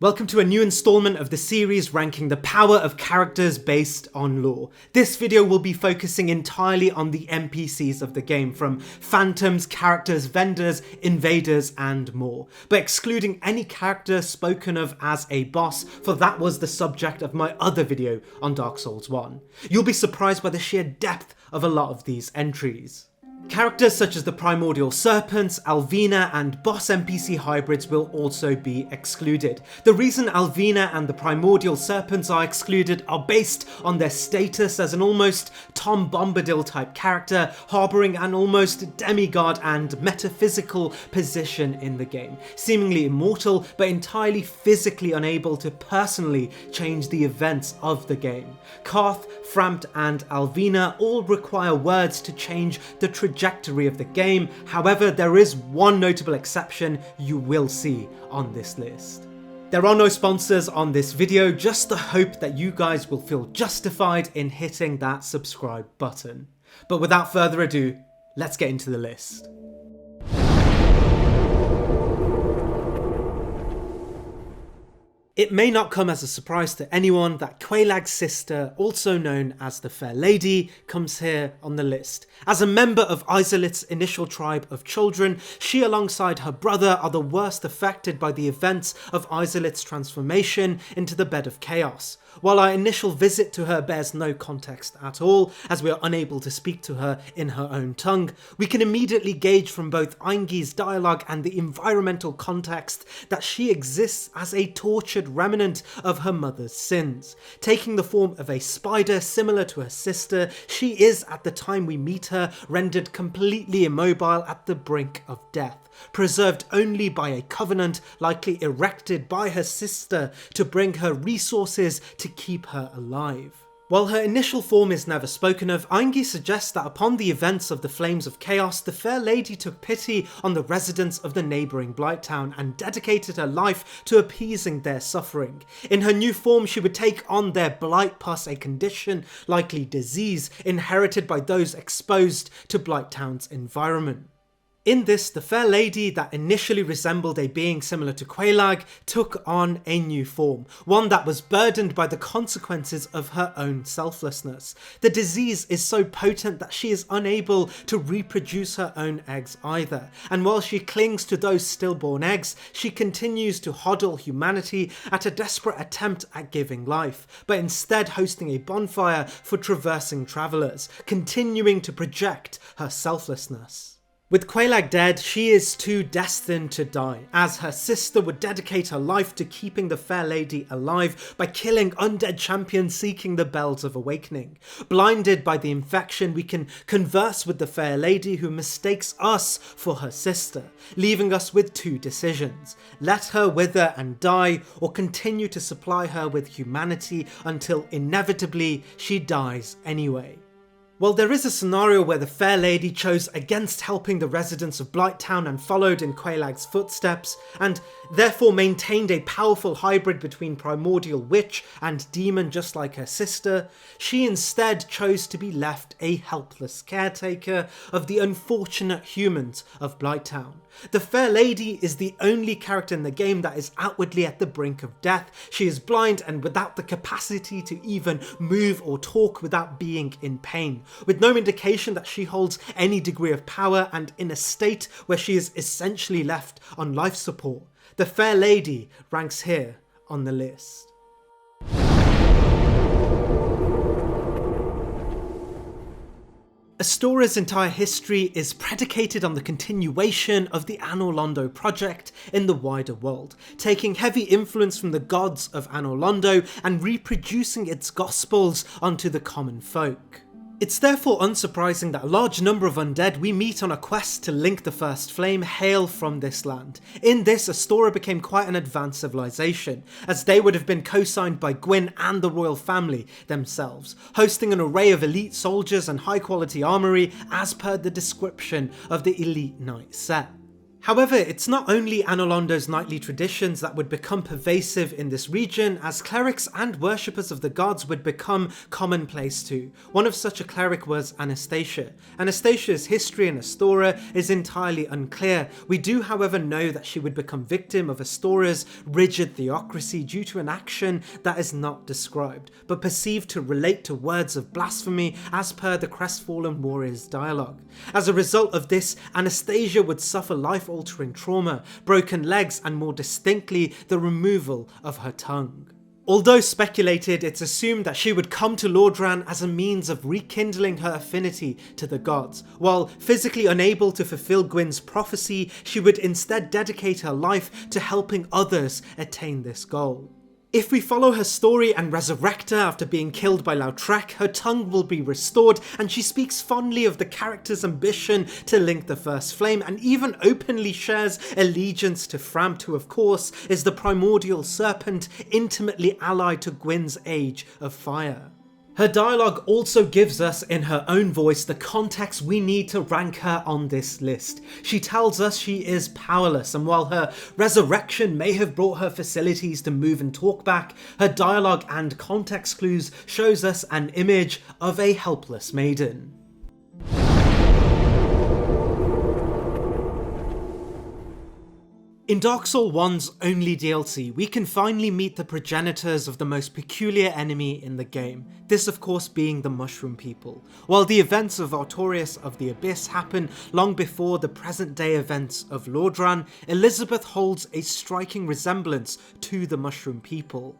Welcome to a new installment of the series ranking the power of characters based on lore. This video will be focusing entirely on the NPCs of the game, from phantoms, characters, vendors, invaders, and more, but excluding any character spoken of as a boss, for that was the subject of my other video on Dark Souls 1. You'll be surprised by the sheer depth of a lot of these entries. Characters such as the Primordial Serpents, Alvina, and boss NPC hybrids will also be excluded. The reason Alvina and the Primordial Serpents are excluded are based on their status as an almost Tom Bombadil type character, harbouring an almost demigod and metaphysical position in the game, seemingly immortal but entirely physically unable to personally change the events of the game. Karth, Frampt, and Alvina all require words to change the trajectory of the game. However, there is one notable exception you will see on this list. There are no sponsors on this video, just the hope that you guys will feel justified in hitting that subscribe button. But without further ado, let's get into the list. It may not come as a surprise to anyone that Quelaag's sister, also known as the Fair Lady, comes here on the list. As a member of Izalith's initial tribe of children, she alongside her brother are the worst affected by the events of Izalith's transformation into the Bed of Chaos. While our initial visit to her bears no context at all, as we are unable to speak to her in her own tongue, we can immediately gauge from both Aingi's dialogue and the environmental context that she exists as a tortured remnant of her mother's sins. Taking the form of a spider similar to her sister, she is, at the time we meet her, rendered completely immobile at the brink of death, preserved only by a covenant likely erected by her sister to bring her resources to keep her alive. While her initial form is never spoken of, Aingi suggests that upon the events of the Flames of Chaos, the Fair Lady took pity on the residents of the neighbouring Blight Town and dedicated her life to appeasing their suffering. In her new form, she would take on their blight pus, a condition, likely disease, inherited by those exposed to Blight Town's environment. In this, the Fair Lady that initially resembled a being similar to Quelaag took on a new form, one that was burdened by the consequences of her own selflessness. The disease is so potent that she is unable to reproduce her own eggs either, and while she clings to those stillborn eggs, she continues to hodl humanity at a desperate attempt at giving life, but instead hosting a bonfire for traversing travellers, continuing to project her selflessness. With Quelaag dead, she is too destined to die, as her sister would dedicate her life to keeping the Fair Lady alive by killing undead champions seeking the Bells of Awakening. Blinded by the infection, we can converse with the Fair Lady, who mistakes us for her sister, leaving us with two decisions: let her wither and die, or continue to supply her with humanity until inevitably she dies anyway. Well, there is a scenario where the Fair Lady chose against helping the residents of Blight Town and followed in Quelaag's footsteps, and therefore maintained a powerful hybrid between primordial witch and demon just like her sister. She instead chose to be left a helpless caretaker of the unfortunate humans of Blight Town. The Fair Lady is the only character in the game that is outwardly at the brink of death. She is blind and without the capacity to even move or talk without being in pain, with no indication that she holds any degree of power, and in a state where she is essentially left on life support. The Fair Lady ranks here on the list. Astora's entire history is predicated on the continuation of the Anor Londo project in the wider world, taking heavy influence from the gods of Anor Londo and reproducing its gospels onto the common folk. It's therefore unsurprising that a large number of undead we meet on a quest to link the First Flame hail from this land. In this, Astora became quite an advanced civilization, as they would have been co-signed by Gwyn and the royal family themselves, hosting an array of elite soldiers and high quality armoury as per the description of the Elite Knight set. However, it's not only Anolondo's knightly traditions that would become pervasive in this region, as clerics and worshippers of the gods would become commonplace too. One of such a cleric was Anastasia. Anastasia's history in Astora is entirely unclear. We do, however, know that she would become victim of Astora's rigid theocracy due to an action that is not described, but perceived to relate to words of blasphemy as per the Crestfallen Warrior's dialogue. As a result of this, Anastasia would suffer life-altering trauma, broken legs, and more distinctly, the removal of her tongue. Although speculated, it's assumed that she would come to Lordran as a means of rekindling her affinity to the gods. While physically unable to fulfill Gwyn's prophecy, she would instead dedicate her life to helping others attain this goal. If we follow her story and resurrect her after being killed by Lautrec, her tongue will be restored, and she speaks fondly of the character's ambition to link the First Flame, and even openly shares allegiance to Frampt, who of course is the primordial serpent intimately allied to Gwyn's Age of Fire. Her dialogue also gives us, in her own voice, the context we need to rank her on this list. She tells us she is powerless, and while her resurrection may have brought her facilities to move and talk back, her dialogue and context clues shows us an image of a helpless maiden. In Dark Souls 1's only DLC, we can finally meet the progenitors of the most peculiar enemy in the game, this of course being the Mushroom People. While the events of Artorias of the Abyss happen long before the present day events of Lordran, Elizabeth holds a striking resemblance to the Mushroom People.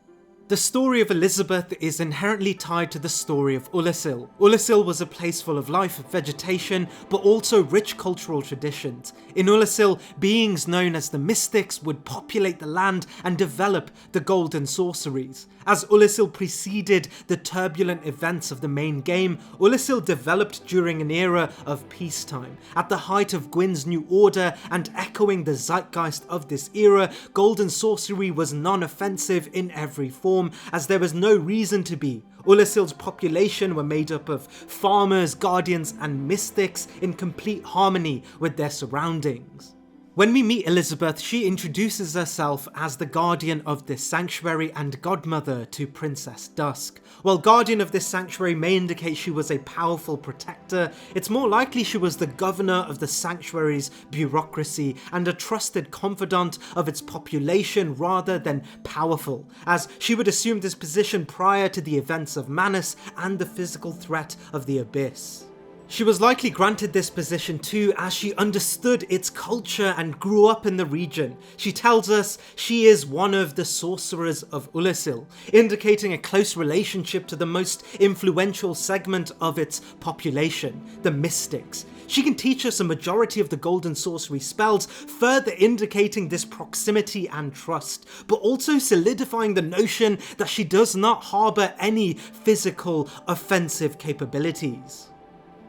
The story of Elizabeth is inherently tied to the story of Ulasil. Ulasil was a place full of life, vegetation, but also rich cultural traditions. In Ulasil, beings known as the Mystics would populate the land and develop the golden sorceries. As Ulasil preceded the turbulent events of the main game, Ulasil developed during an era of peacetime. At the height of Gwyn's new order and echoing the zeitgeist of this era, golden sorcery was non-offensive in every form, as there was no reason to be. Ulasil's population were made up of farmers, guardians, and mystics in complete harmony with their surroundings. When we meet Elizabeth, she introduces herself as the guardian of this sanctuary and godmother to Princess Dusk. While guardian of this sanctuary may indicate she was a powerful protector, it's more likely she was the governor of the sanctuary's bureaucracy and a trusted confidant of its population rather than powerful, as she would assume this position prior to the events of Manus and the physical threat of the Abyss. She was likely granted this position too as she understood its culture and grew up in the region. She tells us she is one of the sorcerers of Ulasil, indicating a close relationship to the most influential segment of its population, the Mystics. She can teach us a majority of the golden sorcery spells, further indicating this proximity and trust, but also solidifying the notion that she does not harbour any physical offensive capabilities.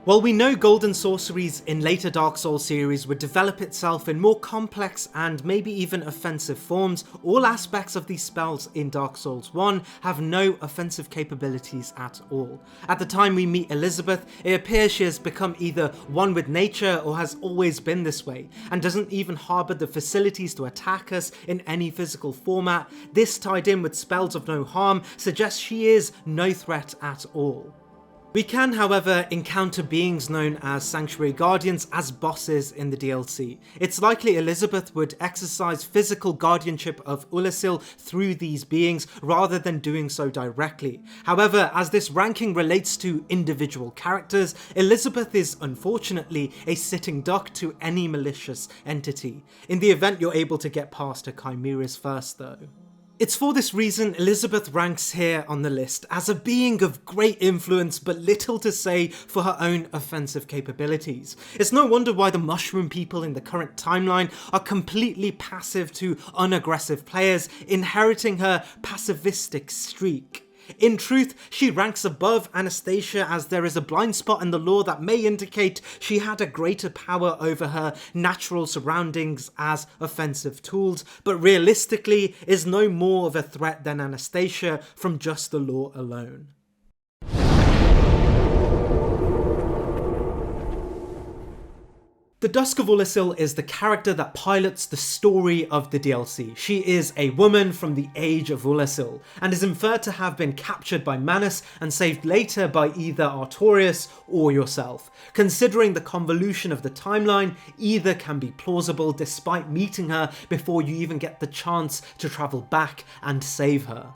While we know golden sorceries in later Dark Souls series would develop itself in more complex and maybe even offensive forms, all aspects of these spells in Dark Souls 1 have no offensive capabilities at all. At the time we meet Elizabeth, it appears she has become either one with nature or has always been this way, and doesn't even harbour the facilities to attack us in any physical format. This, tied in with spells of no harm, suggests she is no threat at all. We can, however, encounter beings known as Sanctuary Guardians as bosses in the DLC. It's likely Elizabeth would exercise physical guardianship of Ulasil through these beings rather than doing so directly. However, as this ranking relates to individual characters, Elizabeth is unfortunately a sitting duck to any malicious entity, in the event you're able to get past her chimeras first though. It's for this reason Elizabeth ranks here on the list as a being of great influence but little to say for her own offensive capabilities. It's no wonder why the Mushroom People in the current timeline are completely passive to unaggressive players, inheriting her pacifistic streak. In truth, she ranks above Anastasia as there is a blind spot in the lore that may indicate she had a greater power over her natural surroundings as offensive tools, but realistically is no more of a threat than Anastasia from just the lore alone. The Dusk of Ulasil is the character that pilots the story of the DLC. She is a woman from the age of Ulasil, and is inferred to have been captured by Manus and saved later by either Artorias or yourself. Considering the convolution of the timeline, either can be plausible despite meeting her before you even get the chance to travel back and save her.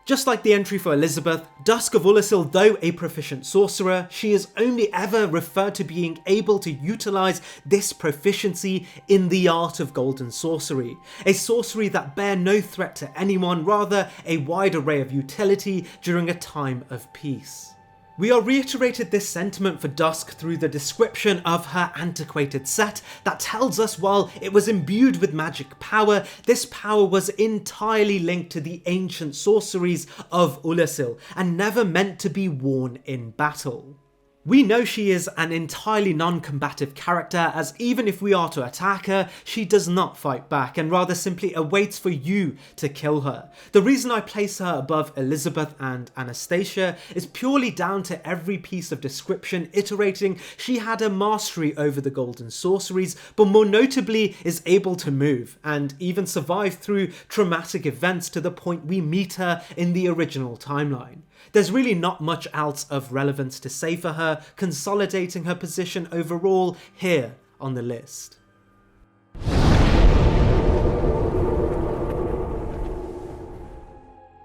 Just like the entry for Elizabeth, Dusk of Ulasil, though a proficient sorcerer, she is only ever referred to being able to utilise this proficiency in the art of golden sorcery, a sorcery that bear no threat to anyone, rather a wide array of utility during a time of peace. We are reiterated this sentiment for Dusk through the description of her antiquated set that tells us while it was imbued with magic power, this power was entirely linked to the ancient sorceries of Ulasil and never meant to be worn in battle. We know she is an entirely non-combative character, as even if we are to attack her, she does not fight back and rather simply awaits for you to kill her. The reason I place her above Elizabeth and Anastasia is purely down to every piece of description iterating she had a mastery over the golden sorceries, but more notably is able to move and even survive through traumatic events to the point we meet her in the original timeline. There's really not much else of relevance to say for her, consolidating her position overall here on the list.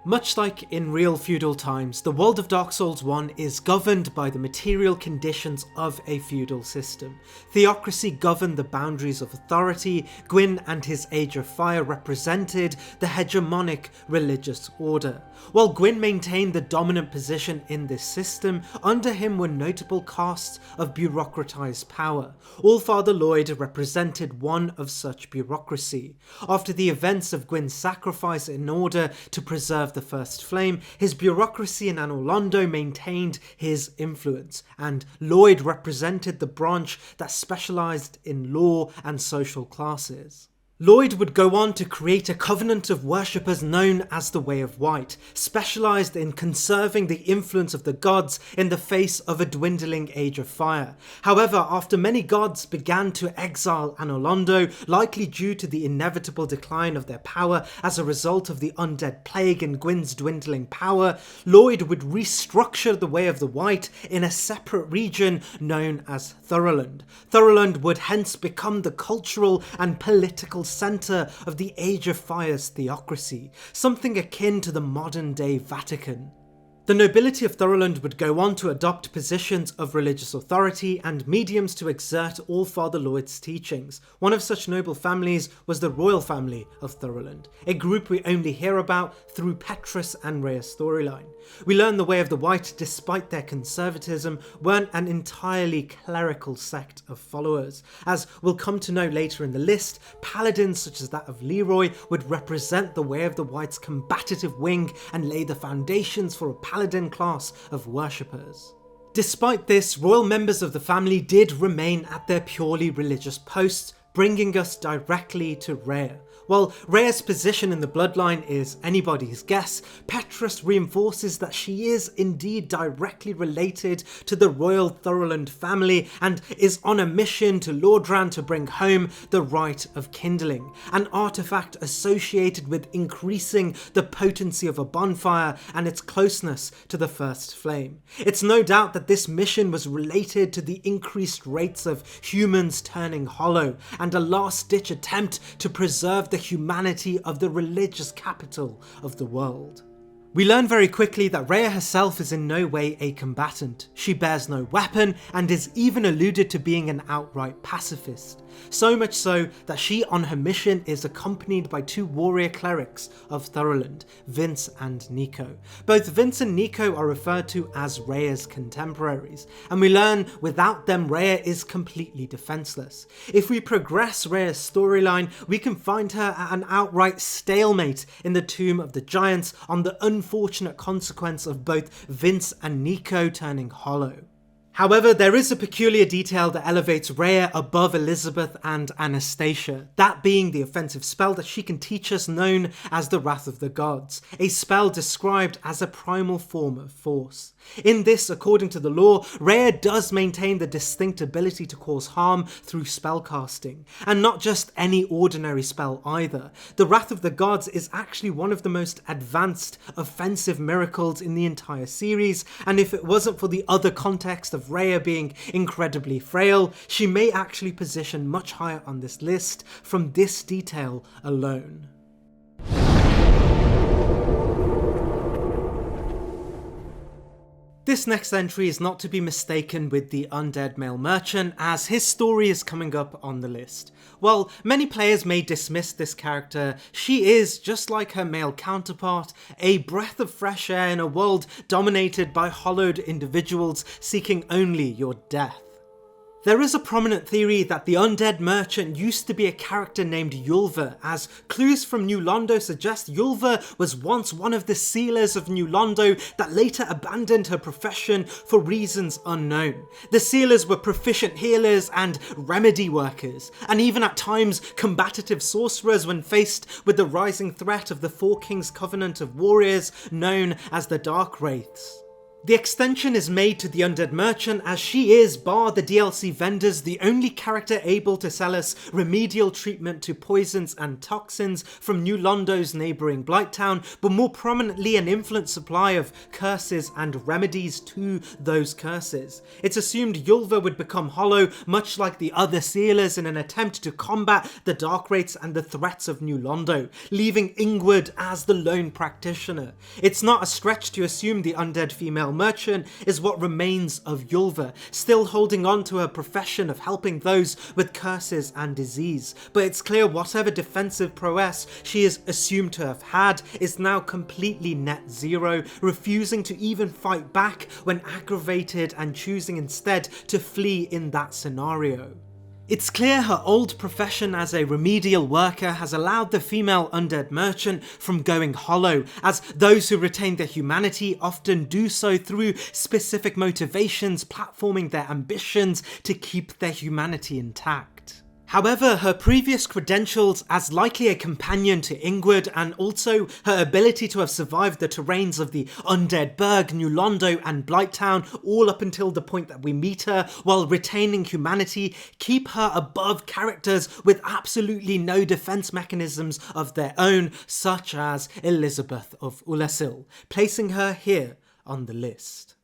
Much like in real feudal times, the world of Dark Souls 1 is governed by the material conditions of a feudal system. Theocracy governed the boundaries of authority, Gwyn and his Age of Fire represented the hegemonic religious order. While Gwyn maintained the dominant position in this system, under him were notable castes of bureaucratized power. Allfather Lloyd represented one of such bureaucracy. After the events of Gwyn's sacrifice in order to preserve the First Flame, his bureaucracy in Anor Londo maintained his influence, and Lloyd represented the branch that specialised in law and social classes. Lloyd would go on to create a covenant of worshippers known as the Way of White, specialised in conserving the influence of the gods in the face of a dwindling Age of Fire. However, after many gods began to exile Anor Londo, likely due to the inevitable decline of their power as a result of the undead plague and Gwyn's dwindling power, Lloyd would restructure the Way of the White in a separate region known as Thorolund. Thorolund would hence become the cultural and political centre of the Age of Fire's theocracy, something akin to the modern-day Vatican. The nobility of Thorolund would go on to adopt positions of religious authority and mediums to exert Allfather Lloyd's teachings. One of such noble families was the royal family of Thorolund, a group we only hear about through Petrus and Rhea's storyline. We learn the Way of the White, despite their conservatism, weren't an entirely clerical sect of followers. As we'll come to know later in the list, paladins such as that of Leroy would represent the Way of the White's combative wing and lay the foundations for a paladin class of worshippers. Despite this, royal members of the family did remain at their purely religious posts, bringing us directly to Rhea. While Rhea's position in the bloodline is anybody's guess, Petrus reinforces that she is indeed directly related to the royal Thorolund family and is on a mission to Lordran to bring home the Rite of Kindling, an artifact associated with increasing the potency of a bonfire and its closeness to the First Flame. It's no doubt that this mission was related to the increased rates of humans turning hollow and a last-ditch attempt to preserve the humanity of the religious capital of the world. We learn very quickly that Rhea herself is in no way a combatant. She bears no weapon and is even alluded to being an outright pacifist. So much so that she on her mission is accompanied by two warrior clerics of Thorolund, Vince and Nico. Both Vince and Nico are referred to as Rhea's contemporaries, and we learn without them Rhea is completely defenseless. If we progress Rhea's storyline, we can find her at an outright stalemate in the Tomb of the Giants on the unfortunate consequence of both Vince and Nico turning hollow. However, there is a peculiar detail that elevates Rhea above Elizabeth and Anastasia, that being the offensive spell that she can teach us known as the Wrath of the Gods, a spell described as a primal form of force. In this, according to the lore, Rhea does maintain the distinct ability to cause harm through spellcasting, and not just any ordinary spell either. The Wrath of the Gods is actually one of the most advanced offensive miracles in the entire series, and if it wasn't for the other context of Rhea being incredibly frail, she may actually position much higher on this list from this detail alone. This next entry is not to be mistaken with the undead male merchant, as his story is coming up on the list. While many players may dismiss this character, she is, just like her male counterpart, a breath of fresh air in a world dominated by hollowed individuals seeking only your death. There is a prominent theory that the undead merchant used to be a character named Yulva, as clues from New Londo suggest Yulva was once one of the sealers of New Londo that later abandoned her profession for reasons unknown. The sealers were proficient healers and remedy workers, and even at times combative sorcerers when faced with the rising threat of the Four Kings Covenant of Warriors known as the Dark Wraiths. The extension is made to the Undead Merchant as she is, bar the DLC vendors, the only character able to sell us remedial treatment to poisons and toxins from New Londo's neighbouring Blighttown, but more prominently an infinite supply of curses and remedies to those curses. It's assumed Yulva would become hollow, much like the other sealers, in an attempt to combat the Dark Wraiths and the threats of New Londo, leaving Ingward as the lone practitioner. It's not a stretch to assume the undead female merchant is what remains of Yulva, still holding on to her profession of helping those with curses and disease, but it's clear whatever defensive prowess she is assumed to have had is now completely net zero, refusing to even fight back when aggravated and choosing instead to flee in that scenario. It's clear her old profession as a remedial worker has allowed the female undead merchant from going hollow, as those who retain their humanity often do so through specific motivations, platforming their ambitions to keep their humanity intact. However, her previous credentials as likely a companion to Ingward, and also her ability to have survived the terrains of the Undead Burg, New Londo and Blighttown all up until the point that we meet her while retaining humanity, keep her above characters with absolutely no defense mechanisms of their own, such as Elizabeth of Ulasil, placing her here on the list.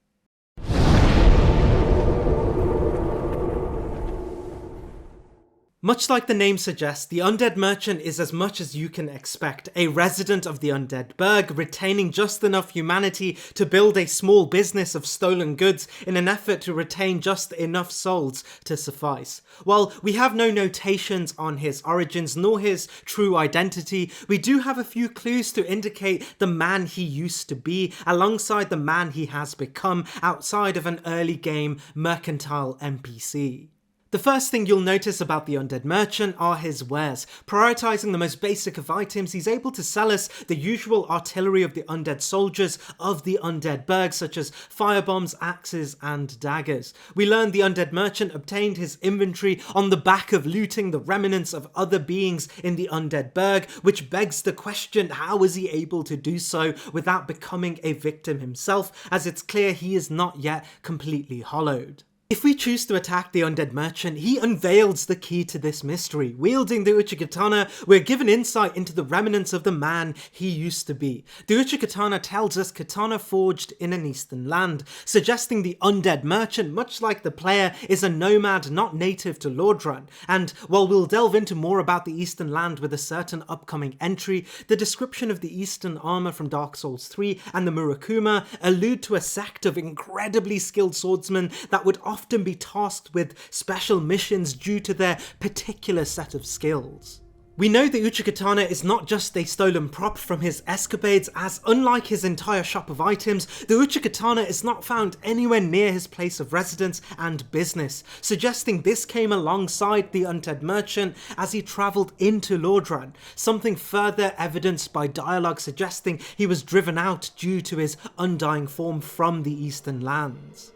Much like the name suggests, the Undead Merchant is as much as you can expect, a resident of the Undead Burg, retaining just enough humanity to build a small business of stolen goods in an effort to retain just enough souls to suffice. While we have no notations on his origins nor his true identity, we do have a few clues to indicate the man he used to be, alongside the man he has become outside of an early game mercantile NPC. The first thing you'll notice about the Undead Merchant are his wares. Prioritising the most basic of items, he's able to sell us the usual artillery of the undead soldiers of the Undead Burg, such as firebombs, axes and daggers. We learn the Undead Merchant obtained his inventory on the back of looting the remnants of other beings in the Undead Burg, which begs the question, how was he able to do so without becoming a victim himself, as it's clear he is not yet completely hollowed. If we choose to attack the Undead Merchant, he unveils the key to this mystery. Wielding the Uchigatana, we're given insight into the remnants of the man he used to be. The Uchigatana tells us katana forged in an eastern land, suggesting the Undead Merchant, much like the player, is a nomad not native to Lordran. And while we'll delve into more about the eastern land with a certain upcoming entry, the description of the eastern armor from Dark Souls 3 and the Murakuma allude to a sect of incredibly skilled swordsmen that would often be tasked with special missions due to their particular set of skills. We know that Uchigatana is not just a stolen prop from his escapades, as unlike his entire shop of items, the Uchigatana is not found anywhere near his place of residence and business, suggesting this came alongside the Undead Merchant as he travelled into Lordran, something further evidenced by dialogue suggesting he was driven out due to his undying form from the Eastern lands.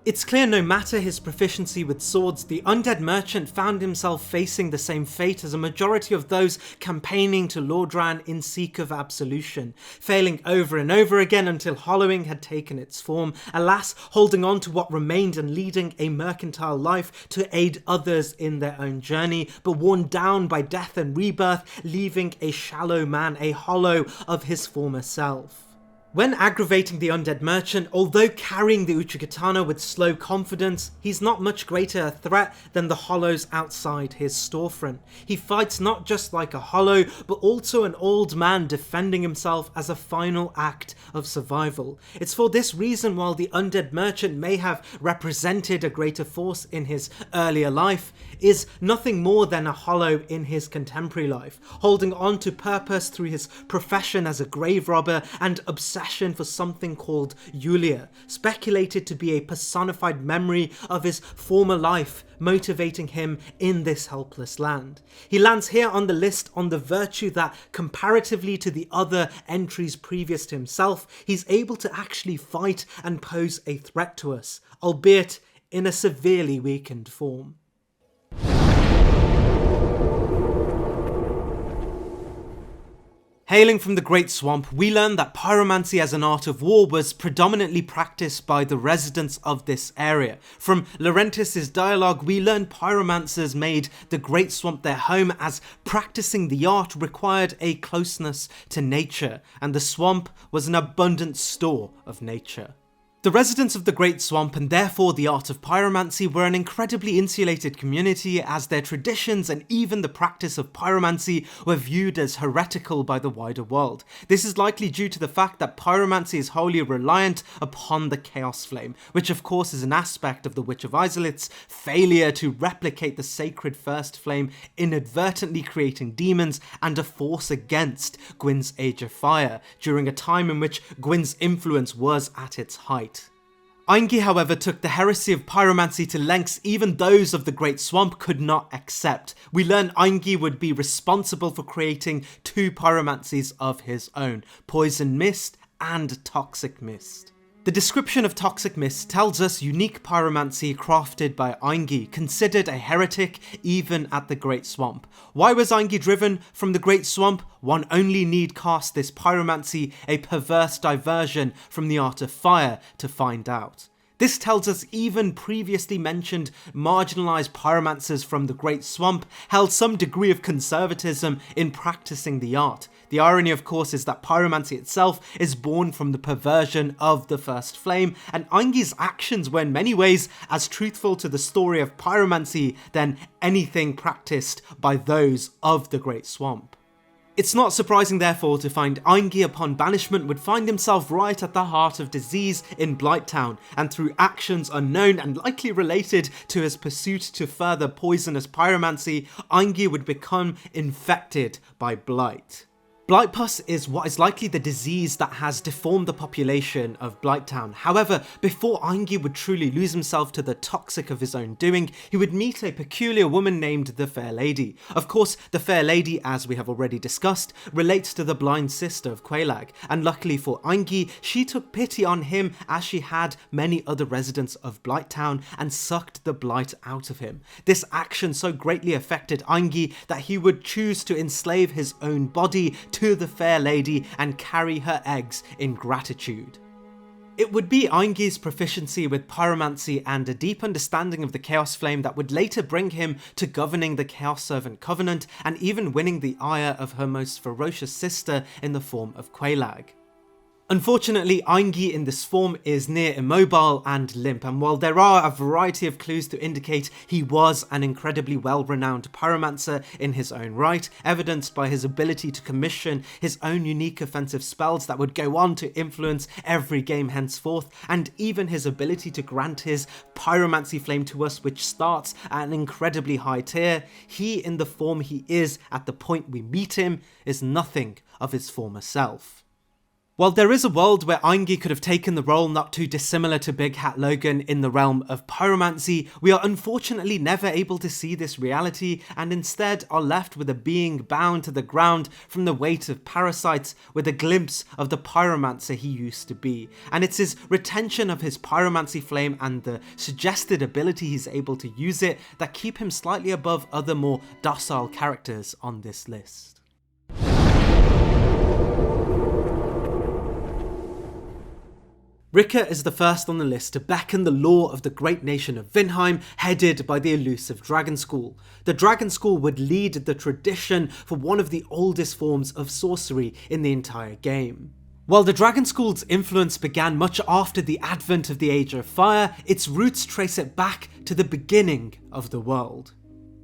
It's clear no matter his proficiency with swords, the undead merchant found himself facing the same fate as a majority of those campaigning to Lordran in seek of absolution, failing over and over again until hollowing had taken its form, alas, holding on to what remained and leading a mercantile life to aid others in their own journey, but worn down by death and rebirth, leaving a shallow man, a hollow of his former self. When aggravating the undead merchant, although carrying the Uchigatana with slow confidence, he's not much greater a threat than the hollows outside his storefront. He fights not just like a hollow, but also an old man defending himself as a final act of survival. It's for this reason, while the undead merchant may have represented a greater force in his earlier life, is nothing more than a hollow in his contemporary life, holding on to purpose through his profession as a grave robber and obsession for something called Yulia, speculated to be a personified memory of his former life, motivating him in this helpless land. He lands here on the list on the virtue that, comparatively to the other entries previous to himself, he's able to actually fight and pose a threat to us, albeit in a severely weakened form. Hailing from the Great Swamp, we learn that pyromancy as an art of war was predominantly practiced by the residents of this area. From Laurentis' dialogue, we learn pyromancers made the Great Swamp their home, as practicing the art required a closeness to nature, and the swamp was an abundant store of nature. The residents of the Great Swamp, and therefore the art of pyromancy, were an incredibly insulated community, as their traditions and even the practice of pyromancy were viewed as heretical by the wider world. This is likely due to the fact that pyromancy is wholly reliant upon the Chaos Flame, which of course is an aspect of the Witch of Izalith's failure to replicate the sacred First Flame, inadvertently creating demons and a force against Gwyn's Age of Fire, during a time in which Gwyn's influence was at its height. Aingi, however, took the heresy of pyromancy to lengths even those of the Great Swamp could not accept. We learn Aingi would be responsible for creating two pyromancies of his own, Poison Mist and Toxic Mist. The description of Toxic Mist tells us unique pyromancy crafted by Aingi, considered a heretic even at the Great Swamp. Why was Aingi driven from the Great Swamp? One only need cast this pyromancy, a perverse diversion from the art of fire, to find out. This tells us even previously mentioned marginalised pyromancers from the Great Swamp held some degree of conservatism in practicing the art. The irony, of course, is that pyromancy itself is born from the perversion of the First Flame, and Aingi's actions were in many ways as truthful to the story of pyromancy than anything practiced by those of the Great Swamp. It's not surprising, therefore, to find Aingi upon banishment would find himself right at the heart of disease in Blighttown, and through actions unknown and likely related to his pursuit to further poisonous pyromancy, Aingi would become infected by blight. Blightpus is what is likely the disease that has deformed the population of Blighttown. However, before Aingi would truly lose himself to the toxic of his own doing, he would meet a peculiar woman named the Fair Lady. Of course, the Fair Lady, as we have already discussed, relates to the blind sister of Quelaag, and luckily for Aingi, she took pity on him as she had many other residents of Blighttown and sucked the blight out of him. This action so greatly affected Aingi that he would choose to enslave his own body to the Fair Lady and carry her eggs in gratitude. It would be Aingi's proficiency with pyromancy and a deep understanding of the Chaos Flame that would later bring him to governing the Chaos Servant Covenant and even winning the ire of her most ferocious sister in the form of Quelaag. Unfortunately, Aingi in this form is near immobile and limp, and while there are a variety of clues to indicate he was an incredibly well-renowned pyromancer in his own right, evidenced by his ability to commission his own unique offensive spells that would go on to influence every game henceforth, and even his ability to grant his pyromancy flame to us, which starts at an incredibly high tier, he in the form he is at the point we meet him is nothing of his former self. While there is a world where Aingi could have taken the role not too dissimilar to Big Hat Logan in the realm of pyromancy, we are unfortunately never able to see this reality and instead are left with a being bound to the ground from the weight of parasites with a glimpse of the pyromancer he used to be. And it's his retention of his pyromancy flame and the suggested ability he's able to use it that keep him slightly above other more docile characters on this list. Rikke is the first on the list to beckon the law of the great nation of Vinheim, headed by the elusive Dragon School. The Dragon School would lead the tradition for one of the oldest forms of sorcery in the entire game. While the Dragon School's influence began much after the advent of the Age of Fire, its roots trace it back to the beginning of the world.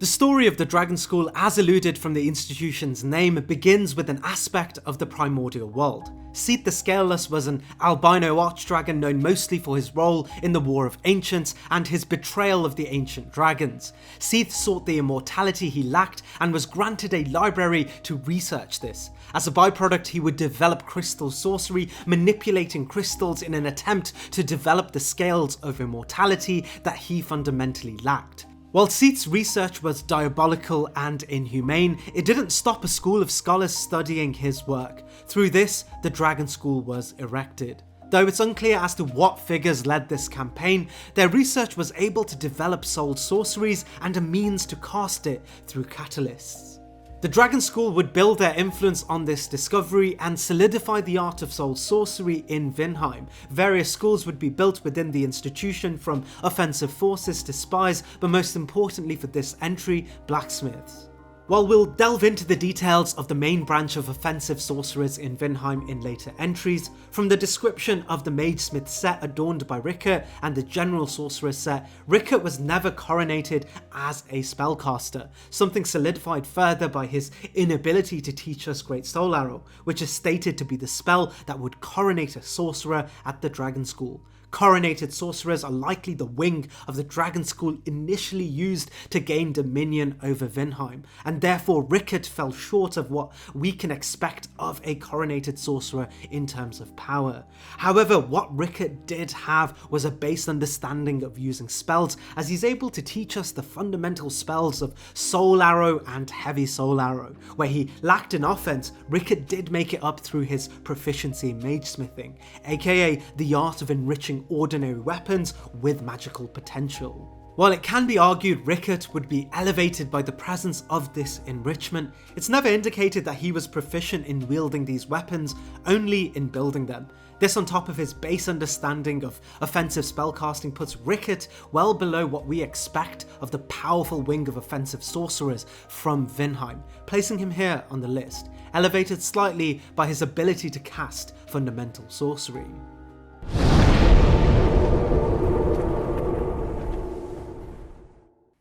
The story of the Dragon School, as alluded from the institution's name, begins with an aspect of the primordial world. Seath the Scaleless was an albino archdragon known mostly for his role in the War of Ancients and his betrayal of the ancient dragons. Seath sought the immortality he lacked and was granted a library to research this. As a byproduct, he would develop crystal sorcery, manipulating crystals in an attempt to develop the scales of immortality that he fundamentally lacked. While Seath's research was diabolical and inhumane, it didn't stop a school of scholars studying his work. Through this, the Dragon School was erected. Though it's unclear as to what figures led this campaign, their research was able to develop soul sorceries and a means to cast it through catalysts. The Dragon School would build their influence on this discovery and solidify the art of soul sorcery in Vinheim. Various schools would be built within the institution, from offensive forces to spies, but most importantly for this entry, blacksmiths. While we'll delve into the details of the main branch of offensive sorcerers in Vinheim in later entries, from the description of the Magesmith set adorned by Rikke and the general sorcerer set, Rikke was never coronated as a spellcaster, something solidified further by his inability to teach us Great Soul Arrow, which is stated to be the spell that would coronate a sorcerer at the Dragon School. Coronated sorcerers are likely the wing of the Dragon School initially used to gain dominion over Vinheim, and therefore Rikke fell short of what we can expect of a coronated sorcerer in terms of power. However, what Rikke did have was a base understanding of using spells, as he's able to teach us the fundamental spells of Soul Arrow and Heavy Soul Arrow. Where he lacked in offense, Rikke did make it up through his proficiency in magesmithing, aka the art of enriching ordinary weapons with magical potential. While it can be argued Rikke would be elevated by the presence of this enrichment, it's never indicated that he was proficient in wielding these weapons, only in building them. This, on top of his base understanding of offensive spellcasting, puts Rikke well below what we expect of the powerful wing of offensive sorcerers from Vinheim, placing him here on the list, elevated slightly by his ability to cast fundamental sorcery.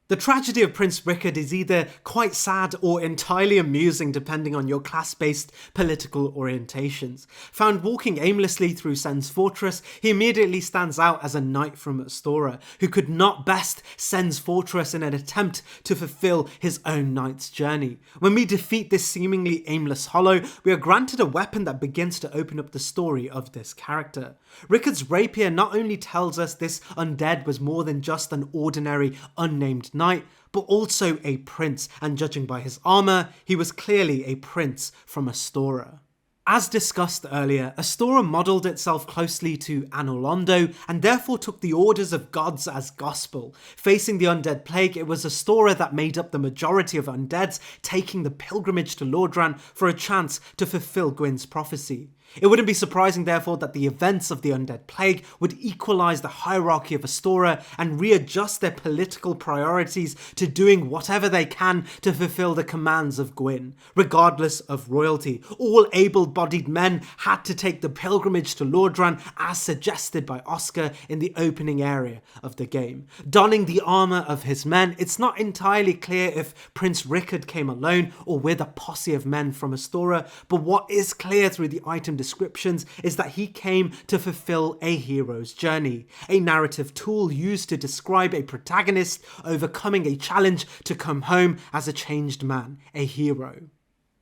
The tragedy of Prince Rikke is either quite sad or entirely amusing depending on your class-based political orientations. Found walking aimlessly through Sen's fortress, he immediately stands out as a knight from Astora, who could not best Sen's fortress in an attempt to fulfill his own knight's journey. When we defeat this seemingly aimless hollow, we are granted a weapon that begins to open up the story of this character. Rikke's rapier not only tells us this undead was more than just an ordinary, unnamed knight, but also a prince, and judging by his armour, he was clearly a prince from Astora. As discussed earlier, Astora modelled itself closely to Anor Londo and therefore took the orders of gods as gospel. Facing the undead plague, it was Astora that made up the majority of undeads, taking the pilgrimage to Lordran for a chance to fulfill Gwyn's prophecy. It wouldn't be surprising, therefore, that the events of the Undead Plague would equalise the hierarchy of Astora and readjust their political priorities to doing whatever they can to fulfill the commands of Gwyn. Regardless of royalty, all able-bodied men had to take the pilgrimage to Lordran as suggested by Oscar in the opening area of the game. Donning the armour of his men, it's not entirely clear if Prince Rikke came alone or with a posse of men from Astora, but what is clear through the item descriptions is that he came to fulfill a hero's journey, a narrative tool used to describe a protagonist overcoming a challenge to come home as a changed man, a hero.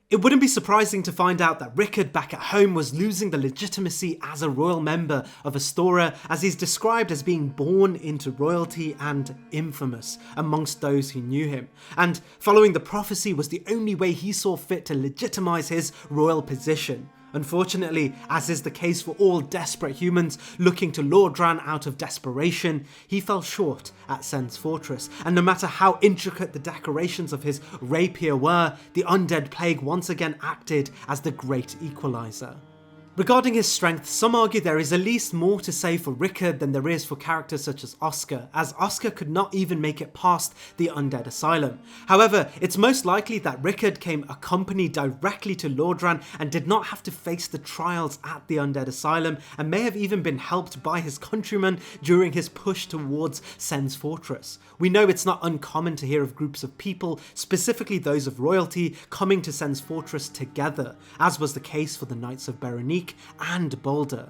It wouldn't be surprising to find out that Rickard back at home was losing the legitimacy as a royal member of Astora, as he's described as being born into royalty and infamous amongst those who knew him, and following the prophecy was the only way he saw fit to legitimize his royal position. Unfortunately, as is the case for all desperate humans looking to lure Dran out of desperation, he fell short at Sen's fortress, and no matter how intricate the decorations of his rapier were, the undead plague once again acted as the great equalizer. Regarding his strength, some argue there is at least more to say for Rickard than there is for characters such as Oscar, as Oscar could not even make it past the undead asylum. However, it's most likely that Rickard came accompanied directly to Lordran and did not have to face the trials at the undead asylum, and may have even been helped by his countrymen during his push towards Sen's fortress. We know it's not uncommon to hear of groups of people, specifically those of royalty, coming to Sen's fortress together, as was the case for the Knights of Berenice and Boulder.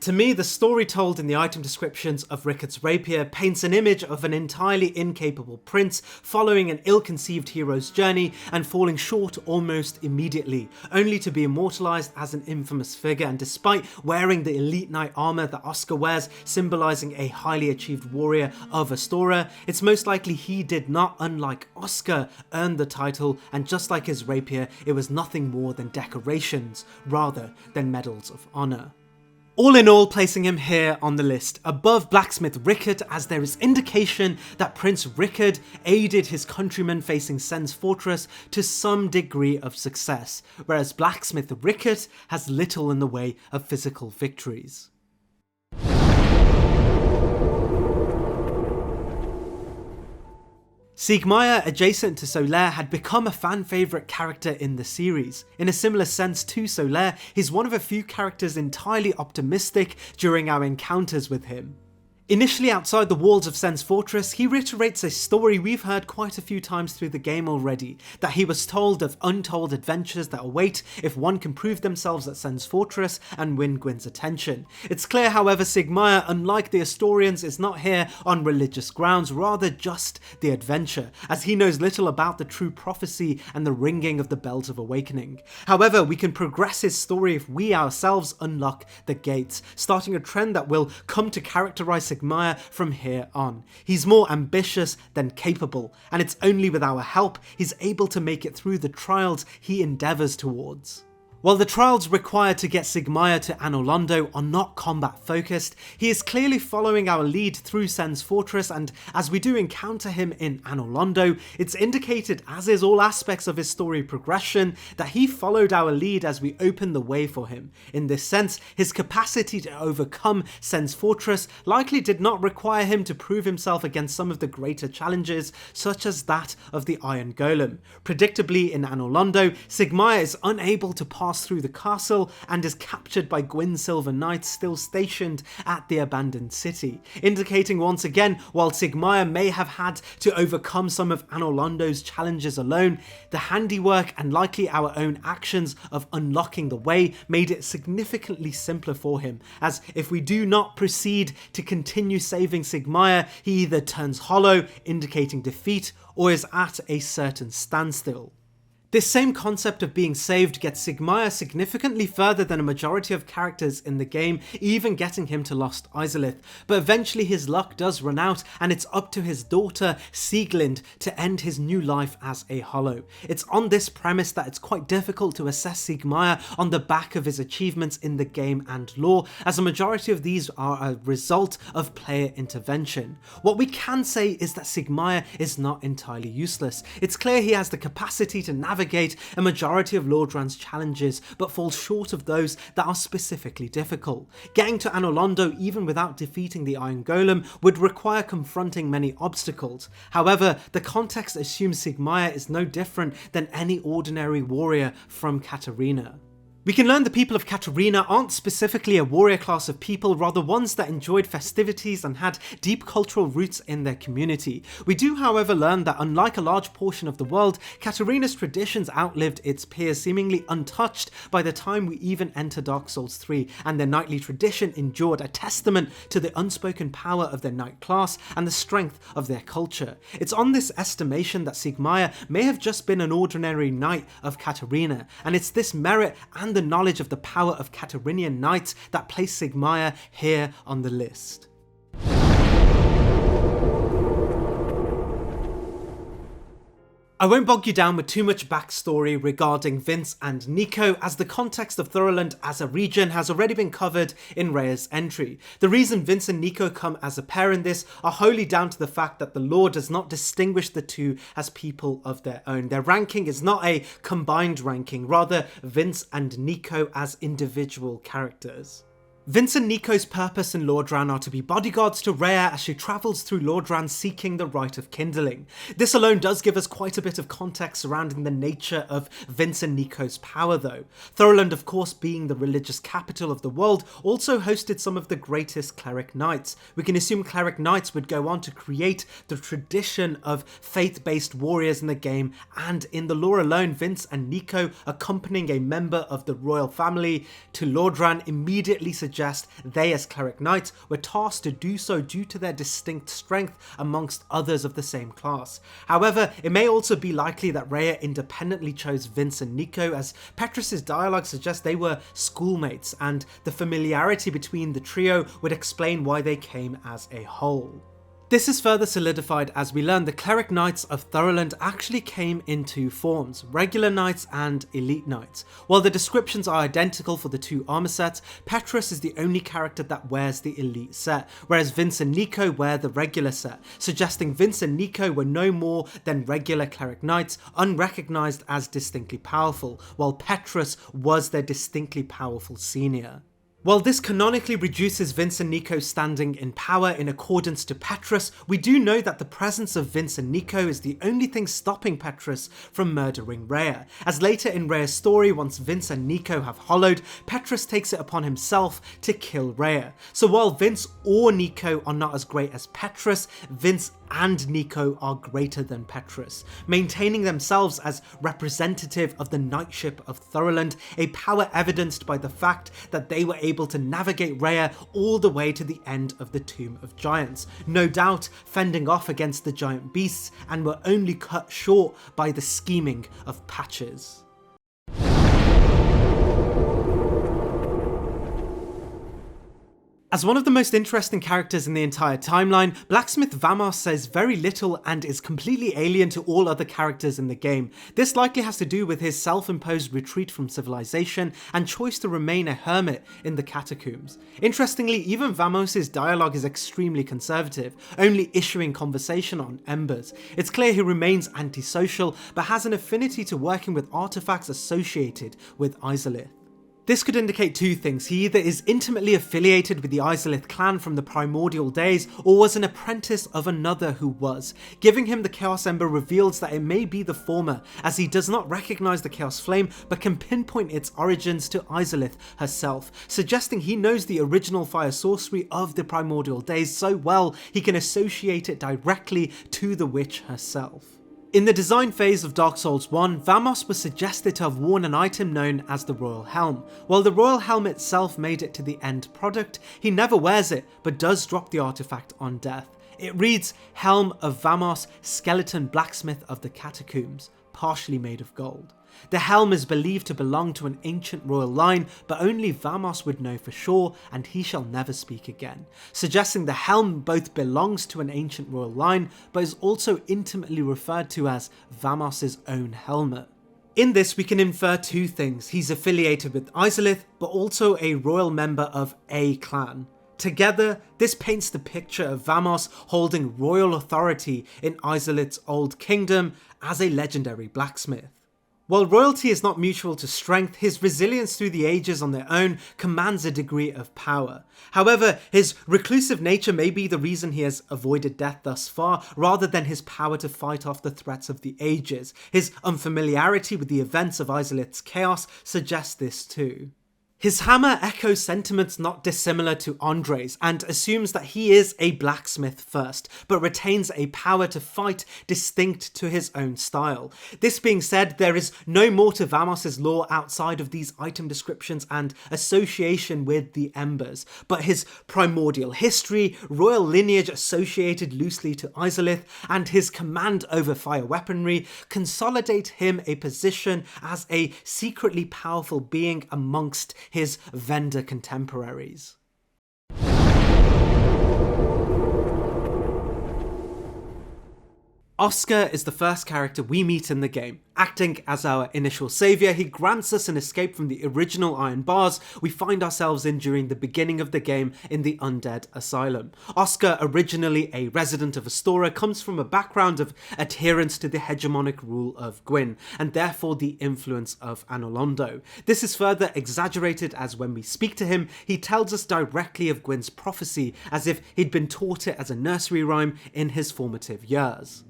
To me, the story told in the item descriptions of Rickard's rapier paints an image of an entirely incapable prince following an ill-conceived hero's journey and falling short almost immediately, only to be immortalised as an infamous figure, and despite wearing the elite knight armour that Oscar wears, symbolising a highly achieved warrior of Astora, it's most likely he did not, unlike Oscar, earn the title, and just like his rapier, it was nothing more than decorations rather than medals of honour. All in all, placing him here on the list, above Blacksmith Rickard, as there is indication that Prince Rickard aided his countrymen facing Sen's fortress to some degree of success, whereas Blacksmith Rickard has little in the way of physical victories. Siegmeyer, adjacent to Solaire, had become a fan favourite character in the series. In a similar sense to Solaire, he's one of a few characters entirely optimistic during our encounters with him. Initially outside the walls of Sen's fortress, he reiterates a story we've heard quite a few times through the game already, that he was told of untold adventures that await if one can prove themselves at Sen's fortress and win Gwyn's attention. It's clear, however, Siegmeyer, unlike the Astorians, is not here on religious grounds, rather just the adventure, as he knows little about the true prophecy and the ringing of the bells of awakening. However, we can progress his story if we ourselves unlock the gates, starting a trend that will come to characterise Siegmeyer from here on. He's more ambitious than capable, and it's only with our help he's able to make it through the trials he endeavours towards. While the trials required to get Siegmeyer to Anor Londo are not combat focused, he is clearly following our lead through Sen's fortress, and as we do encounter him in Anor Londo, it's indicated, as is all aspects of his story progression, that he followed our lead as we open the way for him. In this sense, his capacity to overcome Sen's fortress likely did not require him to prove himself against some of the greater challenges, such as that of the Iron Golem. Predictably, in Anor Londo, Siegmeyer is unable to pass through the castle and is captured by Gwyn's Silver Knights still stationed at the abandoned city, indicating once again, while Siegmeyer may have had to overcome some of Anor Londo's challenges alone, the handiwork and likely our own actions of unlocking the way made it significantly simpler for him, as if we do not proceed to continue saving Siegmeyer, he either turns hollow, indicating defeat, or is at a certain standstill. This same concept of being saved gets Siegmeyer significantly further than a majority of characters in the game, even getting him to Lost Izalith, but eventually his luck does run out and it's up to his daughter Sieglind to end his new life as a Hollow. It's on this premise that it's quite difficult to assess Siegmeyer on the back of his achievements in the game and lore, as a majority of these are a result of player intervention. What we can say is that Siegmeyer is not entirely useless. It's clear he has the capacity to navigate a majority of Lordran's challenges, but falls short of those that are specifically difficult. Getting to Anor Londo even without defeating the Iron Golem would require confronting many obstacles. However, the context assumes Siegmeyer is no different than any ordinary warrior from Katarina. We can learn the people of Catarina aren't specifically a warrior class of people, rather ones that enjoyed festivities and had deep cultural roots in their community. We do, however, learn that unlike a large portion of the world, Catarina's traditions outlived its peers, seemingly untouched by the time we even enter Dark Souls 3, and their knightly tradition endured, a testament to the unspoken power of their knight class and the strength of their culture. It's on this estimation that Sigmaya may have just been an ordinary knight of Catarina, and it's this merit and the knowledge of the power of Catarinian knights that place Sigmaya here on the list. I won't bog you down with too much backstory regarding Vince and Nico, as the context of Thoroland as a region has already been covered in Rhea's entry. The reason Vince and Nico come as a pair in this are wholly down to the fact that the lore does not distinguish the two as people of their own. Their ranking is not a combined ranking, rather Vince and Nico as individual characters. Vince and Nico's purpose in Lordran are to be bodyguards to Rhea as she travels through Lordran seeking the Rite of Kindling. This alone does give us quite a bit of context surrounding the nature of Vince and Nico's power though. Thoroland, of course, being the religious capital of the world, also hosted some of the greatest cleric knights. We can assume cleric knights would go on to create the tradition of faith-based warriors in the game, and in the lore alone, Vince and Nico accompanying a member of the royal family to Lordran immediately suggest they as cleric knights were tasked to do so due to their distinct strength amongst others of the same class. However, it may also be likely that Rhea independently chose Vince and Nico, as Petrus's dialogue suggests they were schoolmates, and the familiarity between the trio would explain why they came as a whole. This is further solidified as we learn the cleric knights of Thoroland actually came in two forms, regular knights and elite knights. While the descriptions are identical for the two armor sets, Petrus is the only character that wears the elite set, whereas Vince and Nico wear the regular set, suggesting Vince and Nico were no more than regular cleric knights, unrecognized as distinctly powerful, while Petrus was their distinctly powerful senior. While this canonically reduces Vince and Nico's standing in power in accordance to Petrus, we do know that the presence of Vince and Nico is the only thing stopping Petrus from murdering Rhea, as later in Rhea's story, once Vince and Nico have hollowed, Petrus takes it upon himself to kill Rhea. So while Vince or Nico are not as great as Petrus, Vince and Nico are greater than Petrus, maintaining themselves as representative of the knightship of Thoroland, a power evidenced by the fact that they were able to navigate Rhea all the way to the end of the Tomb of Giants, no doubt fending off against the giant beasts, and were only cut short by the scheming of Patches. As one of the most interesting characters in the entire timeline, Blacksmith Vamos says very little and is completely alien to all other characters in the game. This likely has to do with his self-imposed retreat from civilization and choice to remain a hermit in the catacombs. Interestingly, even Vamos' dialogue is extremely conservative, only issuing conversation on embers. It's clear he remains antisocial, but has an affinity to working with artifacts associated with Izalith. This could indicate two things. He either is intimately affiliated with the Izalith clan from the primordial days, or was an apprentice of another who was. Giving him the Chaos Ember reveals that it may be the former, as he does not recognise the Chaos Flame but can pinpoint its origins to Izalith herself, suggesting he knows the original fire sorcery of the primordial days so well he can associate it directly to the witch herself. In the design phase of Dark Souls 1, Vamos was suggested to have worn an item known as the Royal Helm. While the Royal Helm itself made it to the end product, he never wears it, but does drop the artifact on death. It reads, Helm of Vamos, Skeleton Blacksmith of the Catacombs, partially made of gold. The helm is believed to belong to an ancient royal line, but only Vamos would know for sure, and he shall never speak again, suggesting the helm both belongs to an ancient royal line, but is also intimately referred to as Vamos' own helmet. In this we can infer two things: he's affiliated with Izalith, but also a royal member of a clan. Together, this paints the picture of Vamos holding royal authority in Izalith's old kingdom as a legendary blacksmith. While royalty is not mutual to strength, his resilience through the ages on their own commands a degree of power. However, his reclusive nature may be the reason he has avoided death thus far, rather than his power to fight off the threats of the ages. His unfamiliarity with the events of Izalith's chaos suggests this too. His hammer echoes sentiments not dissimilar to Andre's and assumes that he is a blacksmith first, but retains a power to fight distinct to his own style. This being said, there is no more to Vamos's lore outside of these item descriptions and association with the Embers, but his primordial history, royal lineage associated loosely to Izalith, and his command over fire weaponry consolidate him a position as a secretly powerful being amongst his vendor contemporaries. Oscar is the first character we meet in the game. Acting as our initial saviour, he grants us an escape from the original iron bars we find ourselves in during the beginning of the game in the Undead Asylum. Oscar, originally a resident of Astora, comes from a background of adherence to the hegemonic rule of Gwyn, and therefore the influence of Anolondo. This is further exaggerated as when we speak to him, he tells us directly of Gwyn's prophecy, as if he'd been taught it as a nursery rhyme in his formative years.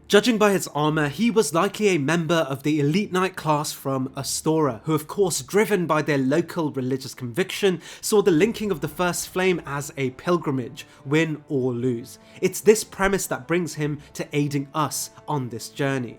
Judging by his armour, he was likely a member of the elite knight class from Astora, who of course, driven by their local religious conviction, saw the linking of the First Flame as a pilgrimage, win or lose. It's this premise that brings him to aiding us on this journey.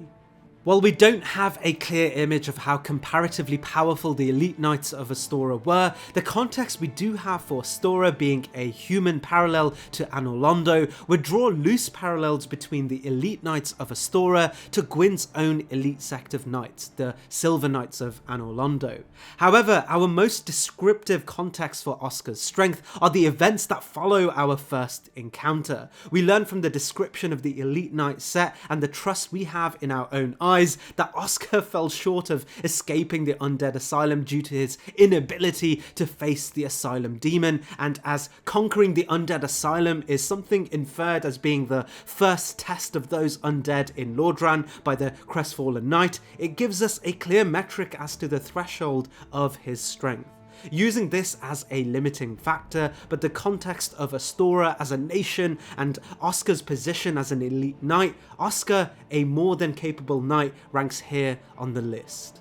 While we don't have a clear image of how comparatively powerful the elite knights of Astora were, the context we do have for Astora being a human parallel to Anolondo would draw loose parallels between the elite knights of Astora to Gwyn's own elite sect of knights, the Silver Knights of Anolondo. However, our most descriptive context for Oscar's strength are the events that follow our first encounter. We learn from the description of the elite knight set and the trust we have in our own eyes that Oscar fell short of escaping the Undead Asylum due to his inability to face the Asylum demon, and as conquering the Undead Asylum is something inferred as being the first test of those undead in Lordran by the Crestfallen Knight, it gives us a clear metric as to the threshold of his strength. Using this as a limiting factor, but the context of Astora as a nation and Oscar's position as an elite knight, Oscar, a more than capable knight, ranks here on the list.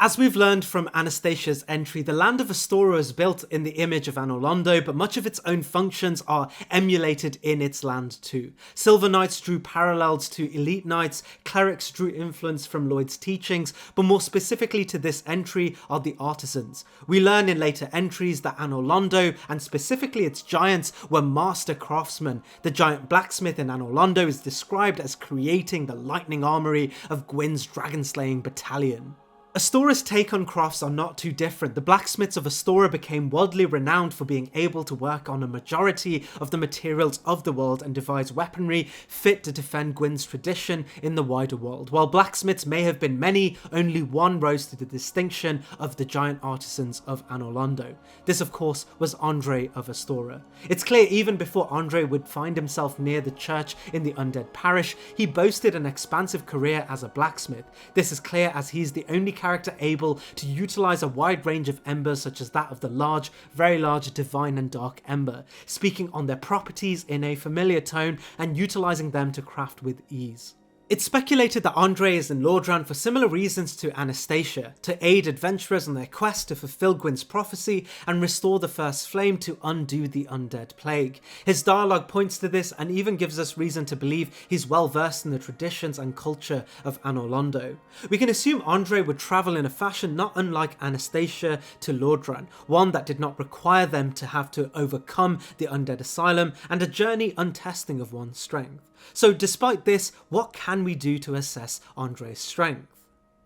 As we've learned from Anastasia's entry, the land of Astora is built in the image of Anolondo, but much of its own functions are emulated in its land too. Silver Knights drew parallels to Elite Knights, clerics drew influence from Lloyd's teachings, but more specifically to this entry are the artisans. We learn in later entries that Anolondo, and specifically its giants, were master craftsmen. The giant blacksmith in Anolondo is described as creating the lightning armory of Gwyn's dragon-slaying battalion. Astora's take on crafts are not too different. The blacksmiths of Astora became worldly renowned for being able to work on a majority of the materials of the world and devise weaponry fit to defend Gwyn's tradition in the wider world. While blacksmiths may have been many, only one rose to the distinction of the giant artisans of Anolondo. This of course was Andre of Astora. It's clear even before Andre would find himself near the church in the undead parish, he boasted an expansive career as a blacksmith. This is clear as he's the only character able to utilize a wide range of embers such as that of the large, very large divine and dark ember, speaking on their properties in a familiar tone and utilizing them to craft with ease. It's speculated that Andre is in Lordran for similar reasons to Anastasia, to aid adventurers on their quest to fulfill Gwyn's prophecy and restore the First Flame to undo the undead plague. His dialogue points to this and even gives us reason to believe he's well versed in the traditions and culture of Anolondo. We can assume Andre would travel in a fashion not unlike Anastasia to Lordran, one that did not require them to have to overcome the undead asylum and a journey untesting of one's strength. So despite this, what can we do to assess Andre's strength?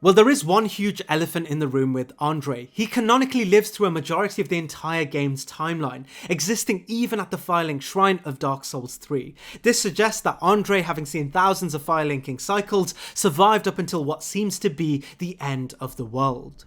Well, there is one huge elephant in the room with Andre. He canonically lives through a majority of the entire game's timeline, existing even at the Firelink Shrine of Dark Souls 3. This suggests that Andre, having seen thousands of Firelinking cycles, survived up until what seems to be the end of the world.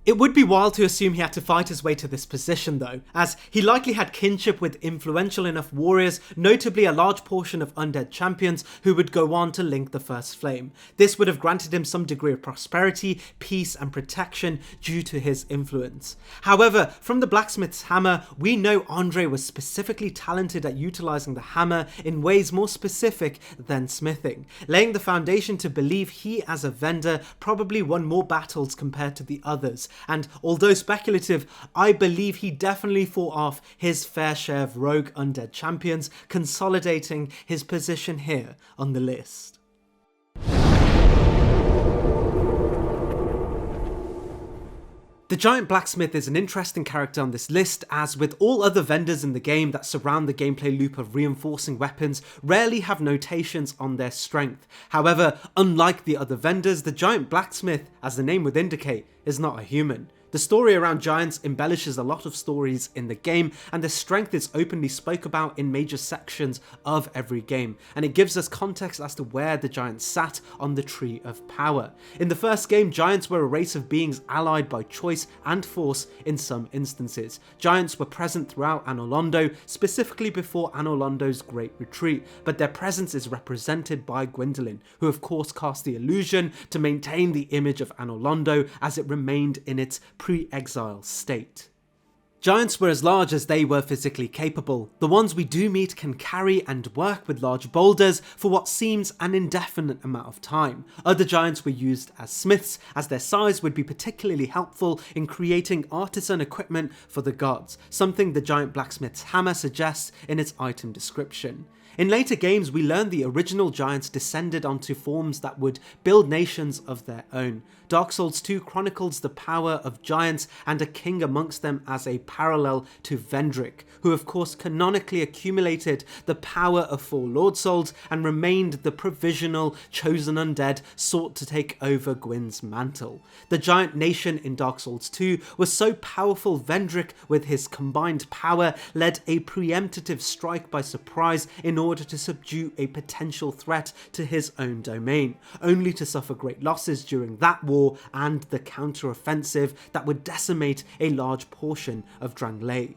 It would be wild to assume he had to fight his way to this position though, as he likely had kinship with influential enough warriors, notably a large portion of undead champions who would go on to link the First Flame. This would have granted him some degree of prosperity, peace and protection due to his influence. However, from the blacksmith's hammer, we know Andre was specifically talented at utilising the hammer in ways more specific than smithing, laying the foundation to believe he as a vendor probably won more battles compared to the others. And although speculative, I believe he definitely fought off his fair share of rogue undead champions, consolidating his position here on the list. The giant blacksmith is an interesting character on this list, as with all other vendors in the game that surround the gameplay loop of reinforcing weapons, rarely have notations on their strength. However, unlike the other vendors, the giant blacksmith, as the name would indicate, is not a human. The story around giants embellishes a lot of stories in the game, and their strength is openly spoke about in major sections of every game, and it gives us context as to where the giants sat on the tree of power. In the first game, giants were a race of beings allied by choice and force in some instances. Giants were present throughout Anor Londo, specifically before Anor Londo's Great Retreat, but their presence is represented by Gwyndolin, who of course cast the illusion to maintain the image of Anor Londo as it remained in its pre-exile state. Giants were as large as they were physically capable. The ones we do meet can carry and work with large boulders for what seems an indefinite amount of time. Other giants were used as smiths, as their size would be particularly helpful in creating artisan equipment for the gods, something the giant blacksmith's hammer suggests in its item description. In later games, we learned the original giants descended onto forms that would build nations of their own. Dark Souls 2 chronicles the power of giants and a king amongst them as a parallel to Vendrick, who of course canonically accumulated the power of 4 Lord Souls and remained the provisional chosen undead sought to take over Gwyn's mantle. The giant nation in Dark Souls 2 was so powerful Vendrick, with his combined power, led a preemptive strike by surprise in order to subdue a potential threat to his own domain, only to suffer great losses during that war and the counter-offensive that would decimate a large portion of Drangleic.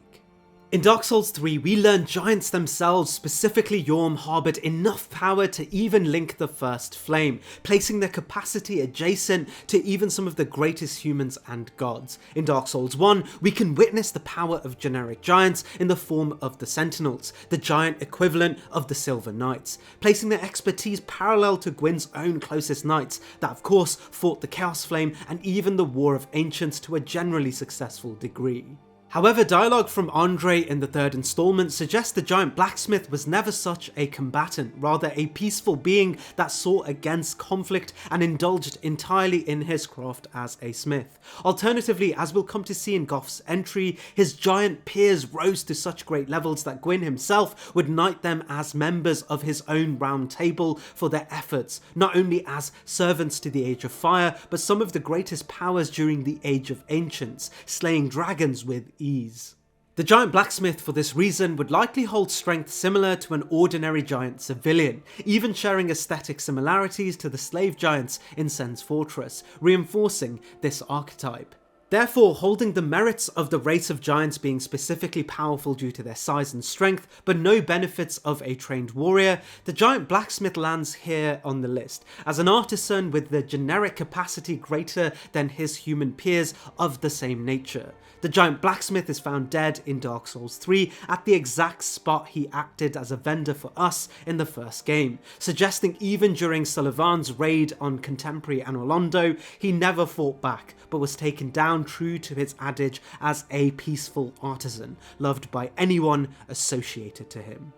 In Dark Souls 3, we learn giants themselves, specifically Yhorm, harboured enough power to even link the First Flame, placing their capacity adjacent to even some of the greatest humans and gods. In Dark Souls 1, we can witness the power of generic giants in the form of the Sentinels, the giant equivalent of the Silver Knights, placing their expertise parallel to Gwyn's own closest knights that of course fought the Chaos Flame and even the War of Ancients to a generally successful degree. However, dialogue from Andre in the third installment suggests the giant blacksmith was never such a combatant, rather a peaceful being that sought against conflict and indulged entirely in his craft as a smith. Alternatively, as we'll come to see in Goth's entry, his giant peers rose to such great levels that Gwyn himself would knight them as members of his own round table for their efforts, not only as servants to the Age of Fire, but some of the greatest powers during the Age of Ancients, slaying dragons with ease. The giant blacksmith for this reason would likely hold strength similar to an ordinary giant civilian, even sharing aesthetic similarities to the slave giants in Sen's Fortress, reinforcing this archetype. Therefore, holding the merits of the race of giants being specifically powerful due to their size and strength, but no benefits of a trained warrior, the giant blacksmith lands here on the list, as an artisan with the generic capacity greater than his human peers of the same nature. The giant blacksmith is found dead in Dark Souls 3 at the exact spot he acted as a vendor for us in the first game, suggesting even during Sullivan's raid on contemporary Anor Londo, he never fought back, but was taken down true to his adage as a peaceful artisan, loved by anyone associated to him.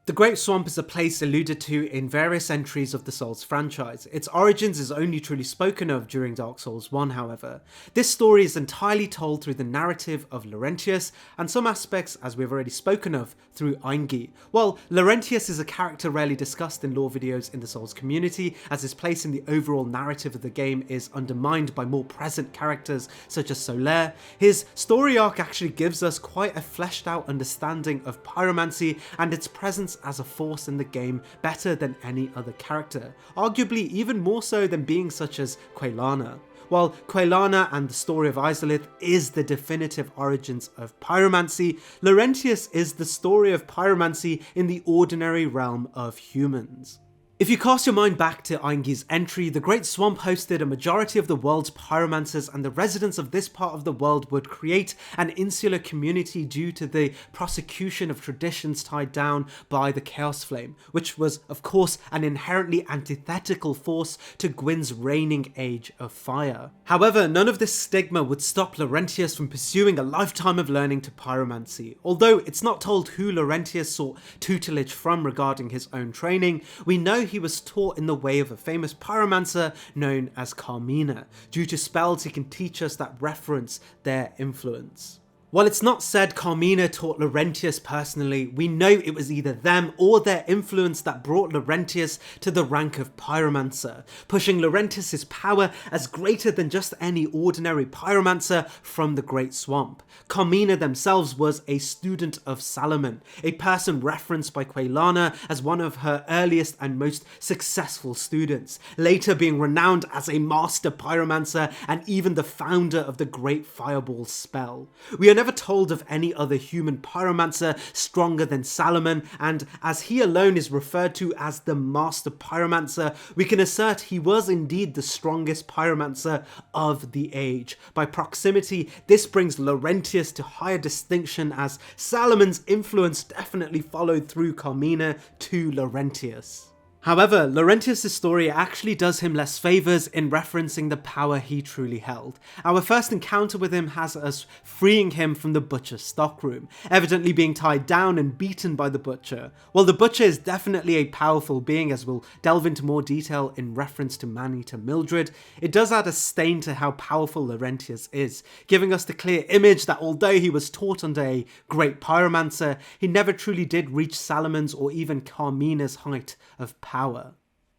The Great Swamp is a place alluded to in various entries of the Souls franchise. Its origins is only truly spoken of during Dark Souls 1, however. This story is entirely told through the narrative of Laurentius, and some aspects, as we've already spoken of, through Eingi. While Laurentius is a character rarely discussed in lore videos in the Souls community, as his place in the overall narrative of the game is undermined by more present characters such as Solaire, his story arc actually gives us quite a fleshed out understanding of pyromancy and its presence represents as a force in the game better than any other character, arguably even more so than beings such as Quelana. While Quelana and the story of Izalith is the definitive origins of pyromancy, Laurentius is the story of pyromancy in the ordinary realm of humans. If you cast your mind back to Aingi's entry, the Great Swamp hosted a majority of the world's pyromancers, and the residents of this part of the world would create an insular community due to the prosecution of traditions tied down by the Chaos Flame, which was of course an inherently antithetical force to Gwyn's reigning age of fire. However, none of this stigma would stop Laurentius from pursuing a lifetime of learning to pyromancy. Although it's not told who Laurentius sought tutelage from regarding his own training, we know he was taught in the way of a famous pyromancer known as Carmina, due to spells he can teach us that reference their influence. While it's not said Carmina taught Laurentius personally, we know it was either them or their influence that brought Laurentius to the rank of pyromancer, pushing Laurentius's power as greater than just any ordinary pyromancer from the Great Swamp. Carmina themselves was a student of Salomon, a person referenced by Quelana as one of her earliest and most successful students, later being renowned as a master pyromancer and even the founder of the Great Fireball spell. We are never told of any other human pyromancer stronger than Salomon, and as he alone is referred to as the master pyromancer, we can assert he was indeed the strongest pyromancer of the age. By proximity, this brings Laurentius to higher distinction, as Salomon's influence definitely followed through Carmina to Laurentius. However, Laurentius' story actually does him less favours in referencing the power he truly held. Our first encounter with him has us freeing him from the butcher's stockroom, evidently being tied down and beaten by the butcher. While the butcher is definitely a powerful being, as we'll delve into more detail in reference to man-eater Mildred, it does add a stain to how powerful Laurentius is, giving us the clear image that although he was taught under a great pyromancer, he never truly did reach Salomon's or even Carmina's height of power.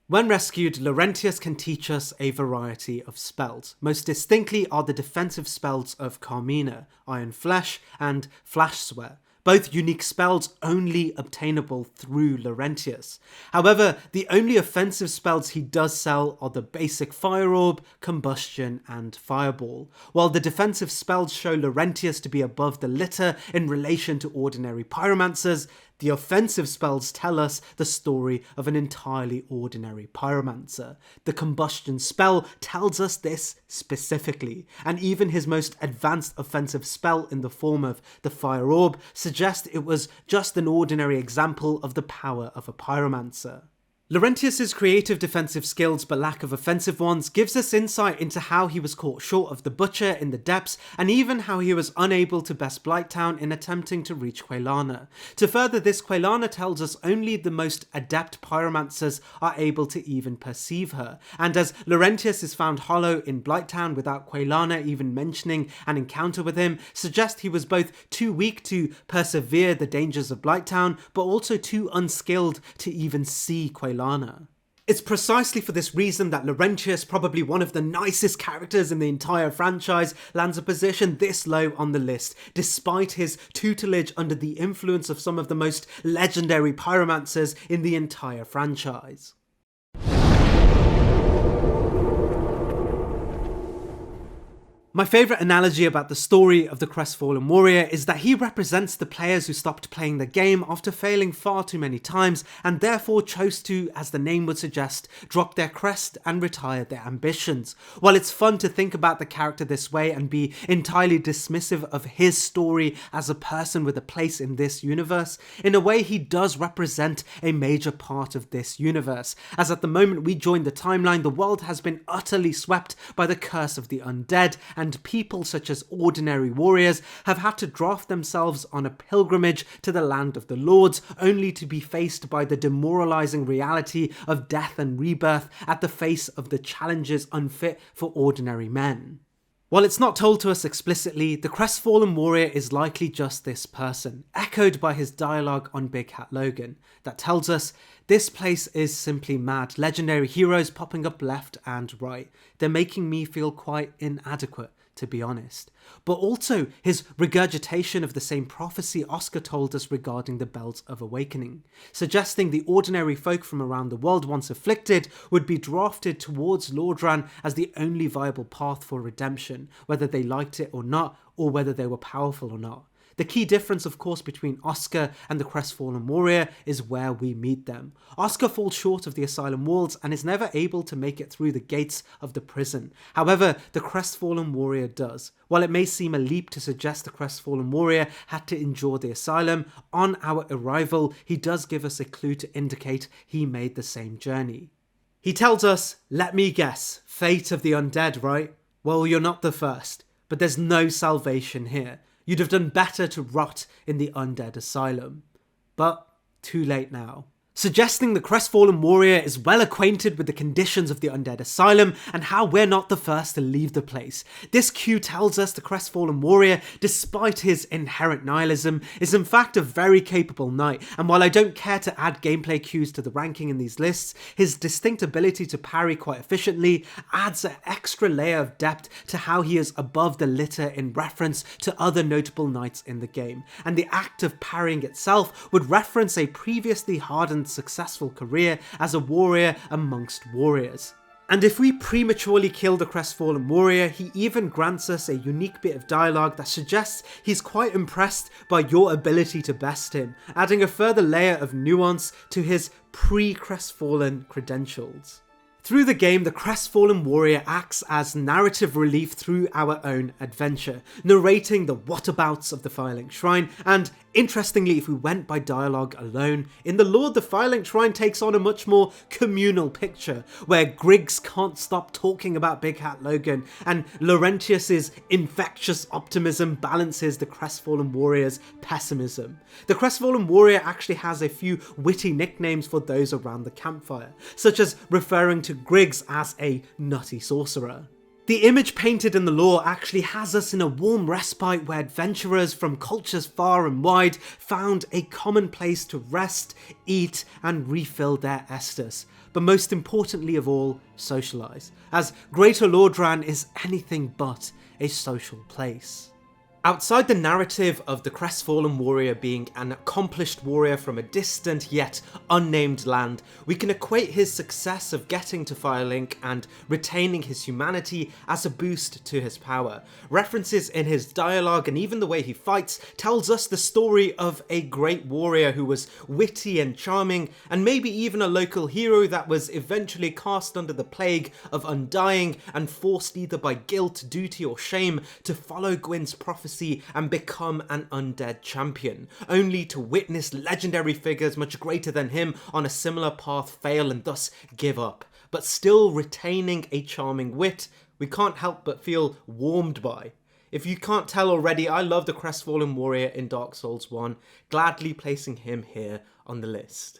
When rescued, Laurentius can teach us a variety of spells. Most distinctly are the defensive spells of Carmina, Iron Flesh and Flash Swear, both unique spells only obtainable through Laurentius. However, the only offensive spells he does sell are the basic Fire Orb, Combustion and Fireball, while the defensive spells show Laurentius to be above the litter in relation to ordinary pyromancers. The offensive spells tell us the story of an entirely ordinary pyromancer. The combustion spell tells us this specifically, and even his most advanced offensive spell in the form of the Fire Orb suggests it was just an ordinary example of the power of a pyromancer. Laurentius' creative defensive skills but lack of offensive ones gives us insight into how he was caught short of the Butcher in the depths, and even how he was unable to best Blighttown in attempting to reach Quelana. To further this, Quelana tells us only the most adept pyromancers are able to even perceive her, and as Laurentius is found hollow in Blighttown without Quelana even mentioning an encounter with him, suggests he was both too weak to persevere the dangers of Blighttown, but also too unskilled to even see Quelana. It's precisely for this reason that Laurentius, probably one of the nicest characters in the entire franchise, lands a position this low on the list, despite his tutelage under the influence of some of the most legendary pyromancers in the entire franchise. My favourite analogy about the story of the Crestfallen Warrior is that he represents the players who stopped playing the game after failing far too many times, and therefore chose to, as the name would suggest, drop their crest and retire their ambitions. While it's fun to think about the character this way and be entirely dismissive of his story as a person with a place in this universe, in a way he does represent a major part of this universe, as at the moment we join the timeline, the world has been utterly swept by the curse of the undead, and people such as ordinary warriors have had to draft themselves on a pilgrimage to the land of the lords, only to be faced by the demoralizing reality of death and rebirth at the face of the challenges unfit for ordinary men. While it's not told to us explicitly, the Crestfallen Warrior is likely just this person, echoed by his dialogue on Big Hat Logan, that tells us, "This place is simply mad, legendary heroes popping up left and right. They're making me feel quite inadequate, to be honest, but also his regurgitation of the same prophecy Oscar told us regarding the Bells of Awakening, suggesting the ordinary folk from around the world once afflicted would be drafted towards Lordran as the only viable path for redemption, whether they liked it or not, or whether they were powerful or not. The key difference, of course, between Oscar and the Crestfallen Warrior is where we meet them. Oscar falls short of the asylum walls and is never able to make it through the gates of the prison. However, the Crestfallen Warrior does. While it may seem a leap to suggest the Crestfallen Warrior had to endure the asylum, on our arrival, he does give us a clue to indicate he made the same journey. He tells us, "Let me guess, fate of the undead, right? Well, you're not the first, but there's no salvation here. You'd have done better to rot in the undead asylum." But too late now. Suggesting the Crestfallen Warrior is well acquainted with the conditions of the undead asylum and how we're not the first to leave the place. This cue tells us the Crestfallen Warrior, despite his inherent nihilism, is in fact a very capable knight, and while I don't care to add gameplay cues to the ranking in these lists, his distinct ability to parry quite efficiently adds an extra layer of depth to how he is above the litter in reference to other notable knights in the game, and the act of parrying itself would reference a previously hardened successful career as a warrior amongst warriors. And if we prematurely kill the Crestfallen Warrior, he even grants us a unique bit of dialogue that suggests he's quite impressed by your ability to best him, adding a further layer of nuance to his pre-Crestfallen credentials. Through the game, the Crestfallen Warrior acts as narrative relief through our own adventure, narrating the whatabouts of the Firelink Shrine, and interestingly, if we went by dialogue alone, in the lore the Firelink Shrine takes on a much more communal picture, where Griggs can't stop talking about Big Hat Logan, and Laurentius's infectious optimism balances the Crestfallen Warrior's pessimism. The Crestfallen Warrior actually has a few witty nicknames for those around the campfire, such as referring to Griggs as a nutty sorcerer. The image painted in the lore actually has us in a warm respite where adventurers from cultures far and wide found a common place to rest, eat, and refill their Estus. But most importantly of all, socialise, as Greater Lordran is anything but a social place. Outside the narrative of the Crestfallen Warrior being an accomplished warrior from a distant yet unnamed land, we can equate his success of getting to Firelink and retaining his humanity as a boost to his power. References in his dialogue and even the way he fights tells us the story of a great warrior who was witty and charming, and maybe even a local hero that was eventually cast under the plague of undying and forced either by guilt, duty or shame to follow Gwyn's prophecy and become an undead champion, only to witness legendary figures much greater than him on a similar path fail and thus give up. But still retaining a charming wit, we can't help but feel warmed by. If you can't tell already, I love the Crestfallen Warrior in Dark Souls 1, gladly placing him here on the list.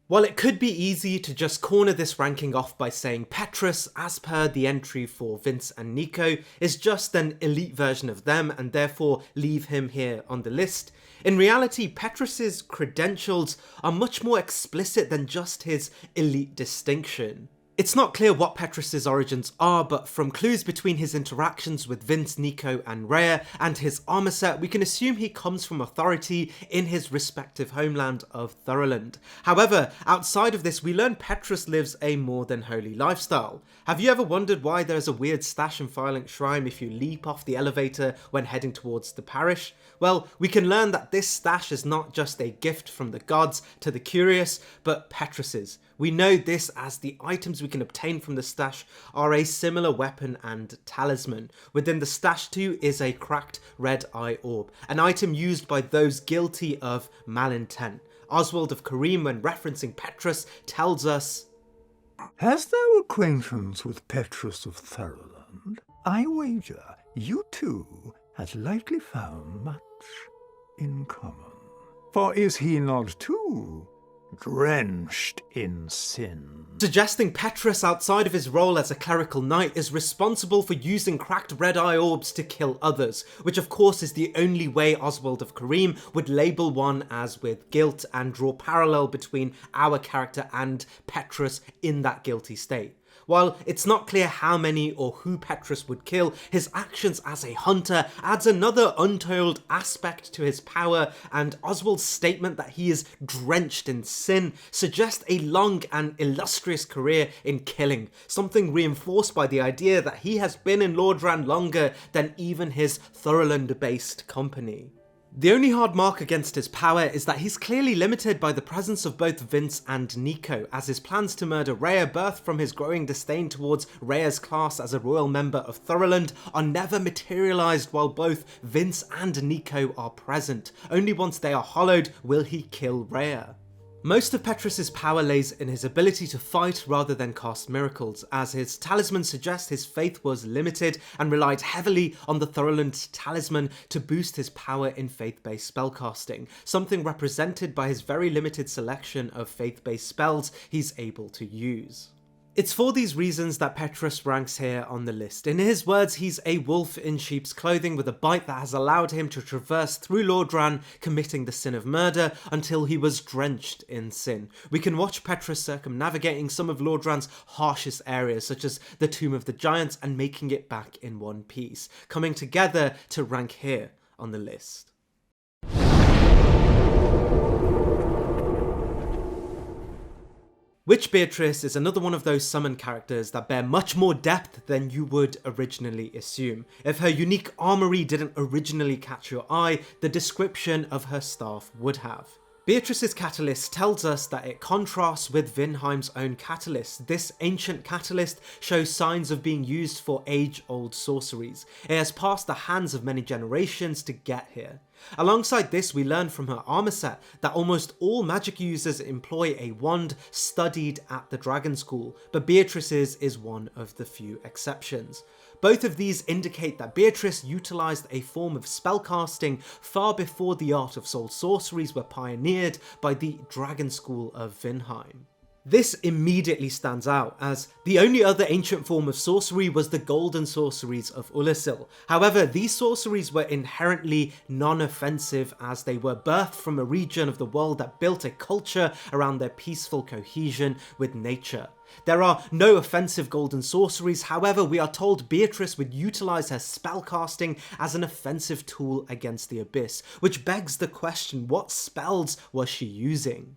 While it could be easy to just corner this ranking off by saying Petrus, as per the entry for Vince and Nico, is just an elite version of them and therefore leave him here on the list, in reality Petrus's credentials are much more explicit than just his elite distinction. It's not clear what Petrus's origins are, but from clues between his interactions with Vince, Nico and Rhea and his armor set, we can assume he comes from authority in his respective homeland of Thoroland. However, outside of this, we learn Petrus lives a more than holy lifestyle. Have you ever wondered why there's a weird stash in Firelink Shrine if you leap off the elevator when heading towards the parish? Well, we can learn that this stash is not just a gift from the gods to the curious, but Petrus's. We know this as the items we can obtain from the stash are a similar weapon and talisman. Within the stash too is a cracked red eye orb, an item used by those guilty of malintent. Oswald of Kareem, when referencing Petrus, tells us, "Hast thou acquaintance with Petrus of Thoroland? I wager you two have likely found much in common. For is he not too drenched in sin. Suggesting Petrus, outside of his role as a clerical knight, is responsible for using cracked red-eye orbs to kill others, which of course is the only way Oswald of Carim would label one as with guilt and draw parallel between our character and Petrus in that guilty state. While it's not clear how many or who Petrus would kill, his actions as a hunter adds another untold aspect to his power, and Oswald's statement that he is drenched in sin suggests a long and illustrious career in killing, something reinforced by the idea that he has been in Lordran longer than even his Thorolund-based company. The only hard mark against his power is that he's clearly limited by the presence of both Vince and Nico, as his plans to murder Rhea, birthed from his growing disdain towards Rhea's class as a royal member of Thorolund, are never materialised while both Vince and Nico are present. Only once they are hollowed will he kill Rhea. Most of Petrus's power lays in his ability to fight rather than cast miracles, as his talisman suggests his faith was limited and relied heavily on the Thorolund talisman to boost his power in faith-based spellcasting, something represented by his very limited selection of faith-based spells he's able to use. It's for these reasons that Petrus ranks here on the list. In his words, he's a wolf in sheep's clothing with a bite that has allowed him to traverse through Lordran, committing the sin of murder until he was drenched in sin. We can watch Petrus circumnavigating some of Lordran's harshest areas, such as the Tomb of the Giants, and making it back in one piece, coming together to rank here on the list. Witch Beatrice is another one of those summon characters that bear much more depth than you would originally assume. If her unique armoury didn't originally catch your eye, the description of her staff would have. Beatrice's catalyst tells us that it contrasts with Vinheim's own catalyst. This ancient catalyst shows signs of being used for age-old sorceries. It has passed the hands of many generations to get here. Alongside this, we learn from her armor set that almost all magic users employ a wand studied at the Dragon School, but Beatrice's is one of the few exceptions. Both of these indicate that Beatrice utilised a form of spellcasting far before the art of soul sorceries were pioneered by the Dragon School of Vinheim. This immediately stands out, as the only other ancient form of sorcery was the golden sorceries of Ulasil. However, these sorceries were inherently non-offensive, as they were birthed from a region of the world that built a culture around their peaceful cohesion with nature. There are no offensive golden sorceries, however we are told Beatrice would utilise her spellcasting as an offensive tool against the Abyss, which begs the question, what spells was she using?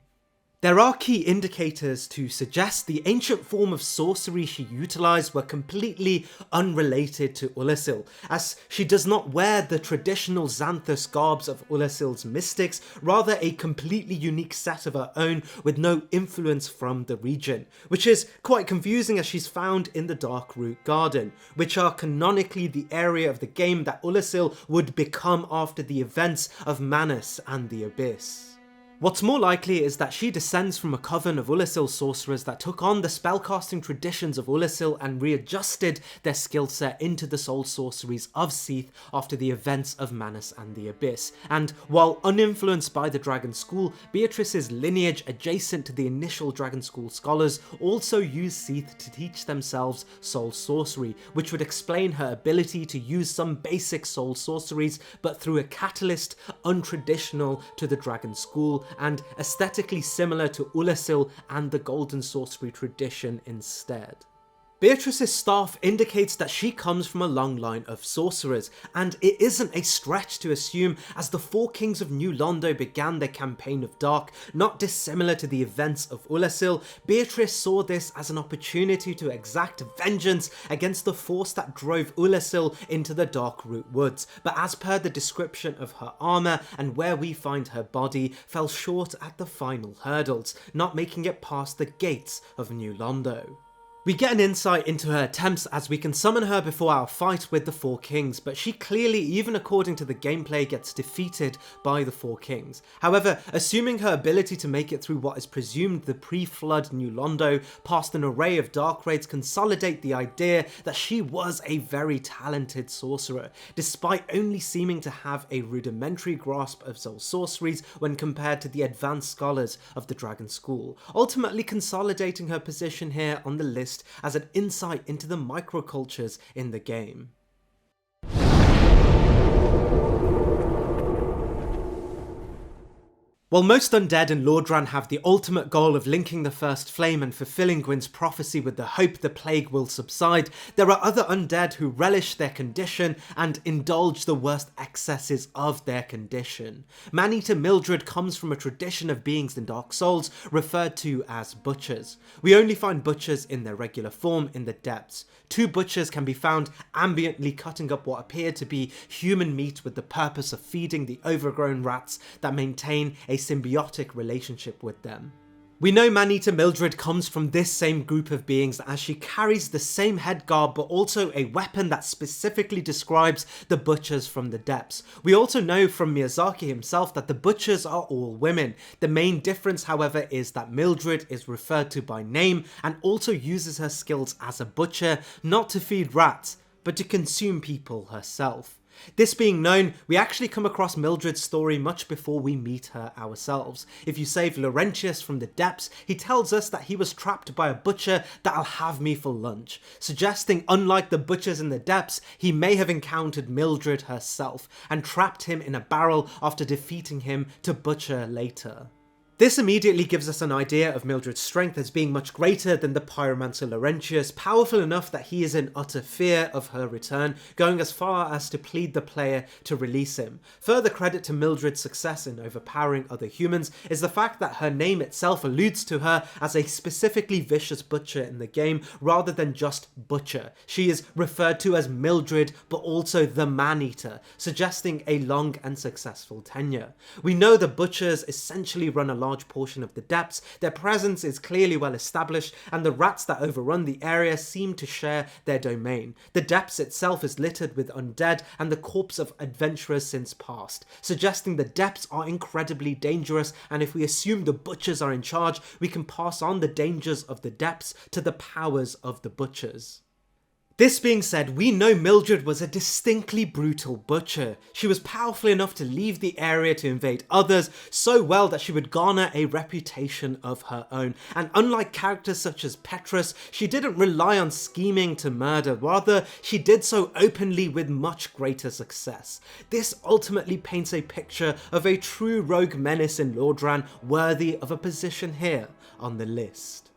There are key indicators to suggest the ancient form of sorcery she utilised were completely unrelated to Ulasil, as she does not wear the traditional Xanthus garbs of Ulasil's mystics, rather a completely unique set of her own with no influence from the region, which is quite confusing as she's found in the Darkroot Garden, which are canonically the area of the game that Ulasil would become after the events of Manus and the Abyss. What's more likely is that she descends from a coven of Ulasil sorcerers that took on the spellcasting traditions of Ulasil and readjusted their skill set into the soul sorceries of Seath after the events of Manus and the Abyss. And while uninfluenced by the Dragon School, Beatrice's lineage adjacent to the initial Dragon School scholars also used Seath to teach themselves soul sorcery, which would explain her ability to use some basic soul sorceries, but through a catalyst untraditional to the Dragon School, and aesthetically similar to Ulasil and the golden sorcery tradition instead. Beatrice's staff indicates that she comes from a long line of sorcerers, and it isn't a stretch to assume, as the four kings of New Londo began their campaign of dark, not dissimilar to the events of Ulasil. Beatrice saw this as an opportunity to exact vengeance against the force that drove Ulasil into the Darkroot Woods, but as per the description of her armour and where we find her body, fell short at the final hurdles, not making it past the gates of New Londo. We get an insight into her attempts as we can summon her before our fight with the Four Kings, but she clearly, even according to the gameplay, gets defeated by the Four Kings. However, assuming her ability to make it through what is presumed the pre-flood New Londo past an array of dark raids consolidate the idea that she was a very talented sorcerer, despite only seeming to have a rudimentary grasp of soul sorceries when compared to the advanced scholars of the Dragon School, ultimately consolidating her position here on the list as an insight into the microcultures in the game. While most undead in Lordran have the ultimate goal of linking the First Flame and fulfilling Gwyn's prophecy with the hope the plague will subside, there are other undead who relish their condition and indulge the worst excesses of their condition. Man-Eater Mildred comes from a tradition of beings in Dark Souls referred to as butchers. We only find butchers in their regular form in the depths. Two butchers can be found ambiently cutting up what appear to be human meat with the purpose of feeding the overgrown rats that maintain a symbiotic relationship with them. We know Man-Eater Mildred comes from this same group of beings as she carries the same head garb but also a weapon that specifically describes the butchers from the depths. We also know from Miyazaki himself that the butchers are all women. The main difference, however, is that Mildred is referred to by name and also uses her skills as a butcher not to feed rats, but to consume people herself. This being known, we actually come across Mildred's story much before we meet her ourselves. If you save Laurentius from the depths, he tells us that he was trapped by a butcher that'll have me for lunch, suggesting unlike the butchers in the depths, he may have encountered Mildred herself and trapped him in a barrel after defeating him to butcher later. This immediately gives us an idea of Mildred's strength as being much greater than the pyromancer Laurentius, powerful enough that he is in utter fear of her return, going as far as to plead the player to release him. Further credit to Mildred's success in overpowering other humans is the fact that her name itself alludes to her as a specifically vicious butcher in the game rather than just butcher. She is referred to as Mildred but also the Man-Eater, suggesting a long and successful tenure. We know the butchers essentially run a large portion of the depths, their presence is clearly well established, and the rats that overrun the area seem to share their domain. The depths itself is littered with undead and the corpse of adventurers since past, suggesting the depths are incredibly dangerous, and if we assume the butchers are in charge, we can pass on the dangers of the depths to the powers of the butchers. This being said, we know Mildred was a distinctly brutal butcher. She was powerful enough to leave the area to invade others so well that she would garner a reputation of her own. And unlike characters such as Petrus, she didn't rely on scheming to murder, rather she did so openly with much greater success. This ultimately paints a picture of a true rogue menace in Lordran worthy of a position here on the list.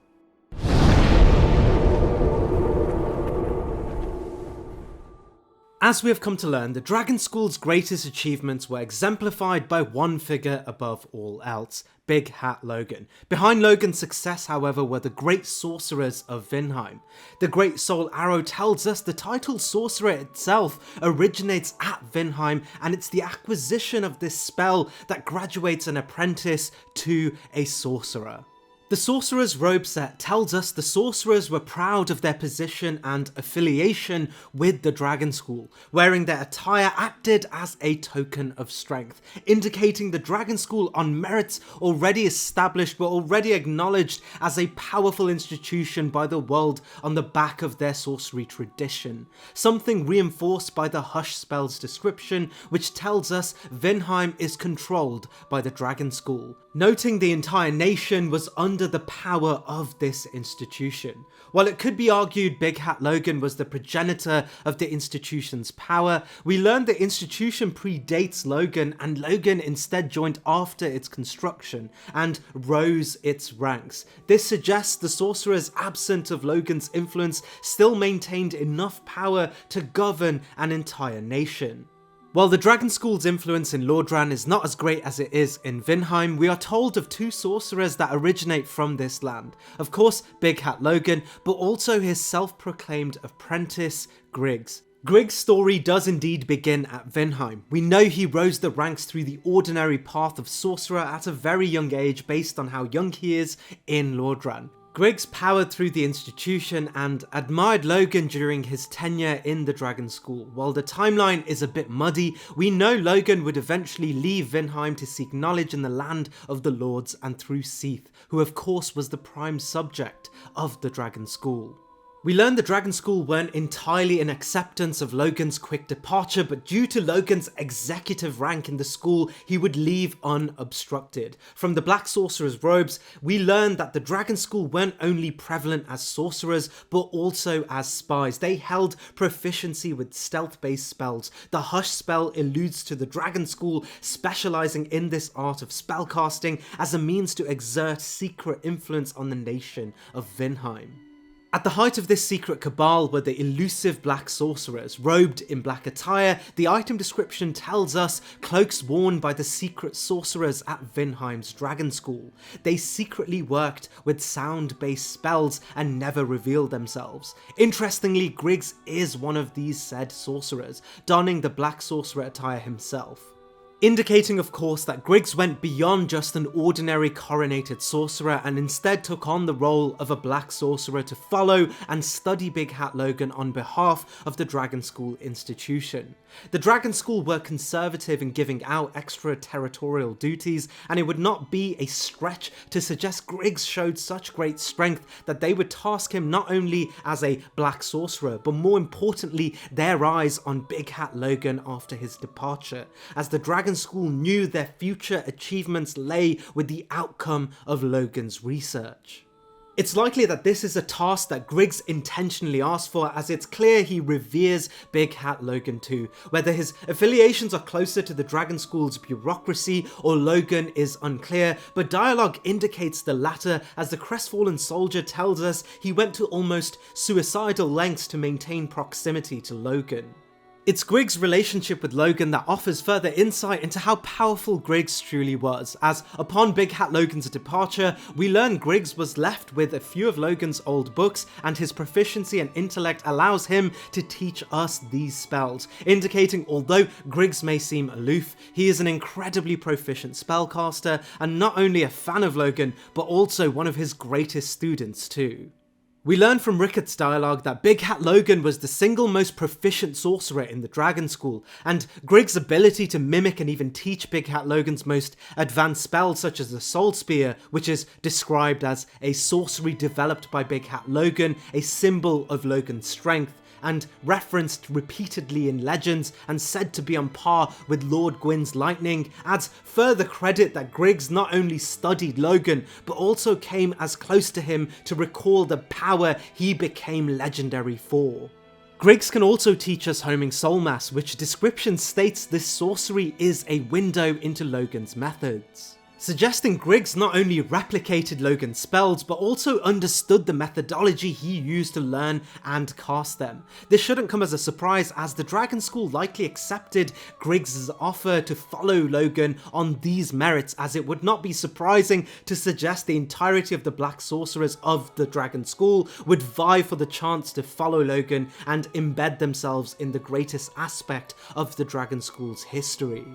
As we have come to learn, the Dragon School's greatest achievements were exemplified by one figure above all else, Big Hat Logan. Behind Logan's success, however, were the great sorcerers of Vinheim. The Great Soul Arrow tells us the title sorcerer itself originates at Vinheim, and it's the acquisition of this spell that graduates an apprentice to a sorcerer. The Sorcerer's Robe set tells us the sorcerers were proud of their position and affiliation with the Dragon School. Wearing their attire acted as a token of strength, indicating the Dragon School on merits already established were already acknowledged as a powerful institution by the world on the back of their sorcery tradition. Something reinforced by the Hush spell's description, which tells us Vinheim is controlled by the Dragon School, noting the entire nation was under the power of this institution. While it could be argued Big Hat Logan was the progenitor of the institution's power, we learned the institution predates Logan, and Logan instead joined after its construction and rose its ranks. This suggests the sorcerers, absent of Logan's influence, still maintained enough power to govern an entire nation. While the Dragon School's influence in Lordran is not as great as it is in Vinheim, we are told of two sorcerers that originate from this land. Of course, Big Hat Logan, but also his self-proclaimed apprentice, Griggs. Griggs' story does indeed begin at Vinheim. We know he rose the ranks through the ordinary path of sorcerer at a very young age based on how young he is in Lordran. Griggs powered through the institution and admired Logan during his tenure in the Dragon School. While the timeline is a bit muddy, we know Logan would eventually leave Vinheim to seek knowledge in the land of the Lords and through Seath, who of course was the prime subject of the Dragon School. We learn the Dragon School weren't entirely in acceptance of Logan's quick departure, but due to Logan's executive rank in the school, he would leave unobstructed. From the Black Sorcerer's robes, we learn that the Dragon School weren't only prevalent as sorcerers, but also as spies. They held proficiency with stealth-based spells. The Hush spell alludes to the Dragon School specializing in this art of spellcasting as a means to exert secret influence on the nation of Vinheim. At the height of this secret cabal were the elusive black sorcerers. Robed in black attire, the item description tells us cloaks worn by the secret sorcerers at Vinheim's Dragon School. They secretly worked with sound-based spells and never revealed themselves. Interestingly, Griggs is one of these said sorcerers, donning the black sorcerer attire himself. Indicating of course that Griggs went beyond just an ordinary coronated sorcerer and instead took on the role of a black sorcerer to follow and study Big Hat Logan on behalf of the Dragon School institution. The Dragon School were conservative in giving out extraterritorial duties, and it would not be a stretch to suggest Griggs showed such great strength that they would task him not only as a black sorcerer, but more importantly their eyes on Big Hat Logan after his departure, as the Dragon School knew their future achievements lay with the outcome of Logan's research. It's likely that this is a task that Griggs intentionally asked for, as it's clear he reveres Big Hat Logan too. Whether his affiliations are closer to the Dragon School's bureaucracy or Logan is unclear, but dialogue indicates the latter, as the crestfallen soldier tells us he went to almost suicidal lengths to maintain proximity to Logan. It's Griggs' relationship with Logan that offers further insight into how powerful Griggs truly was, as upon Big Hat Logan's departure, we learn Griggs was left with a few of Logan's old books, and his proficiency and intellect allows him to teach us these spells, indicating although Griggs may seem aloof, he is an incredibly proficient spellcaster, and not only a fan of Logan, but also one of his greatest students too. We learn from Rickard's dialogue that Big Hat Logan was the single most proficient sorcerer in the Dragon School, and Griggs' ability to mimic and even teach Big Hat Logan's most advanced spells such as the Soul Spear, which is described as a sorcery developed by Big Hat Logan, a symbol of Logan's strength, and referenced repeatedly in legends and said to be on par with Lord Gwyn's lightning, adds further credit that Griggs not only studied Logan, but also came as close to him to recall the power he became legendary for. Griggs can also teach us homing Soulmass, which description states this sorcery is a window into Logan's methods, suggesting Griggs not only replicated Logan's spells, but also understood the methodology he used to learn and cast them. This shouldn't come as a surprise, as the Dragon School likely accepted Griggs' offer to follow Logan on these merits, as it would not be surprising to suggest the entirety of the Black Sorcerers of the Dragon School would vie for the chance to follow Logan and embed themselves in the greatest aspect of the Dragon School's history.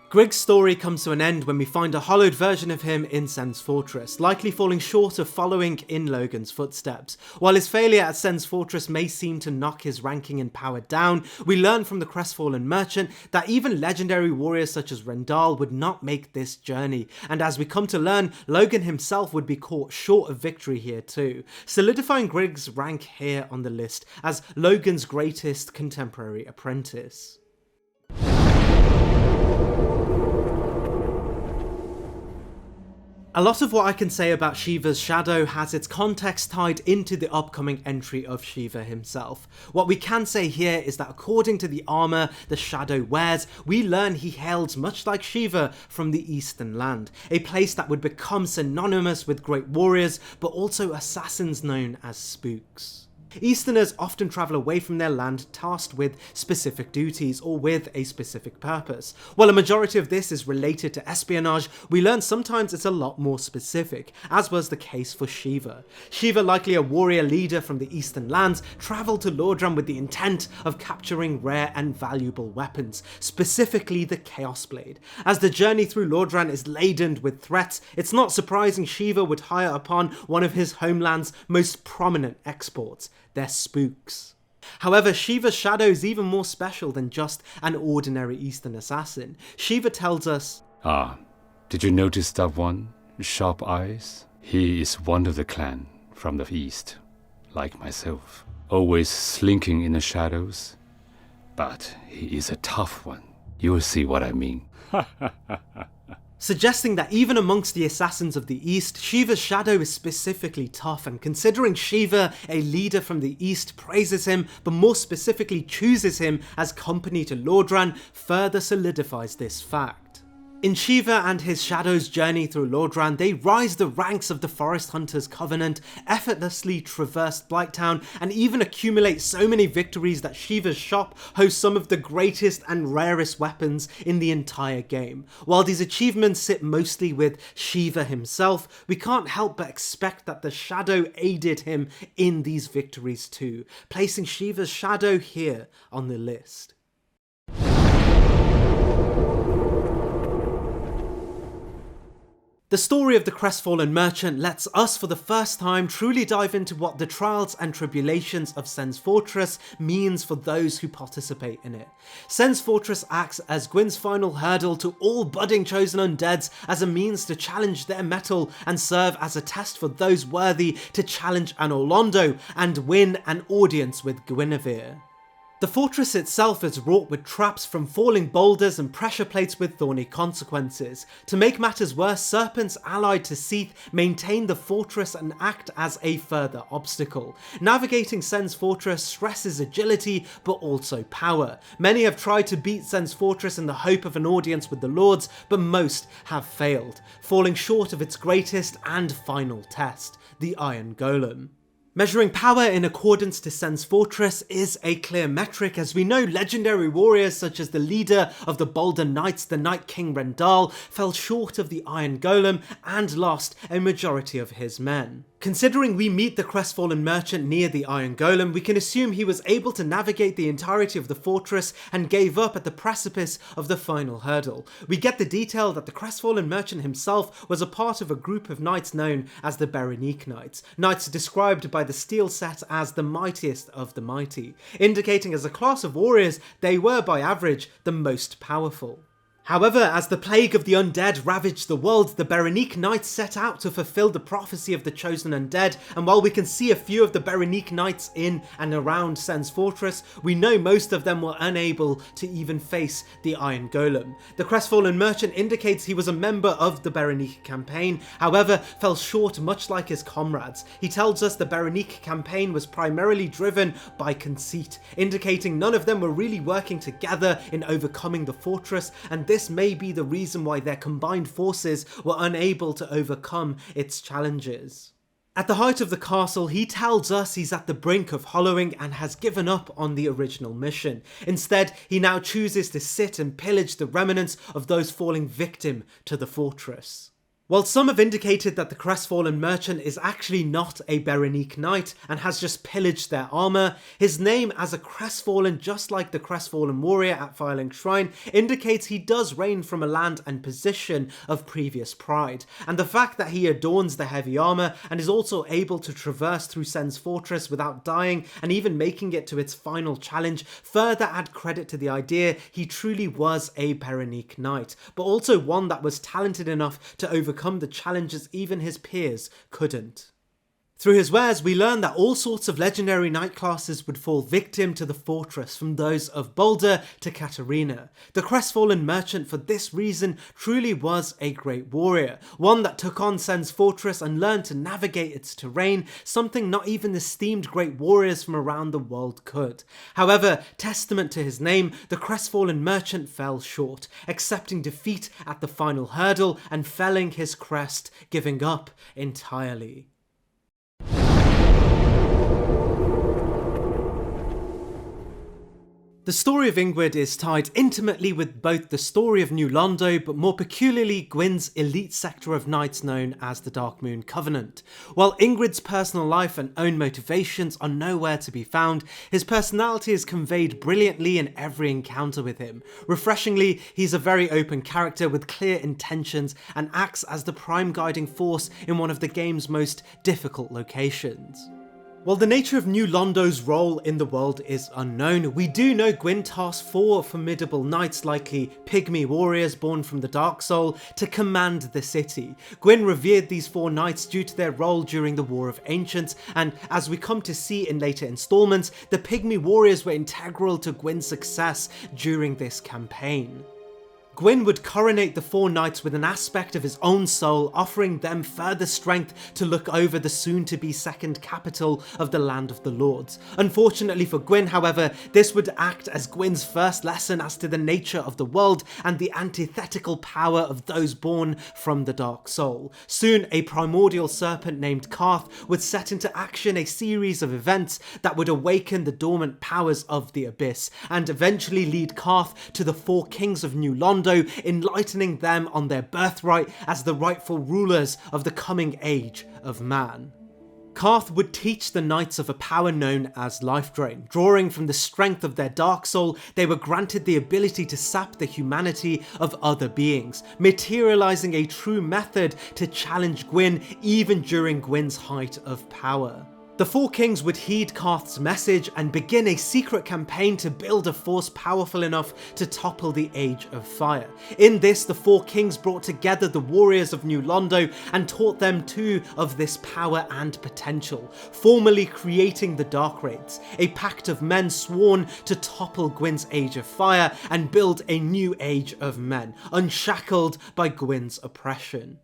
Griggs' story comes to an end when we find a hollowed version of him in Sen's Fortress, likely falling short of following in Logan's footsteps. While his failure at Sen's Fortress may seem to knock his ranking and power down, we learn from the crestfallen merchant that even legendary warriors such as Rendal would not make this journey, and as we come to learn, Logan himself would be caught short of victory here too, solidifying Griggs' rank here on the list as Logan's greatest contemporary apprentice. A lot of what I can say about Shiva's shadow has its context tied into the upcoming entry of Shiva himself. What we can say here is that according to the armour the shadow wears, we learn he hails much like Shiva from the Eastern Land, a place that would become synonymous with great warriors, but also assassins known as spooks. Easterners often travel away from their land tasked with specific duties or with a specific purpose. While a majority of this is related to espionage, we learn sometimes it's a lot more specific, as was the case for Shiva. Shiva, likely a warrior leader from the Eastern lands, travelled to Lordran with the intent of capturing rare and valuable weapons, specifically the Chaos Blade. As the journey through Lordran is laden with threats, it's not surprising Shiva would hire upon one of his homeland's most prominent exports, their spooks. However, Shiva's shadow is even more special than just an ordinary Eastern assassin. Shiva tells us, did you notice that one? Sharp eyes? He is one of the clan from the east, like myself, always slinking in the shadows. But he is a tough one. You will see what I mean. Suggesting that even amongst the assassins of the East, Shiva's shadow is specifically tough, and considering Shiva, a leader from the East, praises him, but more specifically chooses him as company to Lordran, further solidifies this fact. In Shiva and his shadow's journey through Lordran, they rise the ranks of the Forest Hunters Covenant, effortlessly traverse Blighttown, and even accumulate so many victories that Shiva's shop hosts some of the greatest and rarest weapons in the entire game. While these achievements sit mostly with Shiva himself, we can't help but expect that the shadow aided him in these victories too, placing Shiva's shadow here on the list. The story of the Crestfallen Merchant lets us for the first time truly dive into what the trials and tribulations of Sen's Fortress means for those who participate in it. Sen's Fortress acts as Gwyn's final hurdle to all budding chosen undeads, as a means to challenge their mettle and serve as a test for those worthy to challenge an Orlando and win an audience with Guinevere. The fortress itself is wrought with traps from falling boulders and pressure plates with thorny consequences. To make matters worse, serpents allied to Seath maintain the fortress and act as a further obstacle. Navigating Sen's Fortress stresses agility but also power. Many have tried to beat Sen's Fortress in the hope of an audience with the Lords, but most have failed, falling short of its greatest and final test, the Iron Golem. Measuring power in accordance to Sen's Fortress is a clear metric, as we know legendary warriors such as the leader of the Boulder Knights, the Night King Rendal, fell short of the Iron Golem and lost a majority of his men. Considering we meet the Crestfallen Merchant near the Iron Golem, we can assume he was able to navigate the entirety of the fortress and gave up at the precipice of the final hurdle. We get the detail that the Crestfallen Merchant himself was a part of a group of knights known as the Berenique Knights, knights described by the Steel Set as the mightiest of the mighty, indicating as a class of warriors they were by average the most powerful. However, as the plague of the undead ravaged the world, the Berenique Knights set out to fulfill the prophecy of the chosen undead, and while we can see a few of the Berenique Knights in and around Sen's Fortress, we know most of them were unable to even face the Iron Golem. The Crestfallen Merchant indicates he was a member of the Berenique campaign, however fell short much like his comrades. He tells us the Berenique campaign was primarily driven by conceit, indicating none of them were really working together in overcoming the fortress, and this may be the reason why their combined forces were unable to overcome its challenges. At the height of the castle, he tells us he's at the brink of hollowing and has given up on the original mission. Instead, he now chooses to sit and pillage the remnants of those falling victim to the fortress. While some have indicated that the Crestfallen Merchant is actually not a Berenique Knight and has just pillaged their armour, his name as a Crestfallen, just like the Crestfallen Warrior at Firelink Shrine, indicates he does reign from a land and position of previous pride, and the fact that he adorns the heavy armour and is also able to traverse through Sen's Fortress without dying and even making it to its final challenge further add credit to the idea he truly was a Berenique Knight, but also one that was talented enough to overcome the challenges even his peers couldn't. Through his wares, we learn that all sorts of legendary knight classes would fall victim to the fortress, from those of Boulder to Katarina. The Crestfallen Merchant, for this reason, truly was a great warrior, one that took on Sen's Fortress and learned to navigate its terrain, something not even the esteemed great warriors from around the world could. However, testament to his name, the Crestfallen Merchant fell short, accepting defeat at the final hurdle and felling his crest, giving up entirely. The story of Ingrid is tied intimately with both the story of New Londo, but more peculiarly Gwyn's elite sector of knights known as the Darkmoon Covenant. While Ingrid's personal life and own motivations are nowhere to be found, his personality is conveyed brilliantly in every encounter with him. Refreshingly, he's a very open character with clear intentions and acts as the prime guiding force in one of the game's most difficult locations. While the nature of New Londo's role in the world is unknown, we do know Gwyn tasked 4 formidable knights, likely pygmy warriors born from the Dark Soul, to command the city. Gwyn revered these 4 knights due to their role during the War of Ancients, and as we come to see in later installments, the pygmy warriors were integral to Gwyn's success during this campaign. Gwyn would coronate the 4 knights with an aspect of his own soul, offering them further strength to look over the soon-to-be second capital of the Land of the Lords. Unfortunately for Gwyn, however, this would act as Gwyn's first lesson as to the nature of the world and the antithetical power of those born from the Dark Soul. Soon, a primordial serpent named Karth would set into action a series of events that would awaken the dormant powers of the Abyss, and eventually lead Karth to the 4 kings of New Londo, enlightening them on their birthright as the rightful rulers of the coming age of man. Karth would teach the knights of a power known as Life Drain. Drawing from the strength of their Dark Soul, they were granted the ability to sap the humanity of other beings, materializing a true method to challenge Gwyn even during Gwyn's height of power. The 4 kings would heed Karth's message and begin a secret campaign to build a force powerful enough to topple the Age of Fire. In this, the 4 kings brought together the warriors of New Londo and taught them too of this power and potential, formally creating the Dark Raids, a pact of men sworn to topple Gwyn's Age of Fire and build a new age of men, unshackled by Gwyn's oppression.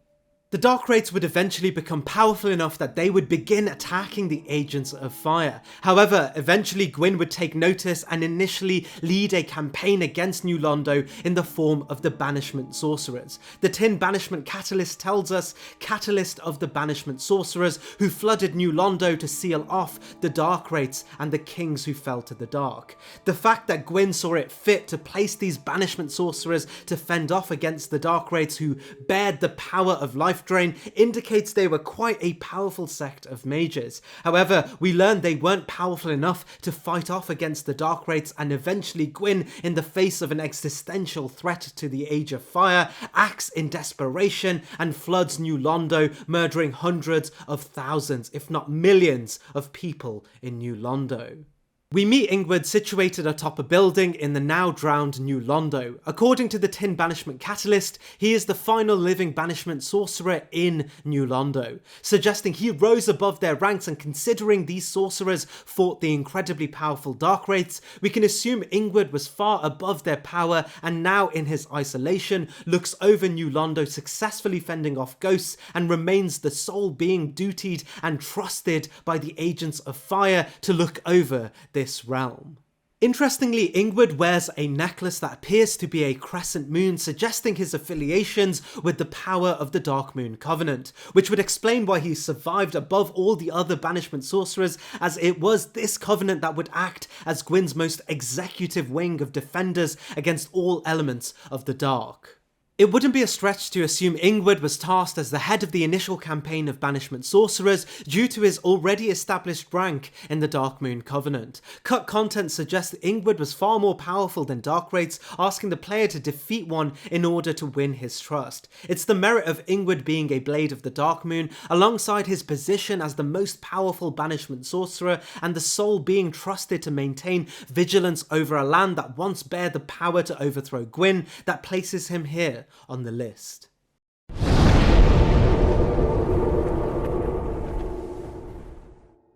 The Dark Raids would eventually become powerful enough that they would begin attacking the Agents of Fire. However, eventually Gwyn would take notice and initially lead a campaign against New Londo in the form of the Banishment Sorcerers. The Tin Banishment Catalyst tells us, catalyst of the Banishment Sorcerers who flooded New Londo to seal off the Dark Raids and the kings who fell to the dark. The fact that Gwyn saw it fit to place these Banishment Sorcerers to fend off against the Dark Raids who bared the power of Life Drain indicates they were quite a powerful sect of mages. However, we learn they weren't powerful enough to fight off against the Dark Raids, and eventually Gwyn, in the face of an existential threat to the Age of Fire, acts in desperation and floods New Londo, murdering hundreds of thousands, if not millions, of people in New Londo. We meet Ingrid situated atop a building in the now drowned New Londo. According to the Tin Banishment Catalyst, he is the final living banishment sorcerer in New Londo, suggesting he rose above their ranks, and considering these sorcerers fought the incredibly powerful Dark Wraiths, we can assume Ingrid was far above their power and now in his isolation looks over New Londo, successfully fending off ghosts, and remains the sole being dutied and trusted by the Agents of Fire to look over this realm. Interestingly, Ingrid wears a necklace that appears to be a crescent moon, suggesting his affiliations with the power of the Darkmoon Covenant, which would explain why he survived above all the other banishment sorcerers, as it was this covenant that would act as Gwyn's most executive wing of defenders against all elements of the dark. It wouldn't be a stretch to assume Ingrid was tasked as the head of the initial campaign of Banishment Sorcerers due to his already established rank in the Darkmoon Covenant. Cut content suggests that Ingrid was far more powerful than Dark Wraiths, asking the player to defeat one in order to win his trust. It's the merit of Ingrid being a Blade of the Darkmoon, alongside his position as the most powerful Banishment Sorcerer and the sole being trusted to maintain vigilance over a land that once bare the power to overthrow Gwyn, that places him here on the list.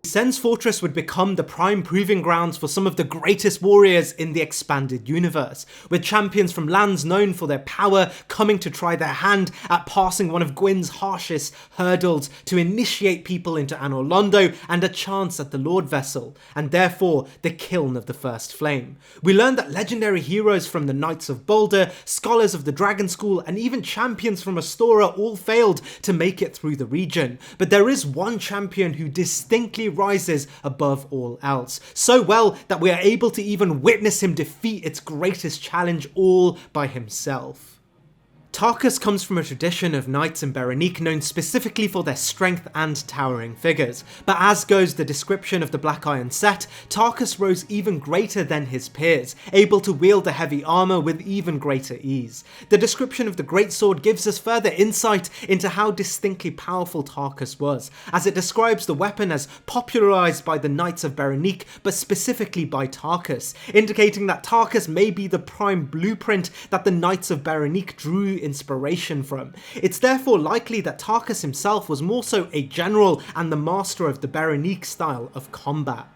Sen's Fortress would become the prime proving grounds for some of the greatest warriors in the expanded universe, with champions from lands known for their power coming to try their hand at passing one of Gwyn's harshest hurdles to initiate people into Anor Londo and a chance at the Lord Vessel, and therefore the kiln of the First Flame. We learned that legendary heroes from the Knights of Boulder, scholars of the Dragon School, and even champions from Astora all failed to make it through the region, but there is one champion who distinctly prizes above all else. So well that we are able to even witness him defeat its greatest challenge all by himself. Tarkus comes from a tradition of knights in Berenice known specifically for their strength and towering figures, but as goes the description of the Black Iron set, Tarkus rose even greater than his peers, able to wield the heavy armour with even greater ease. The description of the greatsword gives us further insight into how distinctly powerful Tarkus was, as it describes the weapon as popularised by the Knights of Berenice, but specifically by Tarkus, indicating that Tarkus may be the prime blueprint that the Knights of Berenice drew inspiration from. It's therefore likely that Tarkus himself was more so a general and the master of the Berenice style of combat.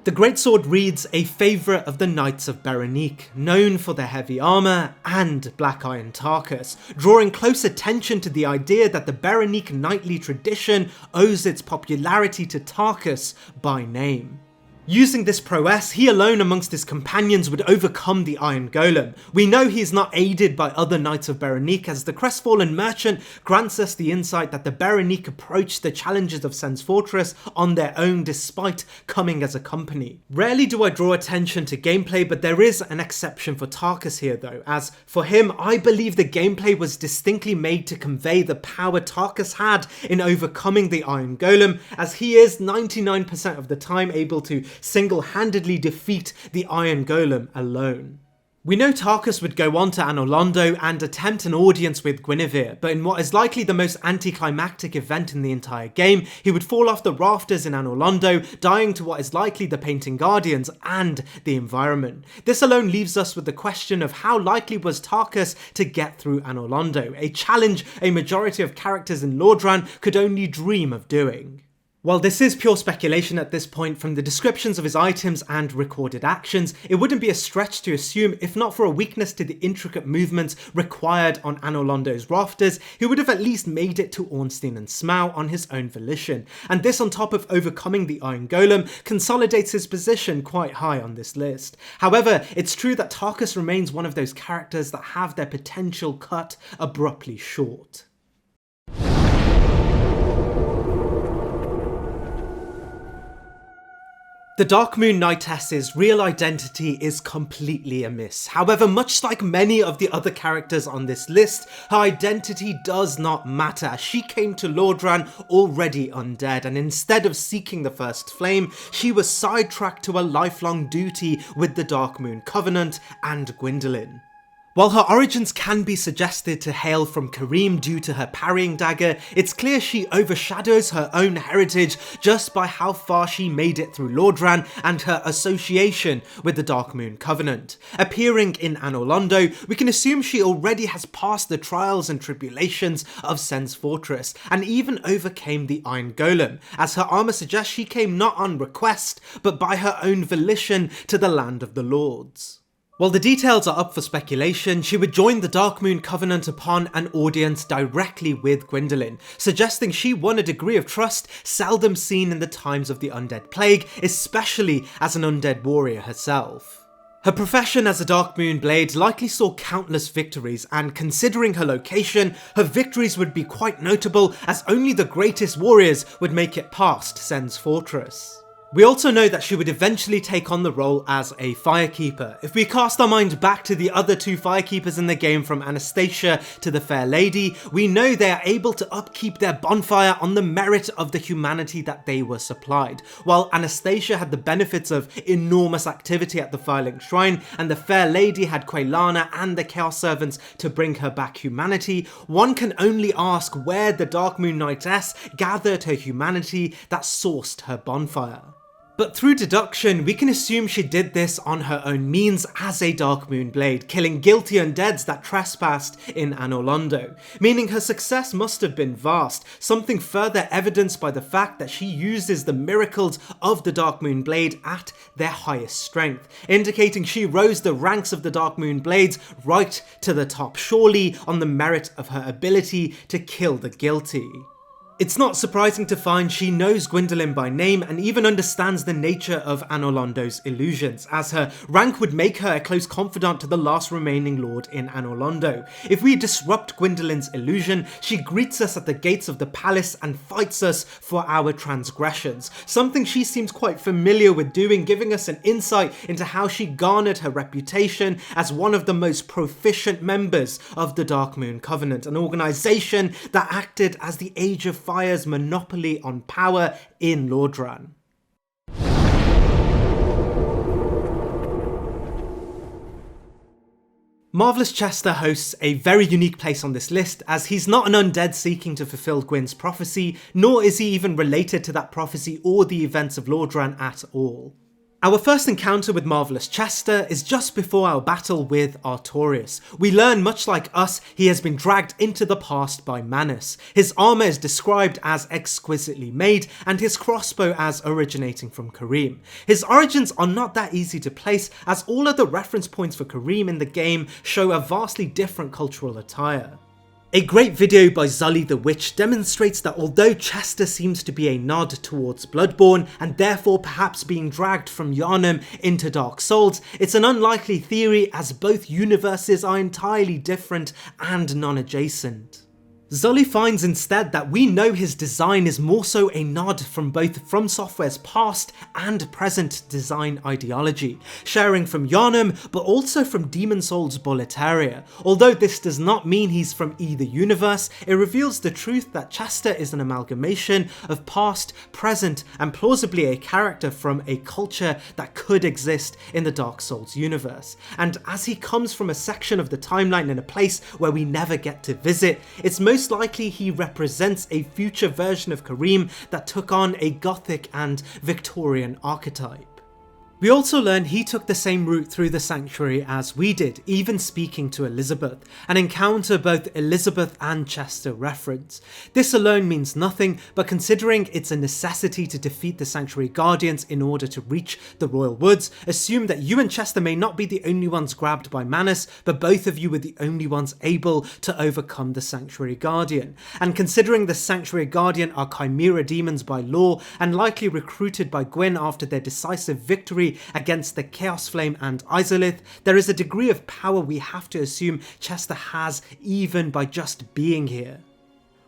The greatsword reads a favourite of the Knights of Berenice, known for their heavy armour and Black Iron Tarkus, drawing close attention to the idea that the Berenice knightly tradition owes its popularity to Tarkus by name. Using this prowess, he alone amongst his companions would overcome the Iron Golem. We know he is not aided by other Knights of Berenice, as the crestfallen merchant grants us the insight that the Berenice approached the challenges of Sen's Fortress on their own despite coming as a company. Rarely do I draw attention to gameplay, but there is an exception for Tarkus here though, as for him I believe the gameplay was distinctly made to convey the power Tarkus had in overcoming the Iron Golem, as he is 99% of the time able to single-handedly defeat the Iron Golem alone. We know Tarkus would go on to Anor Londo and attempt an audience with Guinevere, but in what is likely the most anticlimactic event in the entire game, he would fall off the rafters in Anor Londo, dying to what is likely the Painting Guardians and the environment. This alone leaves us with the question of how likely was Tarkus to get through Anor Londo, a challenge a majority of characters in Lordran could only dream of doing. While this is pure speculation at this point from the descriptions of his items and recorded actions, it wouldn't be a stretch to assume, if not for a weakness to the intricate movements required on Anor Londo's rafters, he would have at least made it to Ornstein and Smaug on his own volition, and this on top of overcoming the Iron Golem consolidates his position quite high on this list. However, it's true that Tarkus remains one of those characters that have their potential cut abruptly short. The Darkmoon Knightess's real identity is completely amiss. However, much like many of the other characters on this list, her identity does not matter. She came to Lordran already undead, and instead of seeking the First Flame, she was sidetracked to a lifelong duty with the Darkmoon Covenant and Gwyndolin. While her origins can be suggested to hail from Karim due to her parrying dagger, it's clear she overshadows her own heritage just by how far she made it through Lordran and her association with the Darkmoon Covenant. Appearing in Anor Londo, we can assume she already has passed the trials and tribulations of Sen's Fortress, and even overcame the Iron Golem, as her armour suggests she came not on request, but by her own volition to the Land of the Lords. While the details are up for speculation, she would join the Darkmoon Covenant upon an audience directly with Gwyndolin, suggesting she won a degree of trust seldom seen in the times of the Undead Plague, especially as an undead warrior herself. Her profession as a Darkmoon Blade likely saw countless victories, and considering her location, her victories would be quite notable, as only the greatest warriors would make it past Sen's Fortress. We also know that she would eventually take on the role as a Firekeeper. If we cast our mind back to the other two Firekeepers in the game, from Anastasia to the Fair Lady, we know they are able to upkeep their bonfire on the merit of the humanity that they were supplied. While Anastasia had the benefits of enormous activity at the Firelink Shrine, and the Fair Lady had Quelana and the Chaos Servants to bring her back humanity, one can only ask where the Darkmoon Knightess gathered her humanity that sourced her bonfire. But through deduction, we can assume she did this on her own means as a Darkmoon Blade, killing guilty undeads that trespassed in Anor Londo, meaning her success must have been vast, something further evidenced by the fact that she uses the miracles of the Darkmoon Blade at their highest strength, indicating she rose the ranks of the Darkmoon Blades right to the top, surely on the merit of her ability to kill the guilty. It's not surprising to find she knows Gwyndolin by name and even understands the nature of Anor Londo's illusions, as her rank would make her a close confidant to the last remaining lord in Anor Londo. If we disrupt Gwyndolин's illusion, she greets us at the gates of the palace and fights us for our transgressions, something she seems quite familiar with doing, giving us an insight into how she garnered her reputation as one of the most proficient members of the Darkmoon Covenant, an organisation that acted as the Age of Fire's monopoly on power in Lordran. Marvellous Chester hosts a very unique place on this list, as he's not an undead seeking to fulfill Gwyn's prophecy, nor is he even related to that prophecy or the events of Lordran at all. Our first encounter with Marvellous Chester is just before our battle with Artorias. We learn, much like us, he has been dragged into the past by Manus. His armour is described as exquisitely made, and his crossbow as originating from Karim. His origins are not that easy to place, as all of the reference points for Karim in the game show a vastly different cultural attire. A great video by Zully the Witch demonstrates that although Chester seems to be a nod towards Bloodborne and therefore perhaps being dragged from Yharnam into Dark Souls, it's an unlikely theory as both universes are entirely different and non-adjacent. Zully finds instead that we know his design is more so a nod from both From Software's past and present design ideology, sharing from Yharnam but also from Demon Souls Boletaria. Although this does not mean he's from either universe, it reveals the truth that Chester is an amalgamation of past, present and plausibly a character from a culture that could exist in the Dark Souls universe. And as he comes from a section of the timeline in a place where we never get to visit, it's most likely he represents a future version of Karim that took on a Gothic and Victorian archetype. We also learn he took the same route through the Sanctuary as we did, even speaking to Elizabeth, and encounter both Elizabeth and Chester reference. This alone means nothing, but considering it's a necessity to defeat the Sanctuary Guardians in order to reach the Royal Woods, assume that you and Chester may not be the only ones grabbed by Manus, but both of you were the only ones able to overcome the Sanctuary Guardian. And considering the Sanctuary Guardian are Chimera demons by law, and likely recruited by Gwyn after their decisive victory against the Chaos Flame and Izalith, there is a degree of power we have to assume Chester has even by just being here.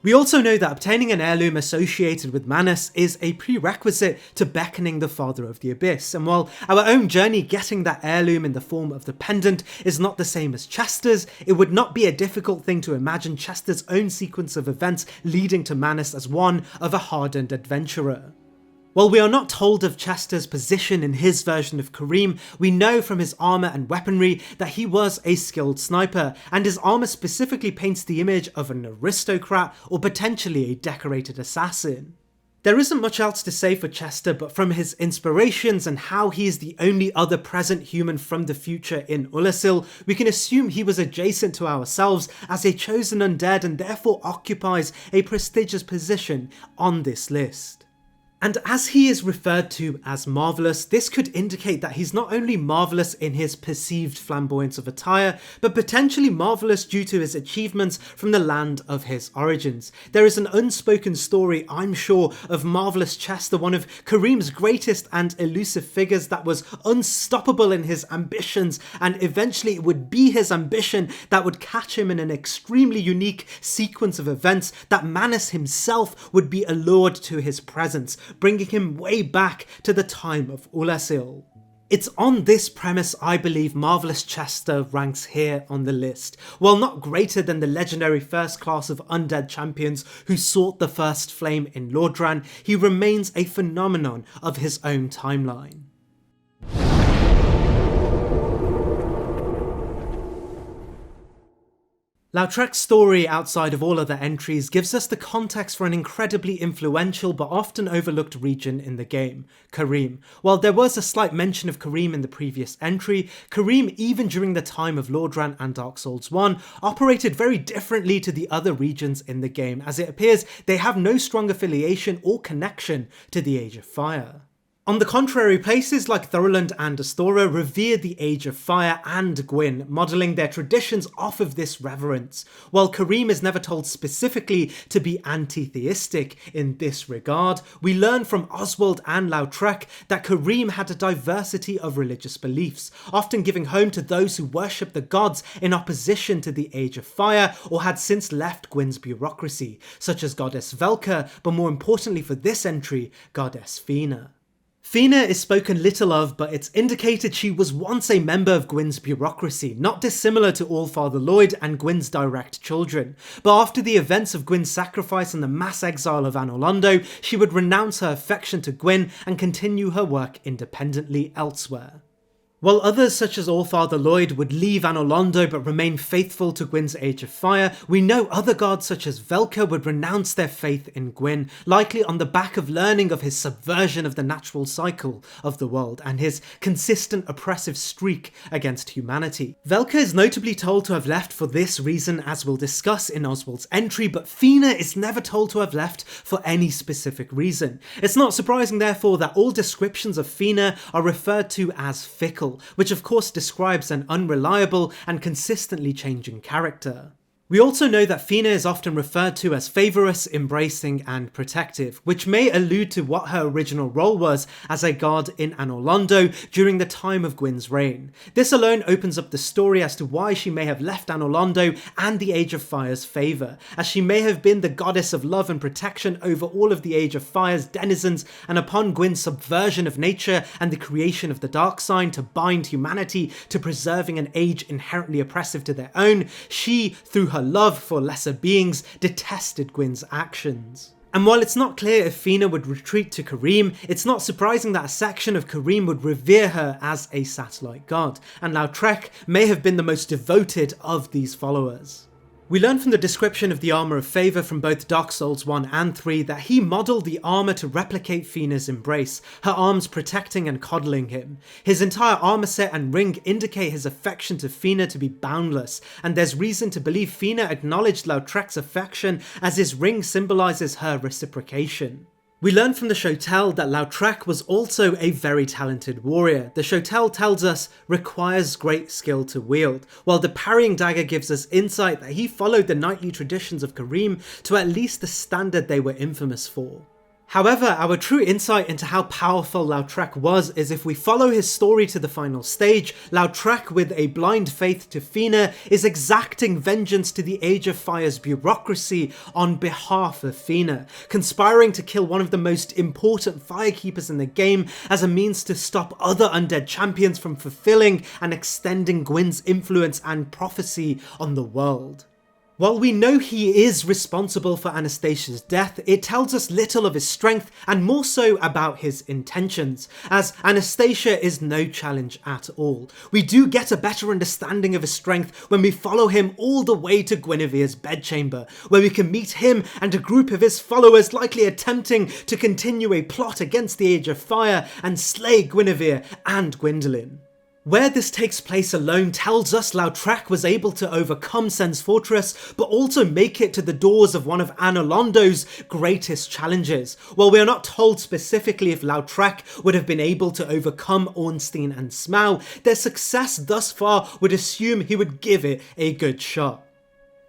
We also know that obtaining an heirloom associated with Manus is a prerequisite to beckoning the Father of the Abyss, and while our own journey getting that heirloom in the form of the pendant is not the same as Chester's, it would not be a difficult thing to imagine Chester's own sequence of events leading to Manus as one of a hardened adventurer. While we are not told of Chester's position in his version of Karim, we know from his armour and weaponry that he was a skilled sniper, and his armour specifically paints the image of an aristocrat or potentially a decorated assassin. There isn't much else to say for Chester, but from his inspirations and how he is the only other present human from the future in Ulasil, we can assume he was adjacent to ourselves as a chosen undead and therefore occupies a prestigious position on this list. And as he is referred to as marvellous, this could indicate that he's not only marvellous in his perceived flamboyance of attire, but potentially marvellous due to his achievements from the land of his origins. There is an unspoken story, I'm sure, of Marvellous Chester, one of Karim's greatest and elusive figures that was unstoppable in his ambitions, and eventually it would be his ambition that would catch him in an extremely unique sequence of events that Manus himself would be allured to his presence, bringing him way back to the time of Ulasil. It's on this premise I believe Marvellous Chester ranks here on the list. While not greater than the legendary first class of undead champions who sought the first flame in Lordran, he remains a phenomenon of his own timeline. Lautrec's story, outside of all other entries, gives us the context for an incredibly influential but often overlooked region in the game, Karim. While there was a slight mention of Karim in the previous entry, Karim, even during the time of Lordran and Dark Souls 1, operated very differently to the other regions in the game, as it appears they have no strong affiliation or connection to the Age of Fire. On the contrary, places like Thorolund and Astora revere the Age of Fire and Gwyn, modelling their traditions off of this reverence, while Karim is never told specifically to be anti-theistic in this regard. We learn from Oswald and Lautrec that Karim had a diversity of religious beliefs, often giving home to those who worship the gods in opposition to the Age of Fire or had since left Gwyn's bureaucracy, such as Goddess Velka, but more importantly for this entry, Goddess Fina. Fina is spoken little of, but it's indicated she was once a member of Gwyn's bureaucracy, not dissimilar to Allfather Lloyd and Gwyn's direct children. But after the events of Gwyn's sacrifice and the mass exile of Anor Londo, she would renounce her affection to Gwyn and continue her work independently elsewhere. While others such as Allfather Lloyd would leave Anor Londo but remain faithful to Gwyn's Age of Fire, we know other gods such as Velka would renounce their faith in Gwyn, likely on the back of learning of his subversion of the natural cycle of the world and his consistent oppressive streak against humanity. Velka is notably told to have left for this reason, as we'll discuss in Oswald's entry, but Fina is never told to have left for any specific reason. It's not surprising therefore that all descriptions of Fina are referred to as fickle, which of course describes an unreliable and consistently changing character. We also know that Fina is often referred to as favourous, embracing and protective, which may allude to what her original role was as a god in Anor Londo during the time of Gwyn's reign. This alone opens up the story as to why she may have left Anor Londo and the Age of Fire's favour, as she may have been the goddess of love and protection over all of the Age of Fire's denizens, and upon Gwyn's subversion of nature and the creation of the Dark Sign to bind humanity to preserving an age inherently oppressive to their own, she, through her love for lesser beings, detested Gwyn's actions. And while it's not clear if Fina would retreat to Karim, it's not surprising that a section of Karim would revere her as a satellite god, and Lautrec may have been the most devoted of these followers. We learn from the description of the Armour of Favour from both Dark Souls 1 and 3 that he modelled the armour to replicate Fina's embrace, her arms protecting and coddling him. His entire armour set and ring indicate his affection to Fina to be boundless, and there's reason to believe Fina acknowledged Lautrec's affection as his ring symbolises her reciprocation. We learn from the shoutout that Lautrec was also a very talented warrior. The shoutout tells us requires great skill to wield, while the parrying dagger gives us insight that he followed the knightly traditions of Karim to at least the standard they were infamous for. However, our true insight into how powerful Lautrec was is if we follow his story to the final stage. Lautrec, with a blind faith to Fina, is exacting vengeance to the Age of Fire's bureaucracy on behalf of Fina, conspiring to kill one of the most important firekeepers in the game as a means to stop other undead champions from fulfilling and extending Gwyn's influence and prophecy on the world. While we know he is responsible for Anastasia's death, it tells us little of his strength and more so about his intentions, as Anastasia is no challenge at all. We do get a better understanding of his strength when we follow him all the way to Guinevere's bedchamber, where we can meet him and a group of his followers likely attempting to continue a plot against the Age of Fire and slay Guinevere and Gwyndolin. Where this takes place alone tells us Lautrec was able to overcome Sen's fortress, but also make it to the doors of one of Anor Londo's greatest challenges. While we are not told specifically if Lautrec would have been able to overcome Ornstein and Smaug, their success thus far would assume he would give it a good shot.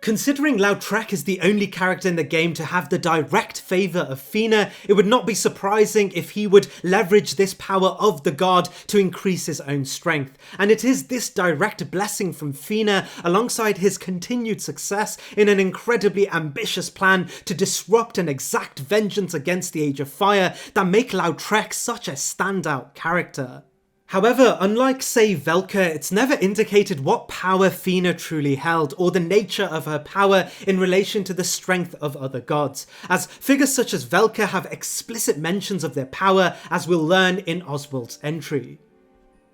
Considering Lautrec is the only character in the game to have the direct favour of Fina, it would not be surprising if he would leverage this power of the god to increase his own strength, and it is this direct blessing from Fina alongside his continued success in an incredibly ambitious plan to disrupt and exact vengeance against the Age of Fire that make Lautrec such a standout character. However, unlike say Velka, it's never indicated what power Fina truly held or the nature of her power in relation to the strength of other gods, as figures such as Velka have explicit mentions of their power, as we'll learn in Oswald's entry.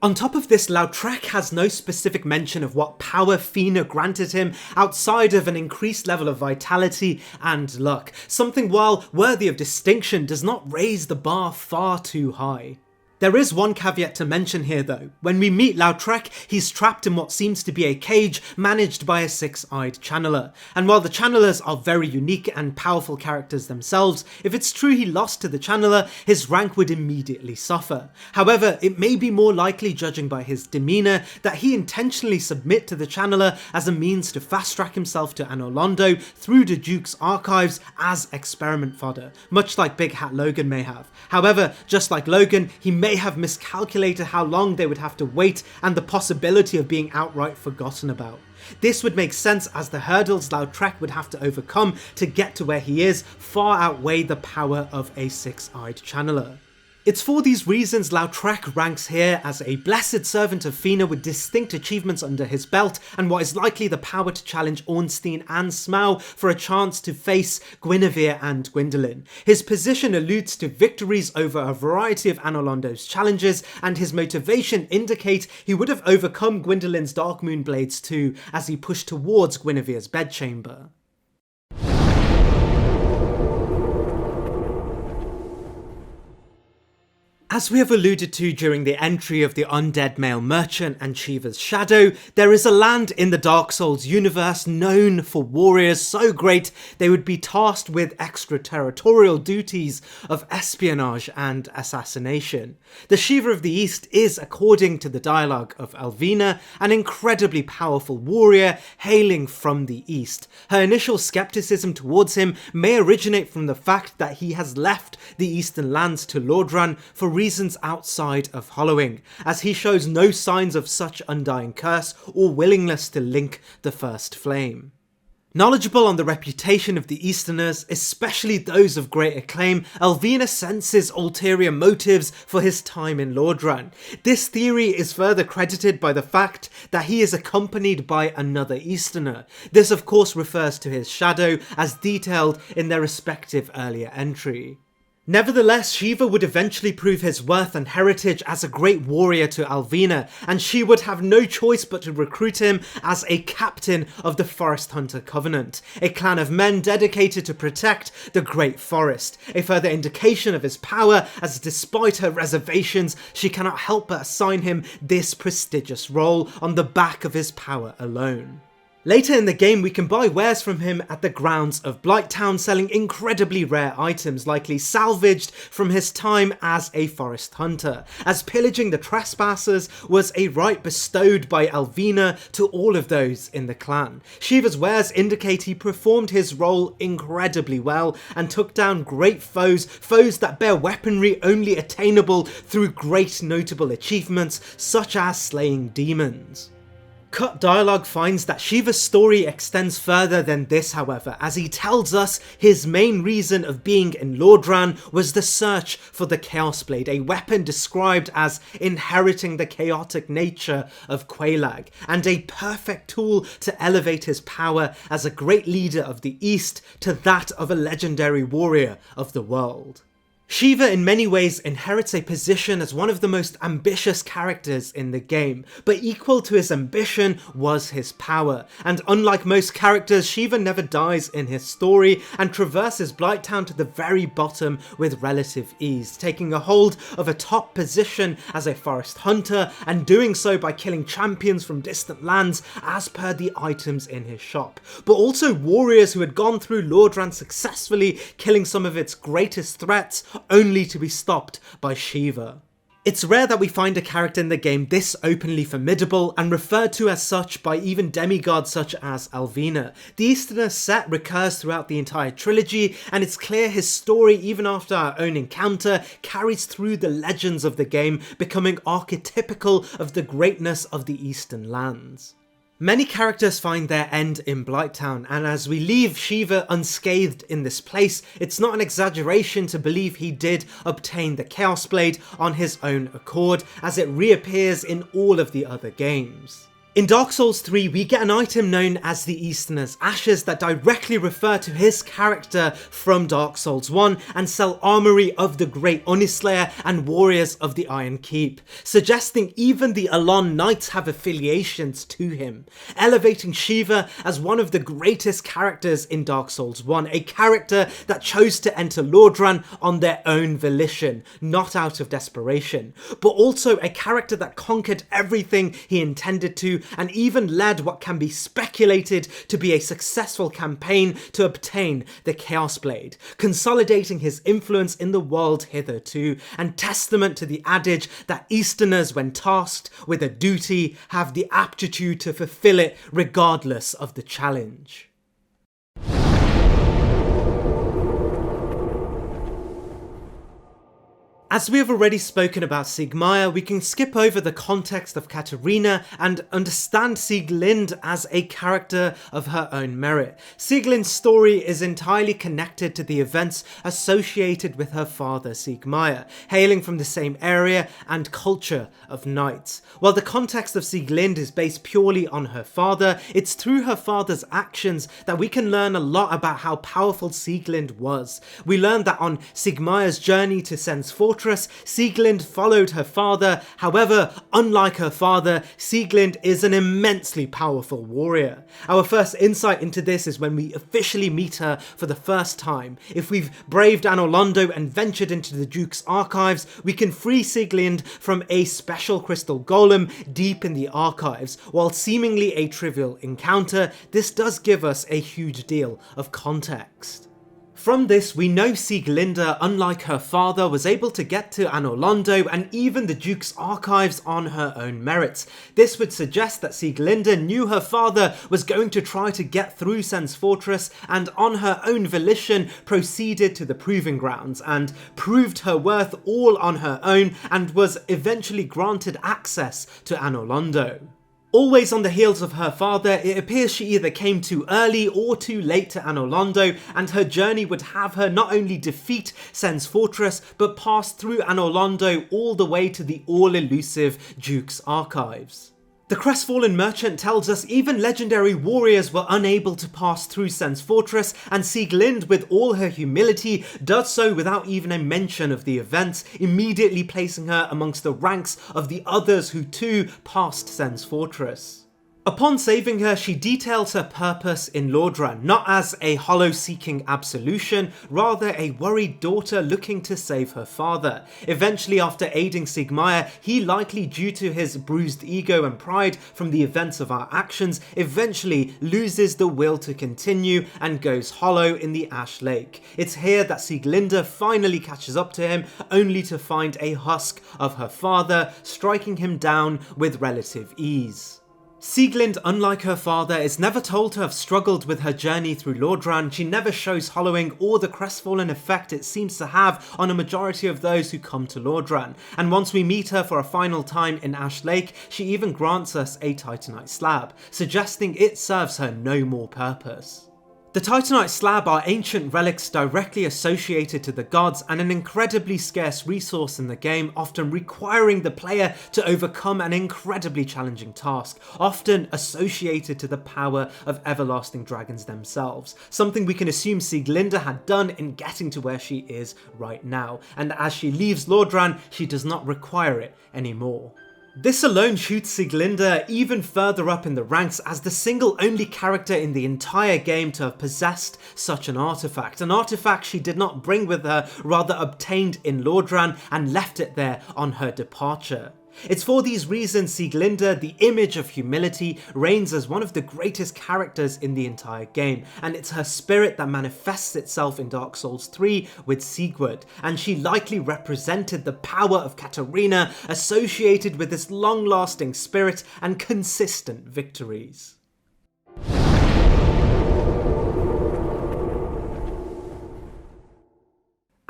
On top of this, Lautrec has no specific mention of what power Fina granted him outside of an increased level of vitality and luck, something while worthy of distinction does not raise the bar far too high. There is one caveat to mention here though. When we meet Lautrec, he's trapped in what seems to be a cage managed by a six-eyed channeler. And while the channelers are very unique and powerful characters themselves, if it's true he lost to the channeler, his rank would immediately suffer. However, it may be more likely, judging by his demeanour, that he intentionally submit to the channeler as a means to fast-track himself to Anor Londo through the Duke's archives as experiment fodder, much like Big Hat Logan may have. However, just like Logan, he may have miscalculated how long they would have to wait and the possibility of being outright forgotten about. This would make sense as the hurdles Lautrec would have to overcome to get to where he is far outweigh the power of a six-eyed channeler. It's for these reasons Lautrec ranks here as a blessed servant of Fina with distinct achievements under his belt and what is likely the power to challenge Ornstein and Smaug for a chance to face Guinevere and Gwyndolin. His position alludes to victories over a variety of Anor Londo's challenges, and his motivation indicates he would have overcome Gwyndolin's Darkmoon blades too as he pushed towards Guinevere's bedchamber. As we have alluded to during the entry of the undead male merchant and Shiva's shadow, there is a land in the Dark Souls universe known for warriors so great they would be tasked with extraterritorial duties of espionage and assassination. The Shiva of the East is, according to the dialogue of Alvina, an incredibly powerful warrior hailing from the East. Her initial skepticism towards him may originate from the fact that he has left the Eastern lands to Lordran for reasons outside of Hollowing, as he shows no signs of such undying curse or willingness to link the First Flame. Knowledgeable on the reputation of the Easterners, especially those of great acclaim, Alvina senses ulterior motives for his time in Lordran. This theory is further credited by the fact that he is accompanied by another Easterner. This of course refers to his shadow, as detailed in their respective earlier entry. Nevertheless, Shiva would eventually prove his worth and heritage as a great warrior to Alvina, and she would have no choice but to recruit him as a captain of the Forest Hunter Covenant, a clan of men dedicated to protect the Great Forest, a further indication of his power, as despite her reservations, she cannot help but assign him this prestigious role on the back of his power alone. Later in the game, we can buy wares from him at the grounds of Blighttown, selling incredibly rare items likely salvaged from his time as a forest hunter, as pillaging the trespassers was a right bestowed by Alvina to all of those in the clan. Shiva's wares indicate he performed his role incredibly well and took down great foes that bear weaponry only attainable through great notable achievements such as slaying demons. Cut dialogue finds that Shiva's story extends further than this, however, as he tells us his main reason of being in Lordran was the search for the Chaos Blade, a weapon described as inheriting the chaotic nature of Quelaag, and a perfect tool to elevate his power as a great leader of the East to that of a legendary warrior of the world. Shiva in many ways inherits a position as one of the most ambitious characters in the game, but equal to his ambition was his power, and unlike most characters, Shiva never dies in his story and traverses Blighttown to the very bottom with relative ease, taking a hold of a top position as a forest hunter and doing so by killing champions from distant lands as per the items in his shop, but also warriors who had gone through Lordran successfully, killing some of its greatest threats only to be stopped by Shiva. It's rare that we find a character in the game this openly formidable and referred to as such by even demigods such as Alvina. The Easterner set recurs throughout the entire trilogy, and it's clear his story, even after our own encounter, carries through the legends of the game, becoming archetypical of the greatness of the Eastern lands. Many characters find their end in Blighttown, and as we leave Shiva unscathed in this place, it's not an exaggeration to believe he did obtain the Chaos Blade on his own accord, as it reappears in all of the other games. In Dark Souls 3, we get an item known as the Easterners, ashes that directly refer to his character from Dark Souls 1 and sell armory of the Great Unislayer and warriors of the Iron Keep, suggesting even the Alon Knights have affiliations to him, elevating Shiva as one of the greatest characters in Dark Souls 1, a character that chose to enter Lordran on their own volition, not out of desperation, but also a character that conquered everything he intended to and even led what can be speculated to be a successful campaign to obtain the Chaos Blade, consolidating his influence in the world hitherto, and testament to the adage that Easterners, when tasked with a duty, have the aptitude to fulfill it regardless of the challenge. As we have already spoken about Siegmeyer, we can skip over the context of Katarina and understand Sieglinde as a character of her own merit. Sieglinde's story is entirely connected to the events associated with her father Siegmeyer, hailing from the same area and culture of knights. While the context of Sieglinde is based purely on her father, it's through her father's actions that we can learn a lot about how powerful Sieglinde was. We learn that on Siegmeyer's journey to Sen's Fortress, Sieglinde followed her father. However, unlike her father, Sieglinde is an immensely powerful warrior. Our first insight into this is when we officially meet her for the first time. If we've braved Anor Londo and ventured into the Duke's archives, we can free Sieglinde from a special crystal golem deep in the archives. While seemingly a trivial encounter, this does give us a huge deal of context. From this, we know Sieglinde, unlike her father, was able to get to Anor Londo and even the Duke's archives on her own merits. This would suggest that Sieglinde knew her father was going to try to get through Sen's Fortress and on her own volition proceeded to the proving grounds and proved her worth all on her own and was eventually granted access to Anor Londo. Always on the heels of her father, it appears she either came too early or too late to Anor Londo, and her journey would have her not only defeat Sen's Fortress, but pass through Anor Londo all the way to the all-elusive Duke's archives. The crestfallen merchant tells us even legendary warriors were unable to pass through Sen's Fortress, and Sieglinde, with all her humility, does so without even a mention of the events, immediately placing her amongst the ranks of the others who too passed Sen's Fortress. Upon saving her, she details her purpose in Lordran, not as a hollow-seeking absolution, rather a worried daughter looking to save her father. Eventually, after aiding Siegmeyer, he, likely due to his bruised ego and pride from the events of our actions, eventually loses the will to continue and goes hollow in the Ash Lake. It's here that Sieglinde finally catches up to him, only to find a husk of her father, striking him down with relative ease. Sieglinde, unlike her father, is never told to have struggled with her journey through Lordran. She never shows hollowing or the crestfallen effect it seems to have on a majority of those who come to Lordran. And once we meet her for a final time in Ash Lake, she even grants us a Titanite slab, suggesting it serves her no more purpose. The Titanite slab are ancient relics directly associated to the gods and an incredibly scarce resource in the game, often requiring the player to overcome an incredibly challenging task, often associated to the power of everlasting dragons themselves, something we can assume Sieglinde had done in getting to where she is right now, and as she leaves Lordran, she does not require it anymore. This alone shoots Sieglinde even further up in the ranks as the single only character in the entire game to have possessed such an artifact she did not bring with her, rather obtained in Lordran and left it there on her departure. It's for these reasons Sieglinde, the image of humility, reigns as one of the greatest characters in the entire game, and it's her spirit that manifests itself in Dark Souls 3 with Sigurd, and she likely represented the power of Katarina associated with this long-lasting spirit and consistent victories.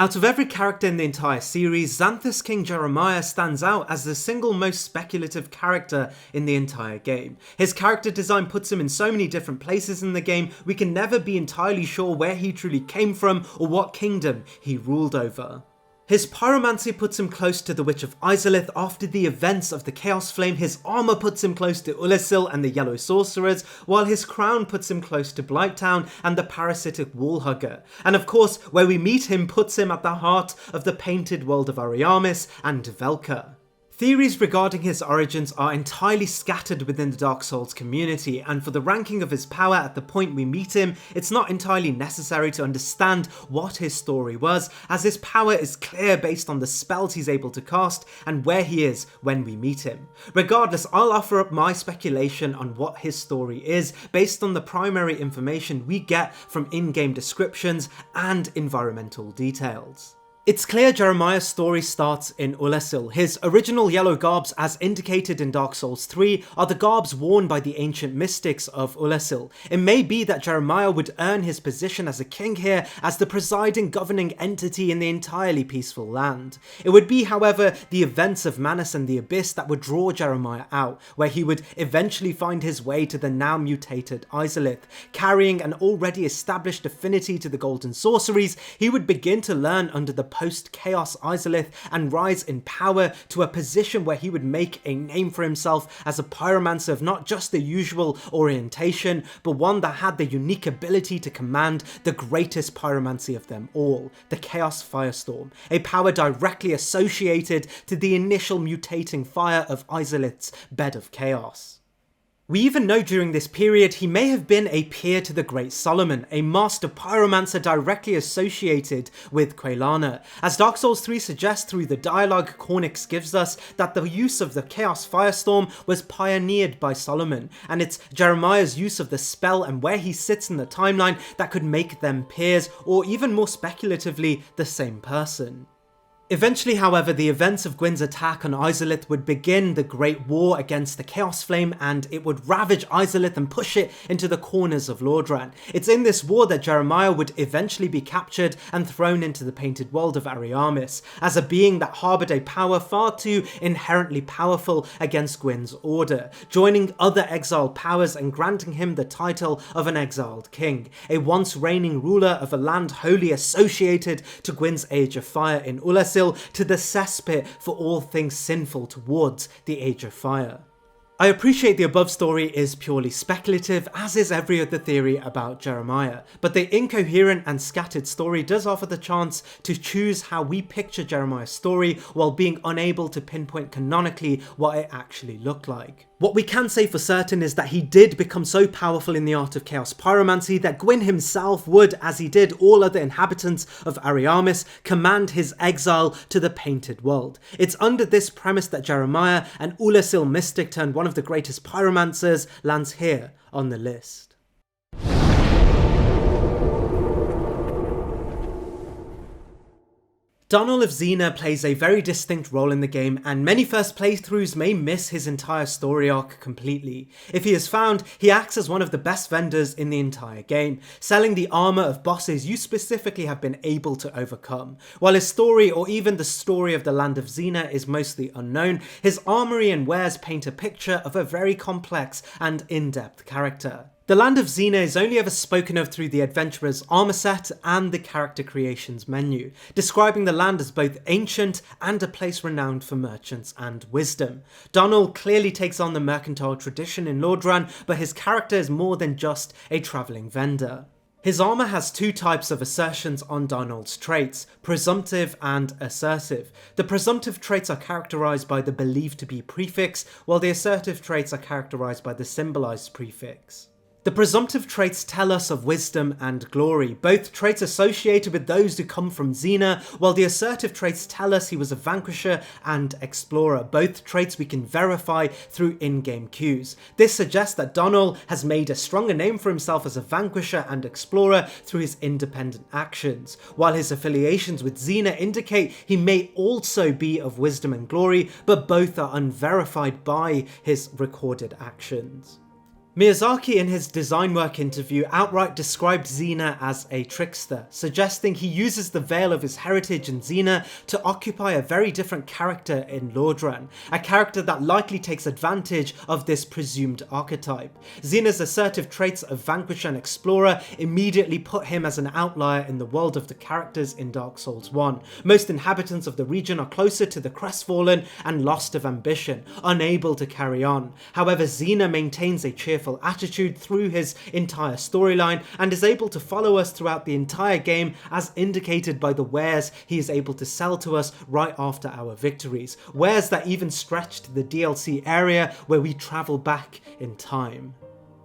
Out of every character in the entire series, Xanthus King Jeremiah stands out as the single most speculative character in the entire game. His character design puts him in so many different places in the game, we can never be entirely sure where he truly came from or what kingdom he ruled over. His pyromancy puts him close to the Witch of Izalith after the events of the Chaos Flame, his armour puts him close to Ulasil and the Yellow Sorcerers, while his crown puts him close to Blighttown and the parasitic Wallhugger. And of course, where we meet him puts him at the heart of the painted world of Ariamis and Velka. Theories regarding his origins are entirely scattered within the Dark Souls community, and for the ranking of his power at the point we meet him, it's not entirely necessary to understand what his story was, as his power is clear based on the spells he's able to cast and where he is when we meet him. Regardless, I'll offer up my speculation on what his story is based on the primary information we get from in-game descriptions and environmental details. It's clear Jeremiah's story starts in Ulasil. His original yellow garbs, as indicated in Dark Souls 3, are the garbs worn by the ancient mystics of Ulasil. It may be that Jeremiah would earn his position as a king here as the presiding governing entity in the entirely peaceful land. It would be, however, the events of Manus and the Abyss that would draw Jeremiah out, where he would eventually find his way to the now mutated Izalith. Carrying an already established affinity to the golden sorceries, he would begin to learn under the post-Chaos Izalith and rise in power to a position where he would make a name for himself as a pyromancer of not just the usual orientation, but one that had the unique ability to command the greatest pyromancy of them all, the Chaos Firestorm, a power directly associated to the initial mutating fire of Izalith's Bed of Chaos. We even know during this period he may have been a peer to the Great Solomon, a master pyromancer directly associated with Quelana. As Dark Souls 3 suggests through the dialogue Cornix gives us, that the use of the Chaos Firestorm was pioneered by Solomon, and it's Jeremiah's use of the spell and where he sits in the timeline that could make them peers, or even more speculatively, the same person. Eventually, however, the events of Gwyn's attack on Izalith would begin the Great War against the Chaos Flame, and it would ravage Izalith and push it into the corners of Lordran. It's in this war that Jeremiah would eventually be captured and thrown into the painted world of Ariamis, as a being that harboured a power far too inherently powerful against Gwyn's order, joining other exiled powers and granting him the title of an exiled king, a once reigning ruler of a land wholly associated to Gwyn's Age of Fire in Ulasil, to the cesspit for all things sinful towards the Age of Fire. I appreciate the above story is purely speculative, as is every other theory about Jeremiah, but the incoherent and scattered story does offer the chance to choose how we picture Jeremiah's story while being unable to pinpoint canonically what it actually looked like. What we can say for certain is that he did become so powerful in the art of chaos pyromancy that Gwyn himself would, as he did all other inhabitants of Ariamis, command his exile to the painted world. It's under this premise that Jeremiah, an Ulasil mystic turned one of the greatest pyromancers, lands here on the list. Donal of Xena plays a very distinct role in the game, and many first playthroughs may miss his entire story arc completely. If he is found, he acts as one of the best vendors in the entire game, selling the armour of bosses you specifically have been able to overcome. While his story, or even the story of the land of Xena, is mostly unknown, his armoury and wares paint a picture of a very complex and in-depth character. The land of Xena is only ever spoken of through the adventurer's armor set and the character creations menu, describing the land as both ancient and a place renowned for merchants and wisdom. Donal clearly takes on the mercantile tradition in Lordran, but his character is more than just a travelling vendor. His armour has two types of assertions on Donal's traits, presumptive and assertive. The presumptive traits are characterised by the believed to be prefix, while the assertive traits are characterised by the symbolised prefix. The presumptive traits tell us of wisdom and glory, both traits associated with those who come from Xena, while the assertive traits tell us he was a vanquisher and explorer, both traits we can verify through in-game cues. This suggests that Donal has made a stronger name for himself as a vanquisher and explorer through his independent actions, while his affiliations with Xena indicate he may also be of wisdom and glory, but both are unverified by his recorded actions. Miyazaki in his design work interview outright described Xena as a trickster, suggesting he uses the veil of his heritage in Xena to occupy a very different character in Lordran, a character that likely takes advantage of this presumed archetype. Xena's assertive traits of vanquisher and explorer immediately put him as an outlier in the world of the characters in Dark Souls 1. Most inhabitants of the region are closer to the crestfallen and lost of ambition, unable to carry on. However, Xena maintains a cheerful attitude through his entire storyline and is able to follow us throughout the entire game, as indicated by the wares he is able to sell to us right after our victories. Wares that even stretch to the DLC area where we travel back in time.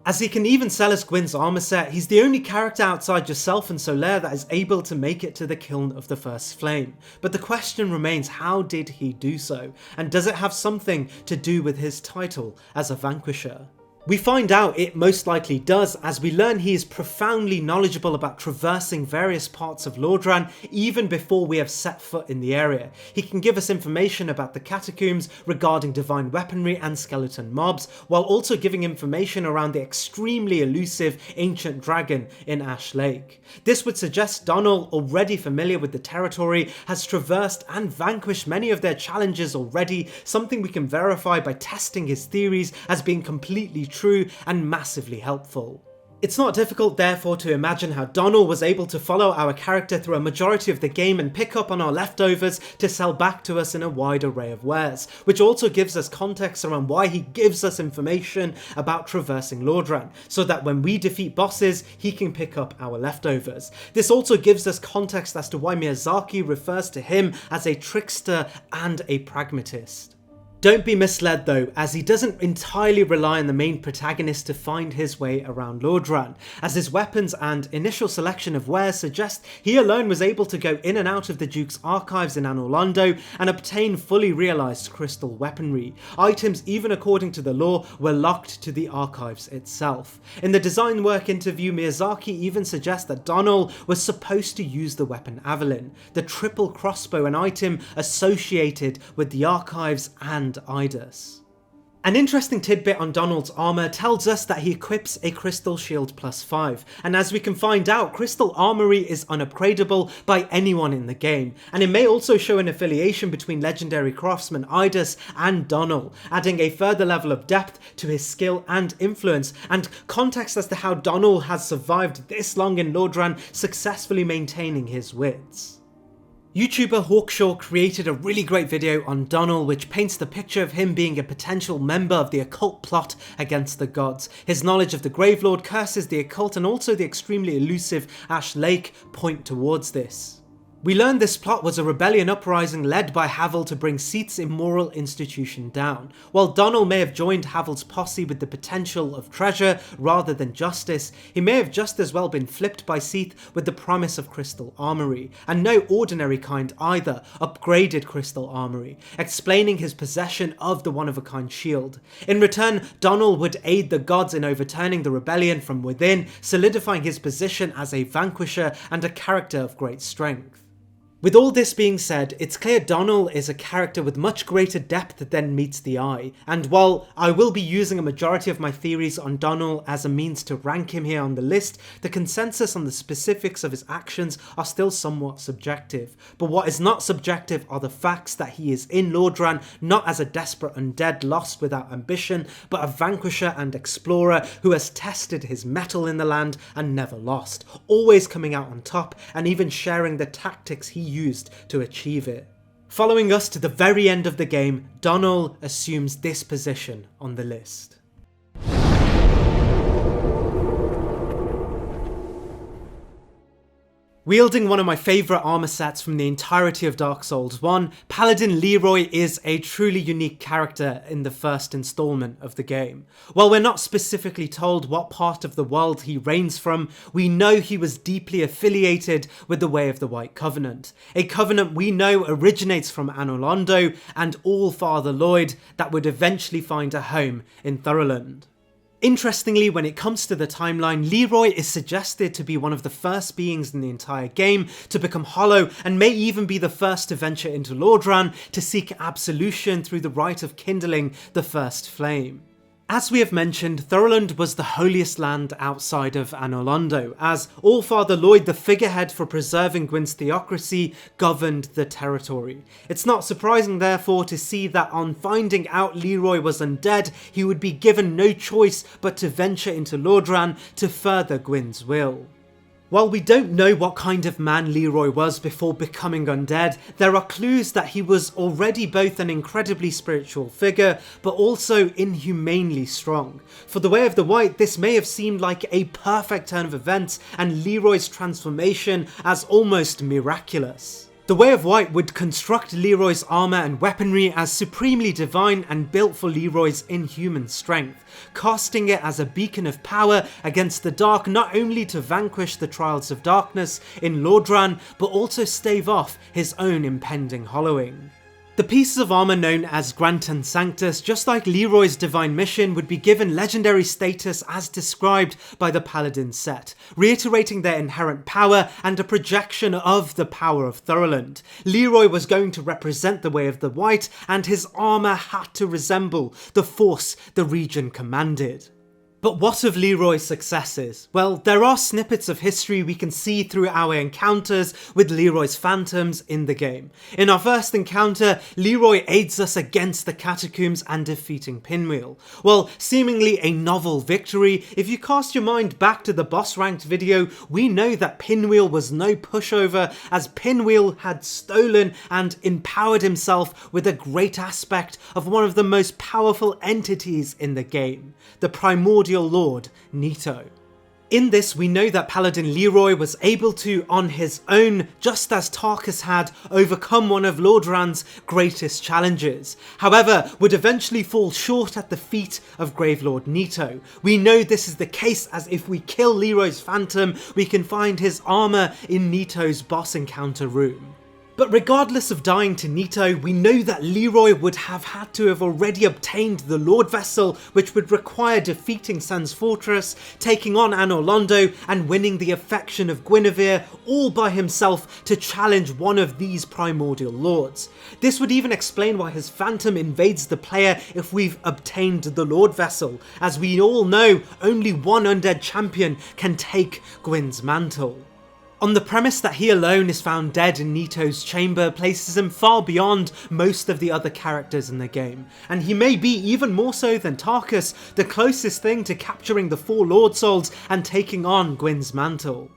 As he can even sell us Gwyn's armor set, he's the only character outside yourself and Solaire that is able to make it to the Kiln of the First Flame. But the question remains, how did he do so? And does it have something to do with his title as a vanquisher? We find out it most likely does, as we learn he is profoundly knowledgeable about traversing various parts of Lordran even before we have set foot in the area. He can give us information about the catacombs regarding divine weaponry and skeleton mobs, while also giving information around the extremely elusive ancient dragon in Ash Lake. This would suggest Donal, already familiar with the territory, has traversed and vanquished many of their challenges already, something we can verify by testing his theories as being completely true and massively helpful. It's not difficult therefore to imagine how Donal was able to follow our character through a majority of the game and pick up on our leftovers to sell back to us in a wide array of wares, which also gives us context around why he gives us information about traversing Lordran, so that when we defeat bosses he can pick up our leftovers. This also gives us context as to why Miyazaki refers to him as a trickster and a pragmatist. Don't be misled though, as he doesn't entirely rely on the main protagonist to find his way around Lordran, as his weapons and initial selection of wares suggest he alone was able to go in and out of the Duke's archives in Anor Londo and obtain fully realised crystal weaponry. Items, even according to the lore, were locked to the archives itself. In the design work interview, Miyazaki even suggests that Donal was supposed to use the weapon Avalyn, the triple crossbow, an item associated with the archives and Idus. An interesting tidbit on Donald's armour tells us that he equips a Crystal Shield +5, and as we can find out, Crystal Armoury is unupgradable by anyone in the game, and it may also show an affiliation between legendary craftsman Idus and Donal, adding a further level of depth to his skill and influence, and context as to how Donal has survived this long in Lordran, successfully maintaining his wits. YouTuber Hawkshaw created a really great video on Donal, which paints the picture of him being a potential member of the occult plot against the gods. His knowledge of the Gravelord, curses, the occult, and also the extremely elusive Ash Lake point towards this. We learned this plot was a rebellion uprising led by Havel to bring Seath's immoral institution down. While Donal may have joined Havel's posse with the potential of treasure rather than justice, he may have just as well been flipped by Seath with the promise of Crystal Armoury, and no ordinary kind either, upgraded Crystal Armoury, explaining his possession of the one-of-a-kind shield. In return, Donal would aid the gods in overturning the rebellion from within, solidifying his position as a vanquisher and a character of great strength. With all this being said, it's clear Donal is a character with much greater depth than meets the eye, and while I will be using a majority of my theories on Donal as a means to rank him here on the list, the consensus on the specifics of his actions are still somewhat subjective. But what is not subjective are the facts that he is in Lordran not as a desperate undead lost without ambition, but a vanquisher and explorer who has tested his mettle in the land and never lost, always coming out on top and even sharing the tactics he used to achieve it. Following us to the very end of the game, Donal assumes this position on the list. Wielding one of my favourite armour sets from the entirety of Dark Souls 1, Paladin Leroy is a truly unique character in the first instalment of the game. While we're not specifically told what part of the world he reigns from, we know he was deeply affiliated with the Way of the White Covenant, a covenant we know originates from Anor Londo and All-Father Lloyd that would eventually find a home in Thoroland. Interestingly, when it comes to the timeline, Leroy is suggested to be one of the first beings in the entire game to become hollow, and may even be the first to venture into Lordran to seek absolution through the rite of kindling the first flame. As we have mentioned, Thoroland was the holiest land outside of Anor Londo, as Allfather Lloyd, the figurehead for preserving Gwyn's theocracy, governed the territory. It's not surprising therefore to see that on finding out Leroy was undead, he would be given no choice but to venture into Lordran to further Gwyn's will. While we don't know what kind of man Leroy was before becoming undead, there are clues that he was already both an incredibly spiritual figure, but also inhumanely strong. For the Way of the White, this may have seemed like a perfect turn of events, and Leroy's transformation as almost miraculous. The Way of White would construct Leroy's armour and weaponry as supremely divine and built for Leroy's inhuman strength, casting it as a beacon of power against the dark, not only to vanquish the trials of darkness in Lordran, but also stave off his own impending hollowing. The pieces of armour known as Granton Sanctus, just like Leroy's divine mission, would be given legendary status as described by the Paladin set, reiterating their inherent power and a projection of the power of Thoroland. Leroy was going to represent the Way of the White, and his armour had to resemble the force the region commanded. But what of Leroy's successes? Well, there are snippets of history we can see through our encounters with Leroy's phantoms in the game. In our first encounter, Leroy aids us against the catacombs and defeating Pinwheel. Well, seemingly a novel victory, if you cast your mind back to the boss ranked video, we know that Pinwheel was no pushover, as Pinwheel had stolen and empowered himself with a great aspect of one of the most powerful entities in the game, the primordial Lord, Nito. In this, we know that Paladin Leroy was able to, on his own, just as Tarkus had, overcome one of Lordran's greatest challenges. However, would eventually fall short at the feet of Gravelord Nito. We know this is the case, as if we kill Leroy's phantom, we can find his armour in Nito's boss encounter room. But regardless of dying to Nito, we know that Leroy would have had to have already obtained the Lord Vessel, which would require defeating Sans Fortress, taking on Anor Londo, and winning the affection of Guinevere all by himself to challenge one of these primordial lords. This would even explain why his phantom invades the player if we've obtained the Lord Vessel, as we all know only one undead champion can take Gwyn's mantle. On the premise that he alone is found dead in Nito's chamber places him far beyond most of the other characters in the game, and he may be even more so than Tarkus, the closest thing to capturing the 4 Lord Souls and taking on Gwyn's mantle.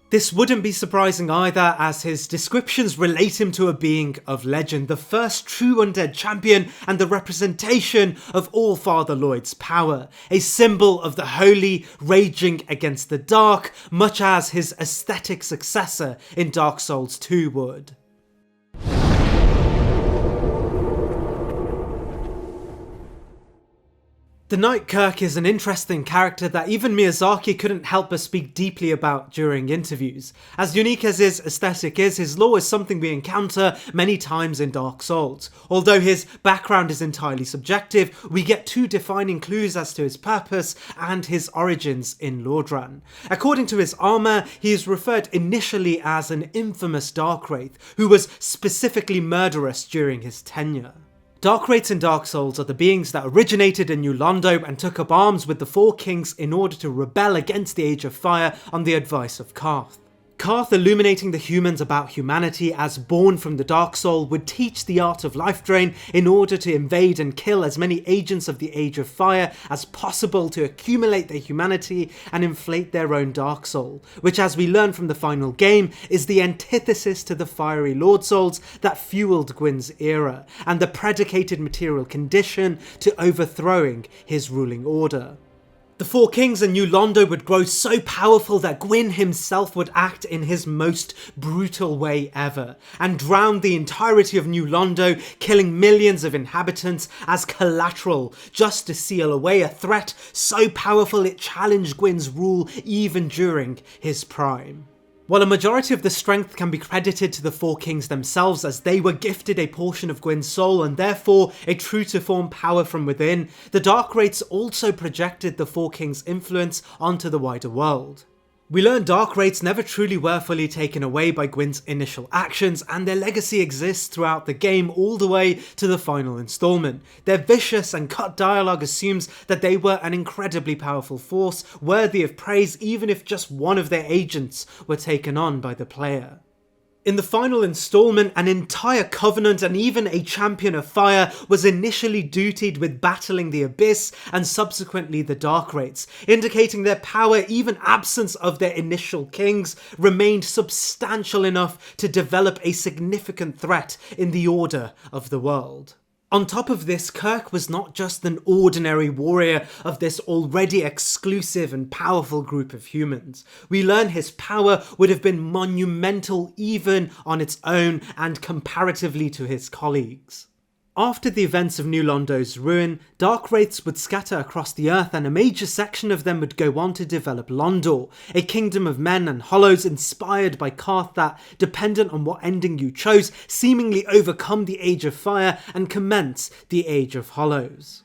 This wouldn't be surprising either, as his descriptions relate him to a being of legend, the first true undead champion and the representation of Allfather Lloyd's power, a symbol of the holy raging against the dark, much as his aesthetic successor in Dark Souls 2 would. The Knight Kirk is an interesting character that even Miyazaki couldn't help but speak deeply about during interviews. As unique as his aesthetic is, his lore is something we encounter many times in Dark Souls. Although his background is entirely subjective, we get 2 defining clues as to his purpose and his origins in Lordran. According to his armour, he is referred initially as an infamous Darkwraith, who was specifically murderous during his tenure. Darkwraiths in Dark Souls are the beings that originated in New Londo and took up arms with the 4 kings in order to rebel against the Age of Fire on the advice of Karth. Karth, illuminating the humans about humanity as born from the Dark Soul, would teach the art of life drain in order to invade and kill as many agents of the Age of Fire as possible to accumulate their humanity and inflate their own Dark Soul, which, as we learn from the final game, is the antithesis to the fiery Lord Souls that fueled Gwyn's era, and the predicated material condition to overthrowing his ruling order. The 4 kings in New Londo would grow so powerful that Gwyn himself would act in his most brutal way ever, and drown the entirety of New Londo, killing millions of inhabitants as collateral, just to seal away a threat so powerful it challenged Gwyn's rule even during his prime. While a majority of the strength can be credited to the 4 kings themselves, as they were gifted a portion of Gwyn's soul and therefore a true-to-form power from within, the Darkwraiths also projected the 4 kings' influence onto the wider world. We learn Dark Wraiths never truly were fully taken away by Gwyn's initial actions, and their legacy exists throughout the game all the way to the final installment. Their vicious and cut dialogue assumes that they were an incredibly powerful force, worthy of praise even if just one of their agents were taken on by the player. In the final installment, an entire covenant and even a champion of fire was initially dutied with battling the Abyss and subsequently the Dark Wraiths, indicating their power, even absence of their initial kings, remained substantial enough to develop a significant threat in the order of the world. On top of this, Kirk was not just an ordinary warrior of this already exclusive and powerful group of humans. We learn his power would have been monumental even on its own and comparatively to his colleagues. After the events of New Londo's ruin, Dark Wraiths would scatter across the earth and a major section of them would go on to develop Londor, a kingdom of men and hollows inspired by Karth that, dependent on what ending you chose, seemingly overcome the Age of Fire and commence the Age of Hollows.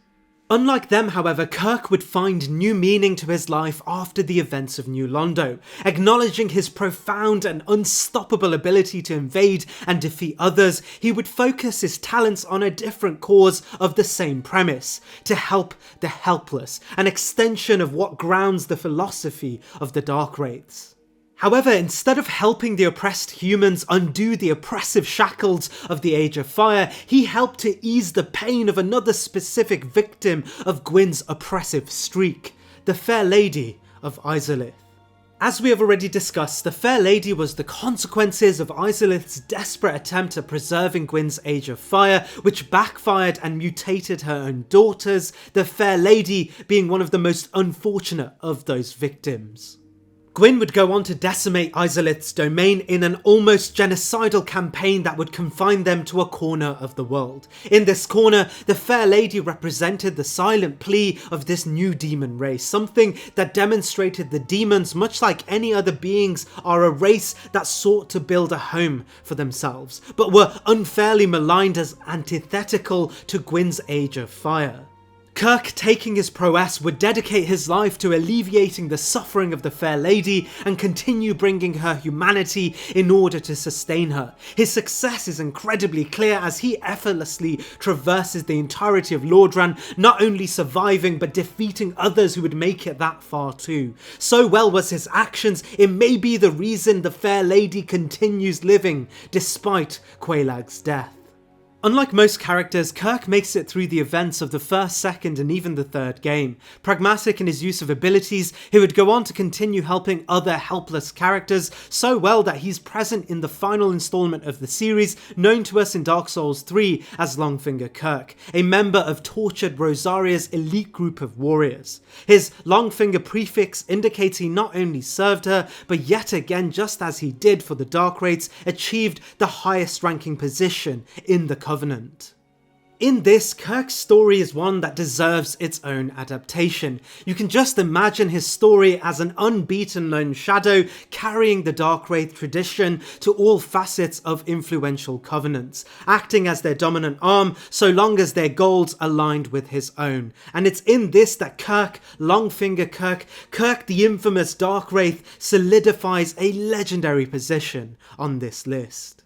Unlike them, however, Kirk would find new meaning to his life after the events of New Londo. Acknowledging his profound and unstoppable ability to invade and defeat others, he would focus his talents on a different cause of the same premise: to help the helpless, an extension of what grounds the philosophy of the Dark Wraiths. However, instead of helping the oppressed humans undo the oppressive shackles of the Age of Fire, he helped to ease the pain of another specific victim of Gwyn's oppressive streak, the Fair Lady of Izalith. As we have already discussed, the Fair Lady was the consequences of Izalith's desperate attempt at preserving Gwyn's Age of Fire, which backfired and mutated her own daughters, the Fair Lady being one of the most unfortunate of those victims. Gwyn would go on to decimate Izalith's domain in an almost genocidal campaign that would confine them to a corner of the world. In this corner, the Fair Lady represented the silent plea of this new demon race, something that demonstrated the demons, much like any other beings, are a race that sought to build a home for themselves, but were unfairly maligned as antithetical to Gwyn's Age of Fire. Kirk, taking his prowess, would dedicate his life to alleviating the suffering of the Fair Lady and continue bringing her humanity in order to sustain her. His success is incredibly clear as he effortlessly traverses the entirety of Lordran, not only surviving but defeating others who would make it that far too. So well was his actions, it may be the reason the Fair Lady continues living despite Quelaag's death. Unlike most characters, Kirk makes it through the events of the first, second and even the third game. Pragmatic in his use of abilities, he would go on to continue helping other helpless characters so well that he's present in the final installment of the series, known to us in Dark Souls 3 as Longfinger Kirk, a member of tortured Rosaria's elite group of warriors. His Longfinger prefix indicates he not only served her, but yet again, just as he did for the Dark Wraiths, achieved the highest ranking position in the Covenant. In this, Kirk's story is one that deserves its own adaptation. You can just imagine his story as an unbeaten lone shadow carrying the Dark Wraith tradition to all facets of influential covenants, acting as their dominant arm so long as their goals aligned with his own. And it's in this that Kirk, Longfinger Kirk the infamous Dark Wraith, solidifies a legendary position on this list.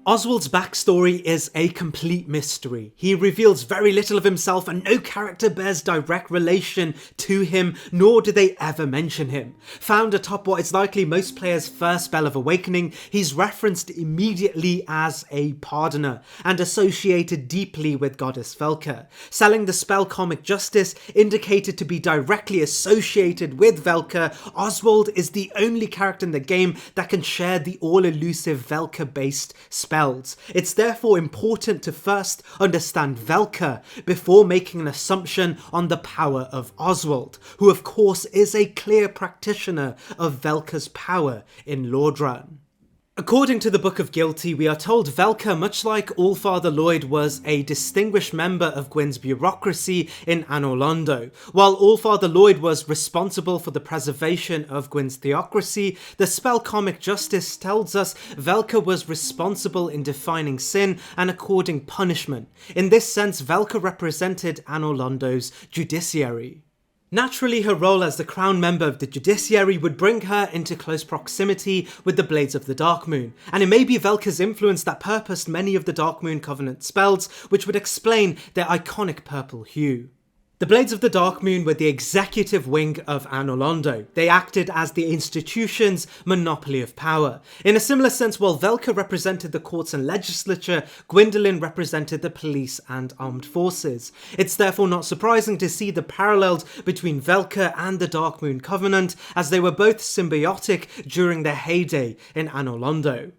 Oswald's backstory is a complete mystery. He reveals very little of himself and no character bears direct relation to him, nor do they ever mention him. Found atop what is likely most players' first spell of awakening, he's referenced immediately as a pardoner and associated deeply with goddess Velka. Selling the spell comic justice indicated to be directly associated with Velka, Oswald is the only character in the game that can share the all-elusive Velka-based spell. It's therefore important to first understand Velka before making an assumption on the power of Oswald, who of course is a clear practitioner of Velka's power in Lordran. According to the Book of Guilty, we are told Velka, much like Allfather Lloyd, was a distinguished member of Gwyn's bureaucracy in Anor Londo. While Allfather Lloyd was responsible for the preservation of Gwyn's theocracy, the spell Comic Justice tells us Velka was responsible in defining sin and according punishment. In this sense, Velka represented Anor Londo's judiciary. Naturally, her role as the crown member of the judiciary would bring her into close proximity with the Blades of the Darkmoon, and it may be Velka's influence that purposed many of the Darkmoon Covenant spells, which would explain their iconic purple hue. The Blades of the Darkmoon were the executive wing of Anor Londo. They acted as the institution's monopoly of power. In a similar sense, while Velka represented the courts and legislature, Gwyndolin represented the police and armed forces. It's therefore not surprising to see the parallels between Velka and the Darkmoon Covenant, as they were both symbiotic during their heyday in Anor Londo.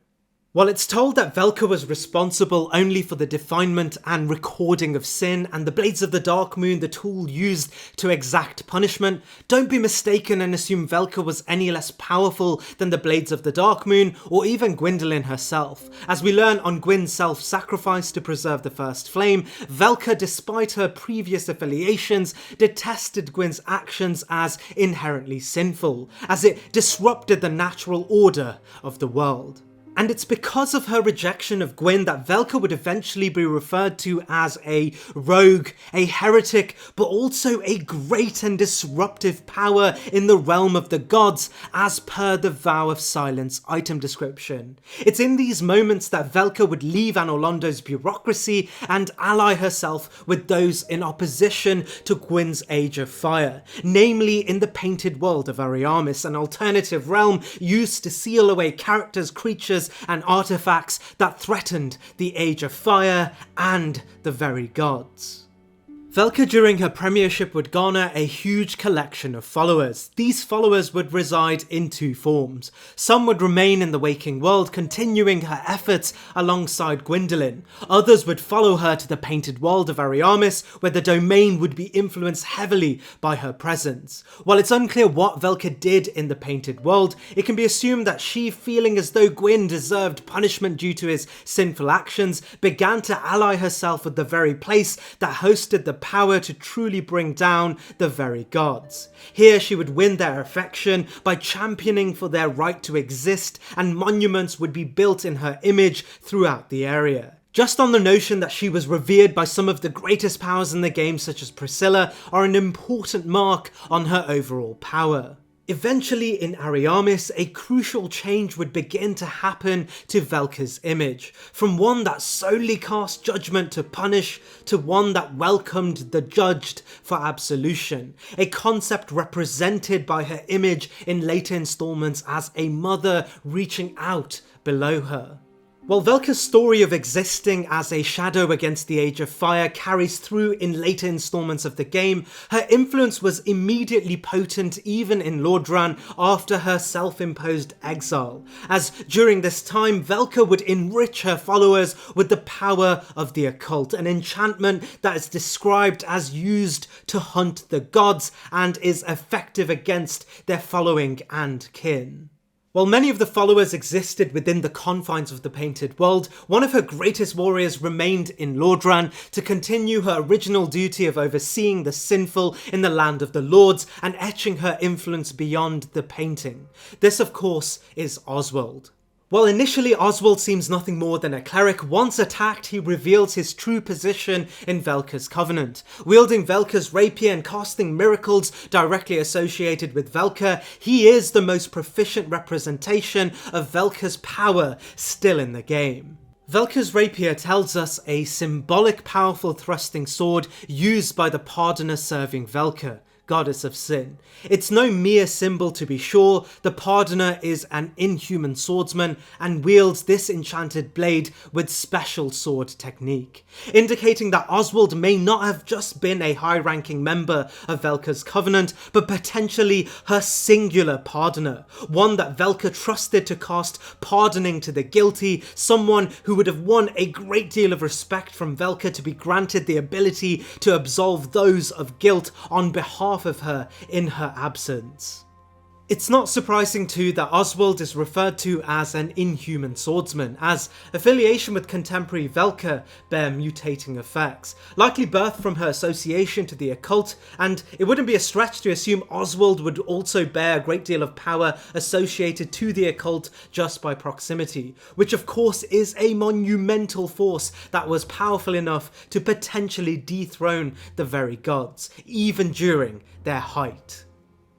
While it's told that Velka was responsible only for the definement and recording of sin, and the Blades of the Darkmoon the tool used to exact punishment, don't be mistaken and assume Velka was any less powerful than the Blades of the Darkmoon, or even Gwyndolin herself. As we learn on Gwyn's self-sacrifice to preserve the First Flame, Velka, despite her previous affiliations, detested Gwyn's actions as inherently sinful, as it disrupted the natural order of the world. And it's because of her rejection of Gwyn that Velka would eventually be referred to as a rogue, a heretic, but also a great and disruptive power in the realm of the gods, as per the Vow of Silence item description. It's in these moments that Velka would leave Anor Londo's bureaucracy and ally herself with those in opposition to Gwyn's Age of Fire, namely in the Painted World of Ariamis, an alternative realm used to seal away characters, creatures, and artifacts that threatened the Age of Fire and the very gods. Velka during her premiership would garner a huge collection of followers. These followers would reside in two forms. Some would remain in the waking world, continuing her efforts alongside Gwyndolin. Others would follow her to the Painted World of Ariamis, where the domain would be influenced heavily by her presence. While it's unclear what Velka did in the Painted World, it can be assumed that she, feeling as though Gwyn deserved punishment due to his sinful actions, began to ally herself with the very place that hosted the power to truly bring down the very gods. Here she would win their affection by championing for their right to exist, and monuments would be built in her image throughout the area. Just on the notion that she was revered by some of the greatest powers in the game, such as Priscilla, are an important mark on her overall power. Eventually, in Ariamis, a crucial change would begin to happen to Velka's image, from one that solely cast judgment to punish, to one that welcomed the judged for absolution, a concept represented by her image in later installments as a mother reaching out below her. While Velka's story of existing as a shadow against the Age of Fire carries through in later installments of the game, her influence was immediately potent even in Lordran after her self-imposed exile, as during this time Velka would enrich her followers with the power of the occult, an enchantment that is described as used to hunt the gods and is effective against their following and kin. While many of the followers existed within the confines of the Painted World, one of her greatest warriors remained in Lordran to continue her original duty of overseeing the sinful in the land of the lords and etching her influence beyond the painting. This, of course, is Oswald. While initially Oswald seems nothing more than a cleric, once attacked he reveals his true position in Velka's Covenant. Wielding Velka's rapier and casting miracles directly associated with Velka, he is the most proficient representation of Velka's power still in the game. Velka's rapier tells us a symbolic powerful thrusting sword used by the Pardoner serving Velka, goddess of sin. It's no mere symbol to be sure. The Pardoner is an inhuman swordsman and wields this enchanted blade with special sword technique, indicating that Oswald may not have just been a high-ranking member of Velka's Covenant, but potentially her singular Pardoner, one that Velka trusted to cast pardoning to the guilty, someone who would have won a great deal of respect from Velka to be granted the ability to absolve those of guilt on behalf of her in her absence. It's not surprising too that Oswald is referred to as an inhuman swordsman, as affiliation with contemporary Velka bear mutating effects, likely birthed from her association to the occult, and it wouldn't be a stretch to assume Oswald would also bear a great deal of power associated to the occult just by proximity, which of course is a monumental force that was powerful enough to potentially dethrone the very gods, even during their height.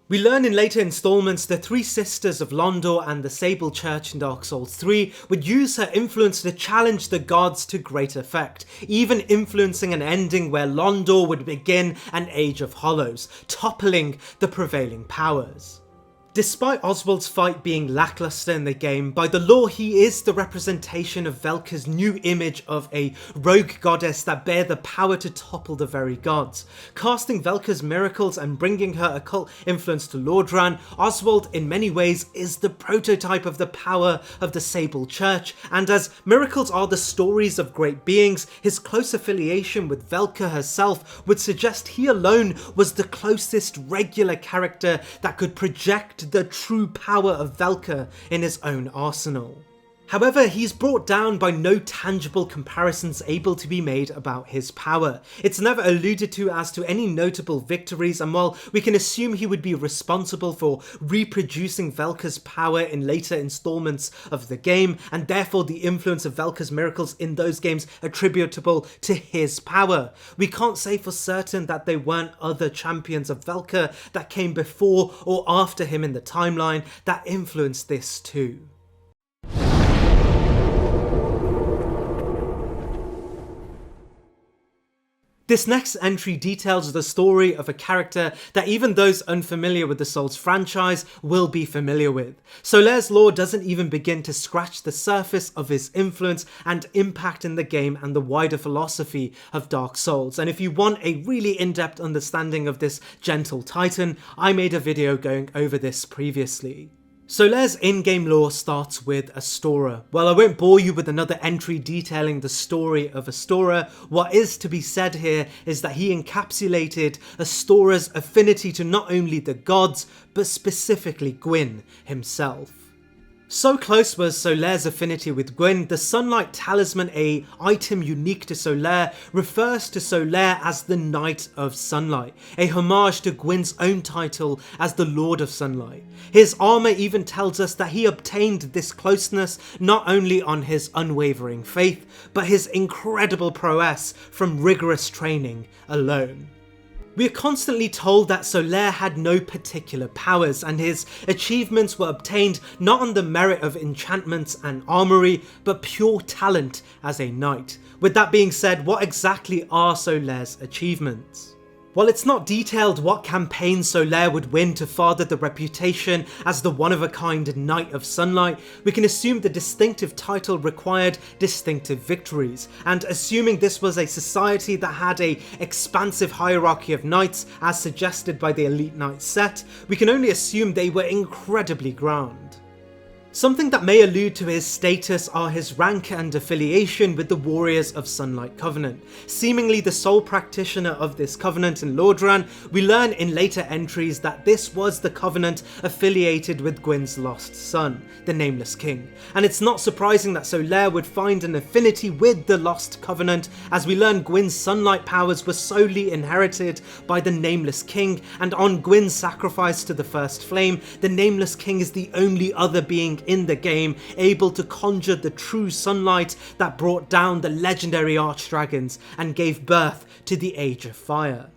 We learn in later installments the three sisters of Londor and the Sable Church in Dark Souls 3 would use her influence to challenge the gods to great effect, even influencing an ending where Londor would begin an Age of Hollows, toppling the prevailing powers. Despite Oswald's fight being lackluster in the game, by the lore he is the representation of Velka's new image of a rogue goddess that bare the power to topple the very gods. Casting Velka's miracles and bringing her occult influence to Lordran, Oswald in many ways is the prototype of the power of the Sable Church, and as miracles are the stories of great beings, his close affiliation with Velka herself would suggest he alone was the closest regular character that could project the true power of Velka in his own arsenal. However, he's brought down by no tangible comparisons able to be made about his power. It's never alluded to as to any notable victories, and while we can assume he would be responsible for reproducing Velka's power in later installments of the game, and therefore the influence of Velka's miracles in those games attributable to his power, we can't say for certain that there weren't other champions of Velka that came before or after him in the timeline that influenced this too. This next entry details the story of a character that even those unfamiliar with the Souls franchise will be familiar with. Solaire's lore doesn't even begin to scratch the surface of his influence and impact in the game and the wider philosophy of Dark Souls, and if you want a really in-depth understanding of this gentle titan, I made a video going over this previously. Solaire's in-game lore starts with Astora. While I won't bore you with another entry detailing the story of Astora, what is to be said here is that he encapsulated Astora's affinity to not only the gods, but specifically Gwyn himself. So close was Solaire's affinity with Gwyn, the Sunlight Talisman, a item unique to Solaire, refers to Solaire as the Knight of Sunlight, a homage to Gwyn's own title as the Lord of Sunlight. His armour even tells us that he obtained this closeness not only on his unwavering faith, but his incredible prowess from rigorous training alone. We are constantly told that Solaire had no particular powers, and his achievements were obtained not on the merit of enchantments and armoury, but pure talent as a knight. With that being said, what exactly are Solaire's achievements? While it's not detailed what campaign Solaire would win to father the reputation as the one-of-a-kind Knight of Sunlight, we can assume the distinctive title required distinctive victories, and assuming this was a society that had an expansive hierarchy of knights as suggested by the Elite Knight set, we can only assume they were incredibly grand. Something that may allude to his status are his rank and affiliation with the Warriors of Sunlight Covenant. Seemingly the sole practitioner of this covenant in Lordran, we learn in later entries that this was the covenant affiliated with Gwyn's lost son, the Nameless King. And it's not surprising that Solaire would find an affinity with the Lost Covenant, as we learn Gwyn's sunlight powers were solely inherited by the Nameless King, and on Gwyn's sacrifice to the First Flame, the Nameless King is the only other being in the game able to conjure the true sunlight that brought down the legendary archdragons and gave birth to the Age of Fire.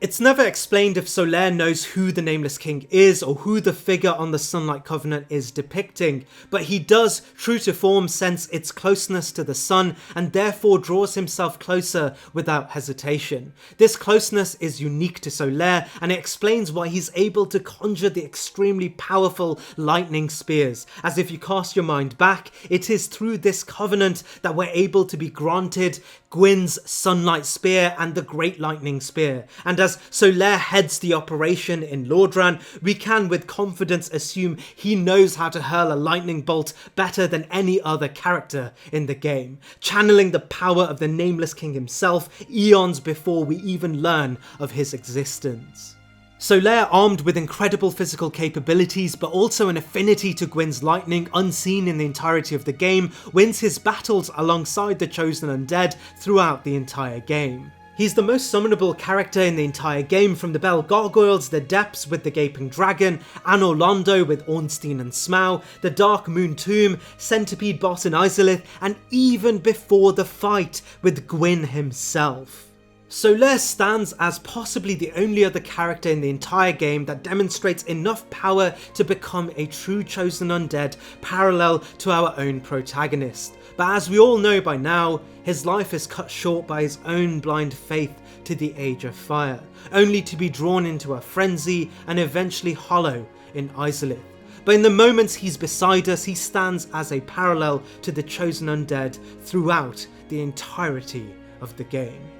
It's never explained if Solaire knows who the Nameless King is or who the figure on the Sunlight Covenant is depicting, but he does, true to form, sense its closeness to the sun and therefore draws himself closer without hesitation. This closeness is unique to Solaire, and it explains why he's able to conjure the extremely powerful lightning spears, as if you cast your mind back, it is through this covenant that we're able to be granted Gwyn's Sunlight Spear and the Great Lightning Spear, and as Solaire heads the operation in Lordran, we can with confidence assume he knows how to hurl a lightning bolt better than any other character in the game, channeling the power of the Nameless King himself eons before we even learn of his existence. Solaire, armed with incredible physical capabilities but also an affinity to Gwyn's lightning unseen in the entirety of the game, wins his battles alongside the chosen undead throughout the entire game. He's the most summonable character in the entire game, from the Bell Gargoyles, the Depths with the Gaping Dragon, Anor Londo with Ornstein and Smaug, the Dark Moon Tomb, Centipede boss in Izalith, and even before the fight with Gwyn himself. Solaire stands as possibly the only other character in the entire game that demonstrates enough power to become a true chosen undead parallel to our own protagonist. But as we all know by now, his life is cut short by his own blind faith to the Age of Fire, only to be drawn into a frenzy and eventually hollow in Izalith. But in the moments he's beside us, he stands as a parallel to the chosen undead throughout the entirety of the game.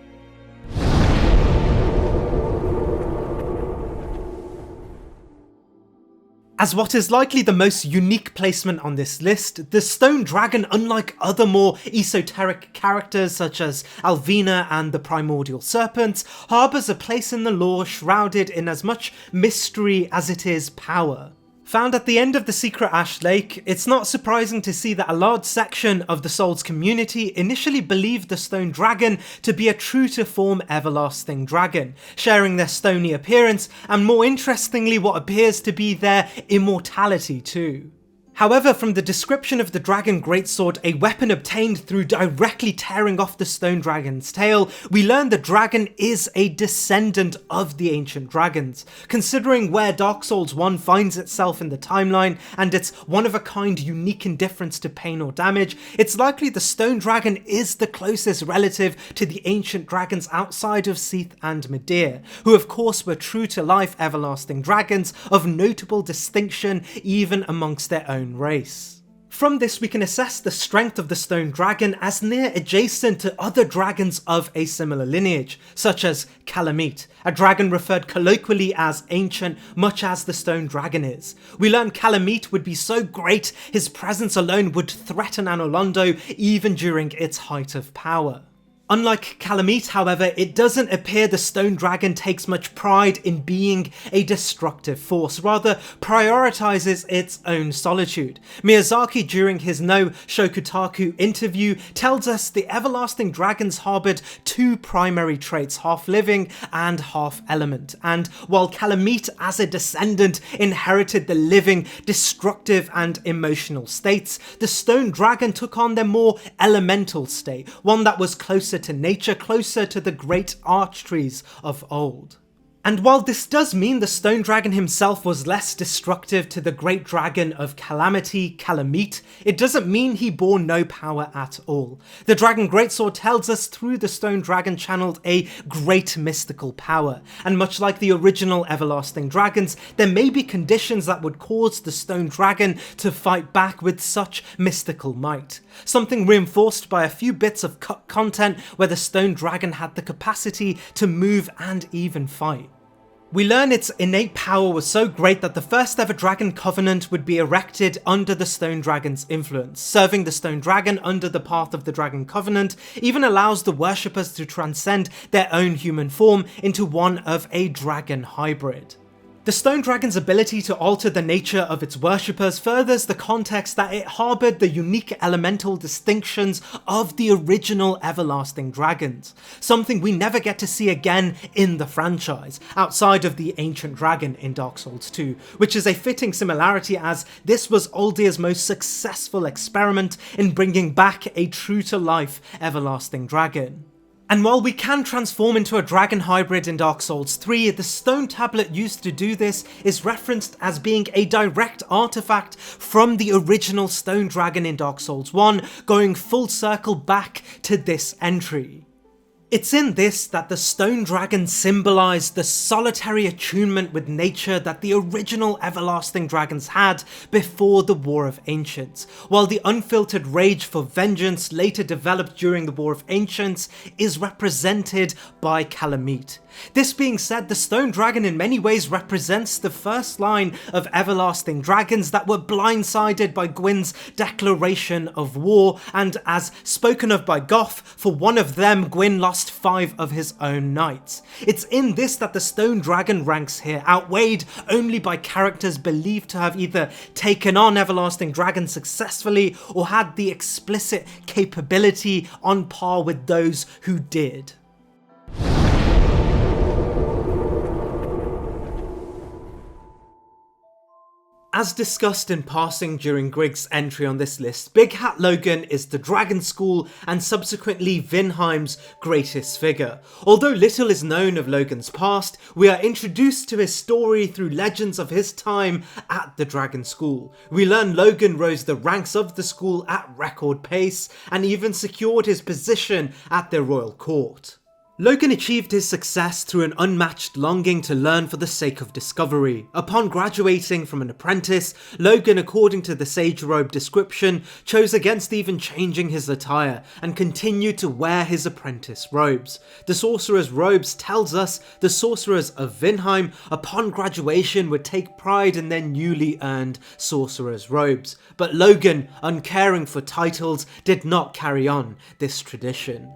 As what is likely the most unique placement on this list, the Stone Dragon, unlike other more esoteric characters such as Alvina and the Primordial Serpents, harbours a place in the lore shrouded in as much mystery as it is power. Found at the end of the secret Ash Lake, it's not surprising to see that a large section of the Souls community initially believed the Stone Dragon to be a true-to-form everlasting dragon, sharing their stony appearance and, more interestingly, what appears to be their immortality too. However, from the description of the Dragon Greatsword, a weapon obtained through directly tearing off the Stone Dragon's tail, we learn the dragon is a descendant of the ancient dragons. Considering where Dark Souls 1 finds itself in the timeline and its one-of-a-kind unique indifference to pain or damage, it's likely the Stone Dragon is the closest relative to the ancient dragons outside of Seath and Medea, who of course were true-to-life everlasting dragons of notable distinction even amongst their own race. From this we can assess the strength of the Stone Dragon as near adjacent to other dragons of a similar lineage, such as Kalameet, a dragon referred colloquially as ancient, much as the Stone Dragon is. We learn Kalameet would be so great his presence alone would threaten Anor Londo even during its height of power. Unlike Kalameet, however, it doesn't appear the Stone Dragon takes much pride in being a destructive force, rather prioritises its own solitude. Miyazaki, during his No Shokutaku interview, tells us the everlasting dragons harboured two primary traits, half living and half element, and while Kalameet as a descendant inherited the living, destructive and emotional states, the Stone Dragon took on their more elemental state, one that was closer to nature, closer to the great arch trees of old. And while this does mean the Stone Dragon himself was less destructive to the great dragon of calamity, Kalameet, it doesn't mean he bore no power at all. The Dragon Greatsword tells us through the Stone Dragon channeled a great mystical power, and much like the original everlasting dragons, there may be conditions that would cause the Stone Dragon to fight back with such mystical might. Something reinforced by a few bits of cut content where the Stone Dragon had the capacity to move and even fight. We learn its innate power was so great that the first ever Dragon Covenant would be erected under the Stone Dragon's influence. Serving the Stone Dragon under the path of the Dragon Covenant even allows the worshippers to transcend their own human form into one of a dragon hybrid. The Stone Dragon's ability to alter the nature of its worshippers furthers the context that it harboured the unique elemental distinctions of the original everlasting dragons, something we never get to see again in the franchise, outside of the ancient dragon in Dark Souls 2, which is a fitting similarity as this was Uldir's most successful experiment in bringing back a true-to-life everlasting dragon. And while we can transform into a dragon hybrid in Dark Souls 3, the stone tablet used to do this is referenced as being a direct artifact from the original stone dragon in Dark Souls 1, going full circle back to this entry. It's in this that the stone dragon symbolised the solitary attunement with nature that the original everlasting dragons had before the War of Ancients, while the unfiltered rage for vengeance later developed during the War of Ancients is represented by Kalameet. This being said, the stone dragon in many ways represents the first line of everlasting dragons that were blindsided by Gwyn's declaration of war, and as spoken of by Goff, for one of them Gwyn lost lost 5 of his own knights. It's in this that the stone dragon ranks here, outweighed only by characters believed to have either taken on everlasting dragons successfully or had the explicit capability on par with those who did. As discussed in passing during Grigg's entry on this list, Big Hat Logan is the Dragon School and subsequently Vinheim's greatest figure. Although little is known of Logan's past, we are introduced to his story through legends of his time at the Dragon School. We learn Logan rose the ranks of the school at record pace and even secured his position at their royal court. Logan achieved his success through an unmatched longing to learn for the sake of discovery. Upon graduating from an apprentice, Logan, according to the Sage Robe description, chose against even changing his attire and continued to wear his apprentice robes. The Sorcerer's Robes tells us the Sorcerers of Vinheim, upon graduation, would take pride in their newly earned Sorcerer's Robes, but Logan, uncaring for titles, did not carry on this tradition.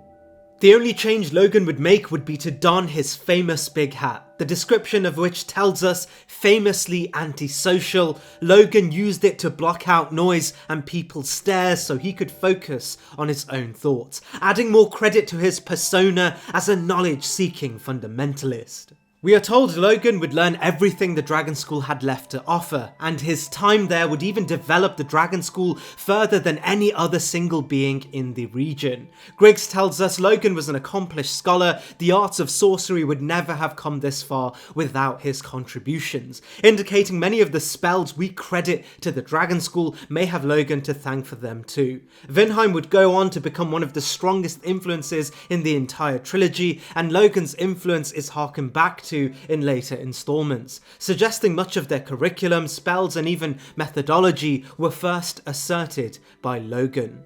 The only change Logan would make would be to don his famous big hat, the description of which tells us famously antisocial. Logan used it to block out noise and people's stares so he could focus on his own thoughts, adding more credit to his persona as a knowledge-seeking fundamentalist. We are told Logan would learn everything the Dragon School had left to offer, and his time there would even develop the Dragon School further than any other single being in the region. Griggs tells us Logan was an accomplished scholar. The arts of sorcery would never have come this far without his contributions, indicating many of the spells we credit to the Dragon School may have Logan to thank for them too. Vinheim would go on to become one of the strongest influences in the entire trilogy, and Logan's influence is harkened back to in later installments, suggesting much of their curriculum, spells and even methodology were first asserted by Logan.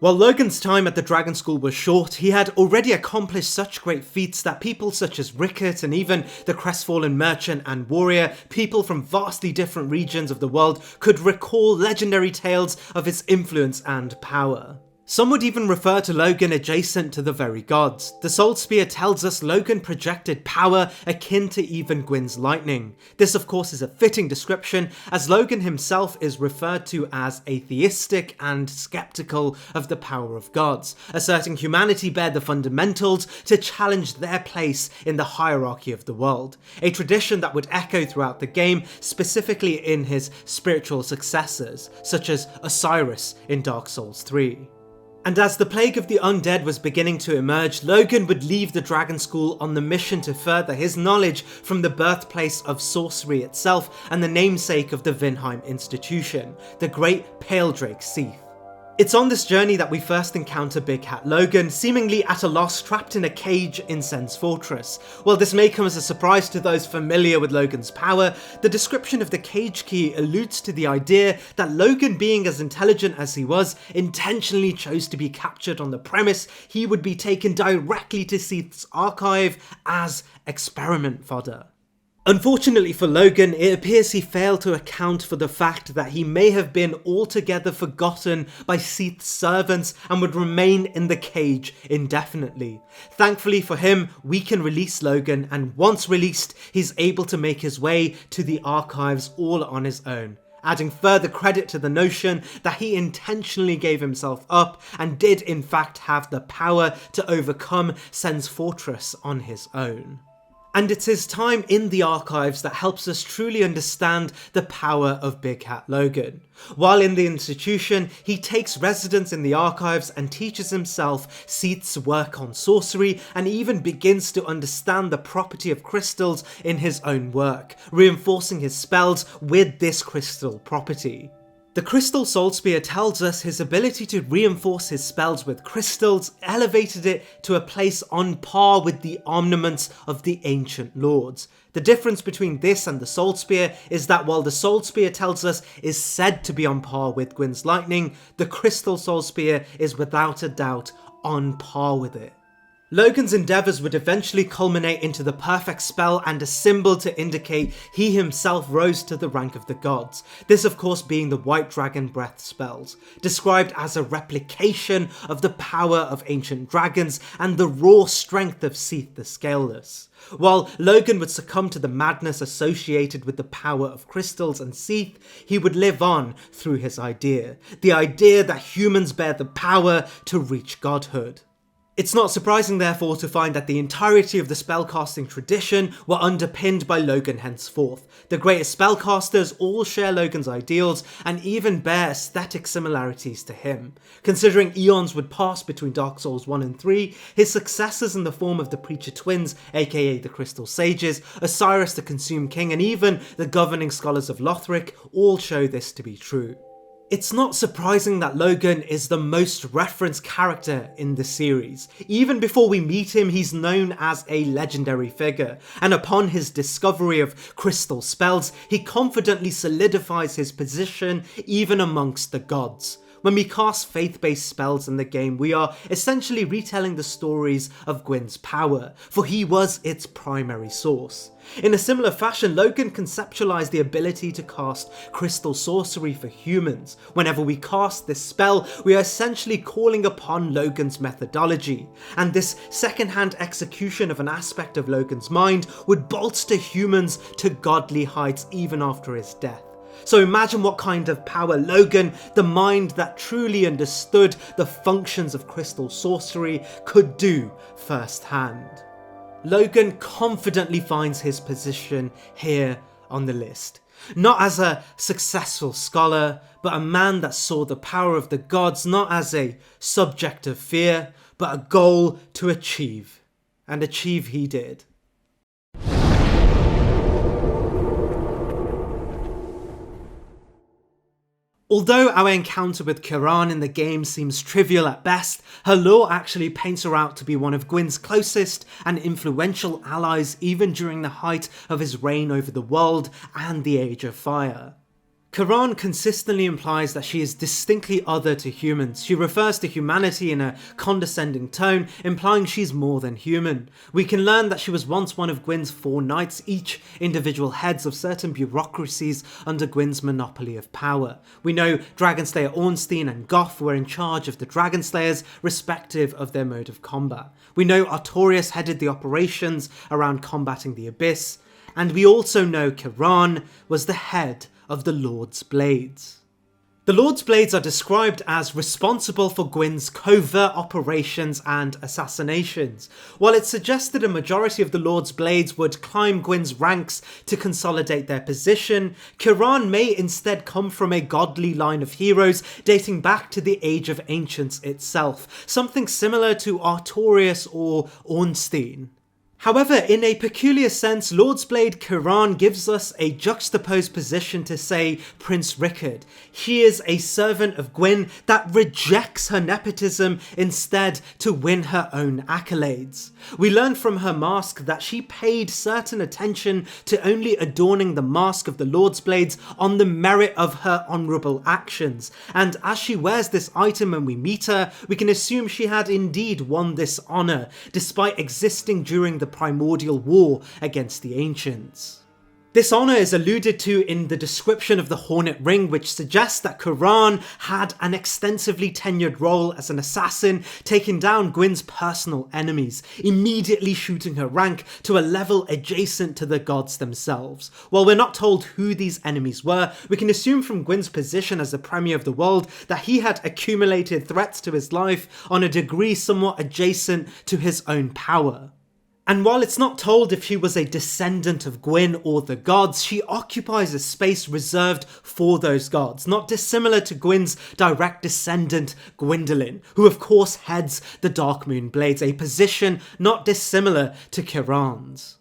While Logan's time at the Dragon School was short, he had already accomplished such great feats that people such as Rickett and even the crestfallen merchant and warrior, people from vastly different regions of the world, could recall legendary tales of his influence and power. Some would even refer to Logan adjacent to the very gods. The Soul Spear tells us Logan projected power akin to even Gwyn's lightning. This of course is a fitting description, as Logan himself is referred to as atheistic and skeptical of the power of gods, asserting humanity bear the fundamentals to challenge their place in the hierarchy of the world, a tradition that would echo throughout the game, specifically in his spiritual successors, such as Osiris in Dark Souls 3. And as the plague of the undead was beginning to emerge, Logan would leave the Dragon School on the mission to further his knowledge from the birthplace of sorcery itself and the namesake of the Vinheim institution, the Great Pale Drake Seath. It's on this journey that we first encounter Big Hat Logan, seemingly at a loss, trapped in a cage in Sen's Fortress. While this may come as a surprise to those familiar with Logan's power, the description of the cage key alludes to the idea that Logan, being as intelligent as he was, intentionally chose to be captured on the premise he would be taken directly to Seath's archive as experiment fodder. Unfortunately for Logan, it appears he failed to account for the fact that he may have been altogether forgotten by Seath's servants and would remain in the cage indefinitely. Thankfully for him, we can release Logan, and once released, he's able to make his way to the archives all on his own, adding further credit to the notion that he intentionally gave himself up and did in fact have the power to overcome Sen's Fortress on his own. And it's his time in the archives that helps us truly understand the power of Big Hat Logan. While in the institution, he takes residence in the archives and teaches himself Seath's work on sorcery, and even begins to understand the property of crystals in his own work, reinforcing his spells with this crystal property. The Crystal Soul Spear tells us his ability to reinforce his spells with crystals elevated it to a place on par with the armaments of the ancient lords. The difference between this and the Soul Spear is that while the Soul Spear tells us is said to be on par with Gwyn's lightning, the Crystal Soul Spear is without a doubt on par with it. Logan's endeavours would eventually culminate into the perfect spell and a symbol to indicate he himself rose to the rank of the gods, this of course being the White Dragon Breath spells, described as a replication of the power of ancient dragons and the raw strength of Seath the Scaleless. While Logan would succumb to the madness associated with the power of crystals and Seath, he would live on through his idea, the idea that humans bear the power to reach godhood. It's not surprising therefore to find that the entirety of the spellcasting tradition were underpinned by Logan henceforth. The greatest spellcasters all share Logan's ideals and even bear aesthetic similarities to him. Considering eons would pass between Dark Souls 1 and 3, his successors in the form of the Preacher Twins, aka the Crystal Sages, Osiris the Consumed King, and even the Governing Scholars of Lothric all show this to be true. It's not surprising that Logan is the most referenced character in the series. Even before we meet him, he's known as a legendary figure, and upon his discovery of crystal spells, he confidently solidifies his position even amongst the gods. When we cast faith-based spells in the game, we are essentially retelling the stories of Gwyn's power, for he was its primary source. In a similar fashion, Logan conceptualized the ability to cast crystal sorcery for humans. Whenever we cast this spell, we are essentially calling upon Logan's methodology, and this second-hand execution of an aspect of Logan's mind would bolster humans to godly heights even after his death. So imagine what kind of power Logan, the mind that truly understood the functions of crystal sorcery, could do firsthand. Logan confidently finds his position here on the list. Not as a successful scholar, but a man that saw the power of the gods not as a subject of fear, but a goal to achieve. And achieve he did. Although our encounter with Kiran in the game seems trivial at best, her lore actually paints her out to be one of Gwyn's closest and influential allies even during the height of his reign over the world and the Age of Fire. Kiran consistently implies that she is distinctly other to humans. She refers to humanity in a condescending tone, implying she's more than human. We can learn that she was once one of Gwyn's 4 knights, each individual heads of certain bureaucracies under Gwyn's monopoly of power. We know Dragonslayer Ornstein and Goth were in charge of the Dragonslayers, respective of their mode of combat. We know Artorias headed the operations around combating the Abyss, and we also know Kiran was the head of the Lord's Blades. The Lord's Blades are described as responsible for Gwyn's covert operations and assassinations. While it's suggested a majority of the Lord's Blades would climb Gwyn's ranks to consolidate their position, Kiran may instead come from a godly line of heroes dating back to the Age of Ancients itself, something similar to Artorias or Ornstein. However, in a peculiar sense, Lord's Blade Kiran gives us a juxtaposed position to, say, Prince Rickard. He is a servant of Gwyn that rejects her nepotism instead to win her own accolades. We learn from her mask that she paid certain attention to only adorning the mask of the Lord's Blades on the merit of her honourable actions, and as she wears this item when we meet her, we can assume she had indeed won this honour, despite existing during the primordial war against the ancients. This honour is alluded to in the description of the Hornet Ring, which suggests that Kiran had an extensively tenured role as an assassin, taking down Gwyn's personal enemies, immediately shooting her rank to a level adjacent to the gods themselves. While we're not told who these enemies were, we can assume from Gwyn's position as the Premier of the world that he had accumulated threats to his life on a degree somewhat adjacent to his own power. And while it's not told if she was a descendant of Gwyn or the gods, she occupies a space reserved for those gods, not dissimilar to Gwyn's direct descendant Gwyndolin, who of course heads the Darkmoon Blades, a position not dissimilar to Kiran's.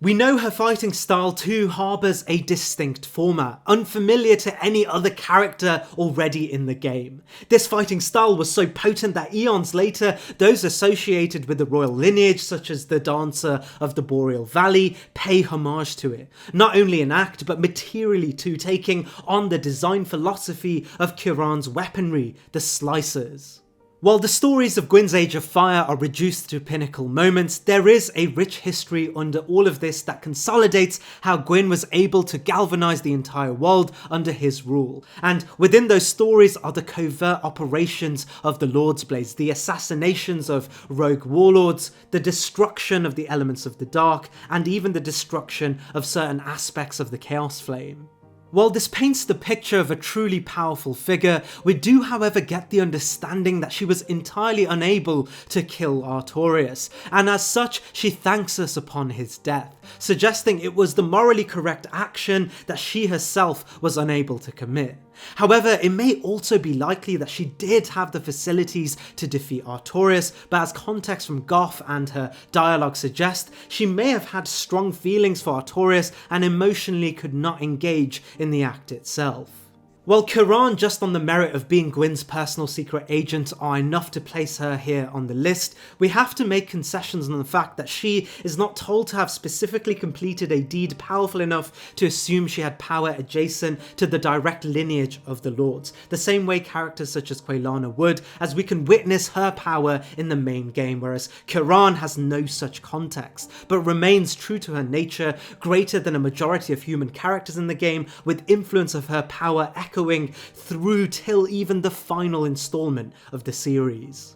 We know her fighting style too harbours a distinct format, unfamiliar to any other character already in the game. This fighting style was so potent that eons later, those associated with the royal lineage, such as the Dancer of the Boreal Valley, pay homage to it. Not only in act, but materially too, taking on the design philosophy of Kiran's weaponry, the Slicers. While the stories of Gwyn's Age of Fire are reduced to pinnacle moments, there is a rich history under all of this that consolidates how Gwyn was able to galvanise the entire world under his rule. And within those stories are the covert operations of the Lord's Blades, the assassinations of rogue warlords, the destruction of the elements of the dark, and even the destruction of certain aspects of the Chaos Flame. While this paints the picture of a truly powerful figure, we do however get the understanding that she was entirely unable to kill Artorias, and as such she thanks us upon his death, suggesting it was the morally correct action that she herself was unable to commit. However, it may also be likely that she did have the facilities to defeat Artorias, but as context from Goff and her dialogue suggest, she may have had strong feelings for Artorias and emotionally could not engage in the act itself. While Kiran, just on the merit of being Gwyn's personal secret agent, are enough to place her here on the list, we have to make concessions on the fact that she is not told to have specifically completed a deed powerful enough to assume she had power adjacent to the direct lineage of the Lords, the same way characters such as Quelana would, as we can witness her power in the main game, whereas Kiran has no such context, but remains true to her nature, greater than a majority of human characters in the game, with influence of her power echoing through till even the final installment of the series.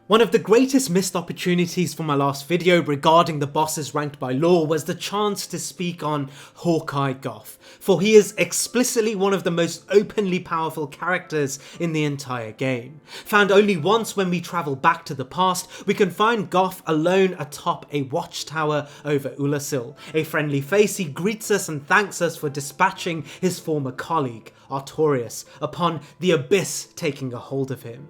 One of the greatest missed opportunities from my last video regarding the bosses ranked by lore was the chance to speak on Hawkeye Goff, for he is explicitly one of the most openly powerful characters in the entire game. Found only once when we travel back to the past, we can find Goff alone atop a watchtower over Ulasil. A friendly face, he greets us and thanks us for dispatching his former colleague, Artorias, upon the abyss taking a hold of him.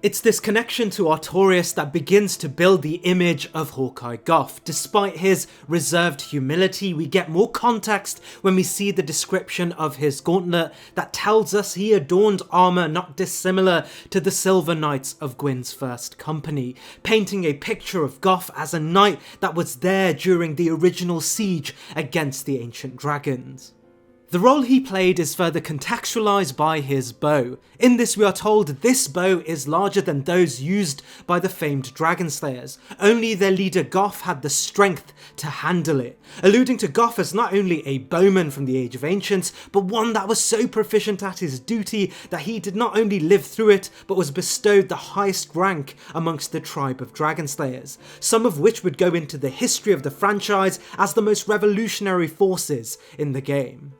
It's this connection to Artorias that begins to build the image of Hawkeye Goff. Despite his reserved humility, we get more context when we see the description of his gauntlet that tells us he adorned armour not dissimilar to the Silver Knights of Gwyn's first company, painting a picture of Goff as a knight that was there during the original siege against the ancient dragons. The role he played is further contextualised by his bow. In this we are told this bow is larger than those used by the famed dragon slayers. Only their leader Goff had the strength to handle it, alluding to Goff as not only a bowman from the Age of Ancients, but one that was so proficient at his duty that he did not only live through it, but was bestowed the highest rank amongst the tribe of dragon slayers, some of which would go into the history of the franchise as the most revolutionary forces in the game.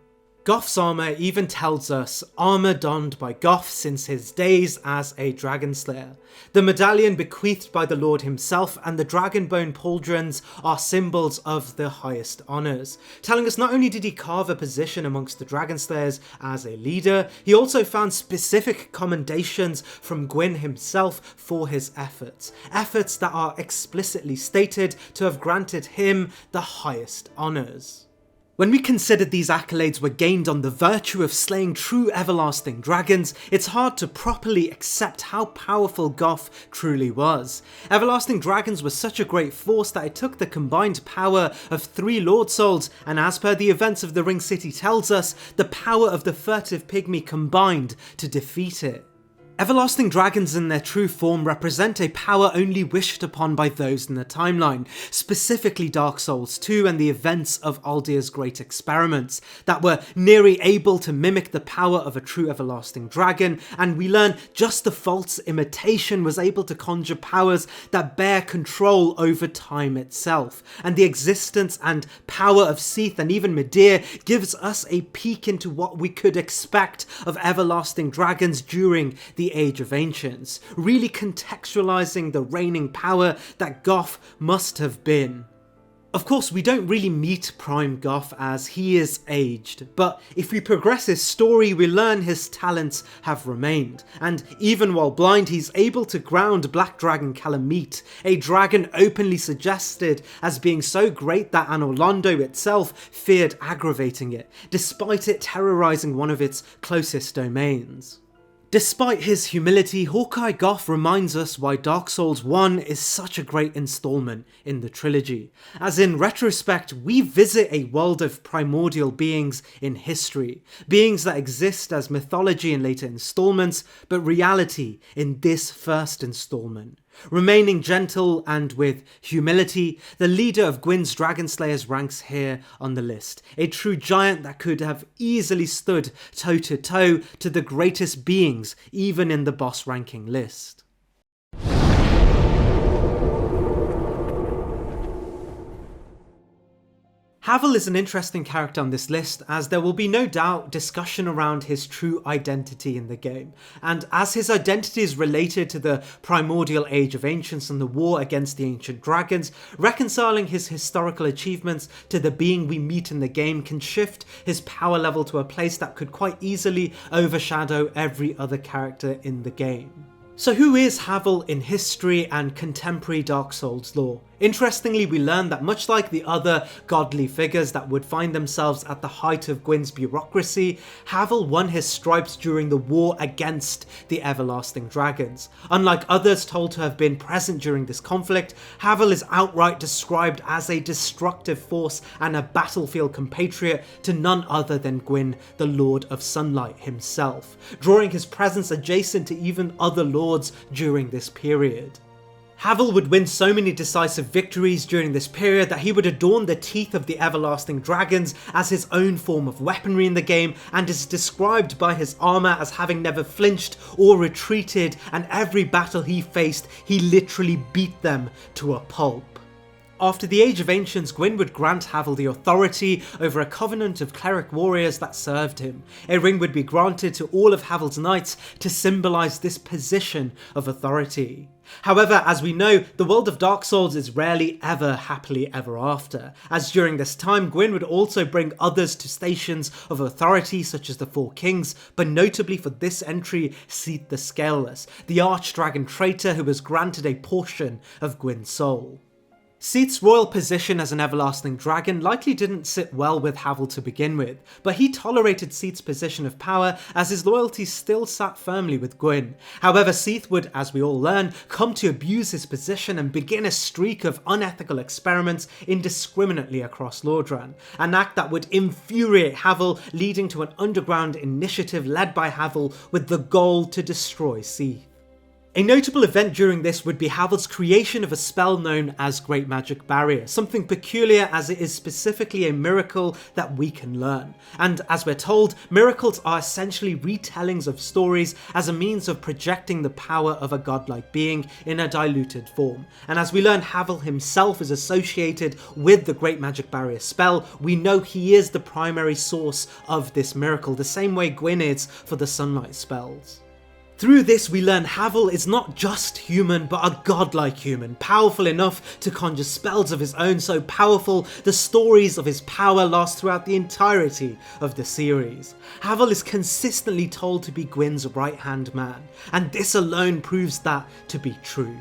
Goff's armour even tells us armour donned by Goff since his days as a dragon slayer. The medallion bequeathed by the Lord himself and the dragonbone pauldrons are symbols of the highest honours, telling us not only did he carve a position amongst the dragon slayers as a leader, he also found specific commendations from Gwyn himself for his efforts that are explicitly stated to have granted him the highest honours. When we consider these accolades were gained on the virtue of slaying true everlasting dragons, it's hard to properly accept how powerful Goff truly was. Everlasting dragons were such a great force that it took the combined power of 3 Lord Souls, and as per the events of the Ring City tells us, the power of the furtive pygmy combined to defeat it. Everlasting dragons in their true form represent a power only wished upon by those in the timeline, specifically Dark Souls 2 and the events of Aldir's great experiments, that were nearly able to mimic the power of a true everlasting dragon, and we learn just the false imitation was able to conjure powers that bear control over time itself, and the existence and power of Seath and even Midir gives us a peek into what we could expect of everlasting dragons during the Age of Ancients, really contextualising the reigning power that Goff must have been. Of course, we don't really meet Prime Goff as he is aged, but if we progress his story, we learn his talents have remained, and even while blind, he's able to ground Black Dragon Calamite, a dragon openly suggested as being so great that Anor Londo itself feared aggravating it, despite it terrorising one of its closest domains. Despite his humility, Hawkeye Goff reminds us why Dark Souls 1 is such a great installment in the trilogy, as in retrospect we visit a world of primordial beings in history, beings that exist as mythology in later installments, but reality in this first installment. Remaining gentle and with humility, the leader of Gwyn's Dragonslayers ranks here on the list, a true giant that could have easily stood toe-to-toe to the greatest beings even in the boss ranking list. Havel is an interesting character on this list, as there will be no doubt discussion around his true identity in the game, and as his identity is related to the primordial age of ancients and the war against the ancient dragons, reconciling his historical achievements to the being we meet in the game can shift his power level to a place that could quite easily overshadow every other character in the game. So who is Havel in history and contemporary Dark Souls lore? Interestingly, we learn that much like the other godly figures that would find themselves at the height of Gwyn's bureaucracy, Havel won his stripes during the war against the everlasting dragons. Unlike others told to have been present during this conflict, Havel is outright described as a destructive force and a battlefield compatriot to none other than Gwyn, the Lord of Sunlight himself, drawing his presence adjacent to even other lords during this period. Havel would win so many decisive victories during this period that he would adorn the teeth of the everlasting dragons as his own form of weaponry in the game, and is described by his armour as having never flinched or retreated, and every battle he faced, he literally beat them to a pulp. After the Age of Ancients, Gwyn would grant Havel the authority over a covenant of cleric warriors that served him. A ring would be granted to all of Havel's knights to symbolise this position of authority. However, as we know, the world of Dark Souls is rarely ever happily ever after, as during this time Gwyn would also bring others to stations of authority such as the Four Kings, but notably for this entry, Seath the Scaleless, the archdragon traitor who was granted a portion of Gwyn's soul. Seath's royal position as an everlasting dragon likely didn't sit well with Havel to begin with, but he tolerated Seath's position of power as his loyalty still sat firmly with Gwyn. However, Seath would, as we all learn, come to abuse his position and begin a streak of unethical experiments indiscriminately across Lordran, an act that would infuriate Havel, leading to an underground initiative led by Havel with the goal to destroy Seath. A notable event during this would be Havel's creation of a spell known as Great Magic Barrier, something peculiar as it is specifically a miracle that we can learn. And as we're told, miracles are essentially retellings of stories as a means of projecting the power of a godlike being in a diluted form. And as we learn Havel himself is associated with the Great Magic Barrier spell, we know he is the primary source of this miracle, the same way Gwyn is for the Sunlight spells. Through this we learn Havel is not just human, but a godlike human, powerful enough to conjure spells of his own, so powerful the stories of his power last throughout the entirety of the series. Havel is consistently told to be Gwyn's right-hand man, and this alone proves that to be true.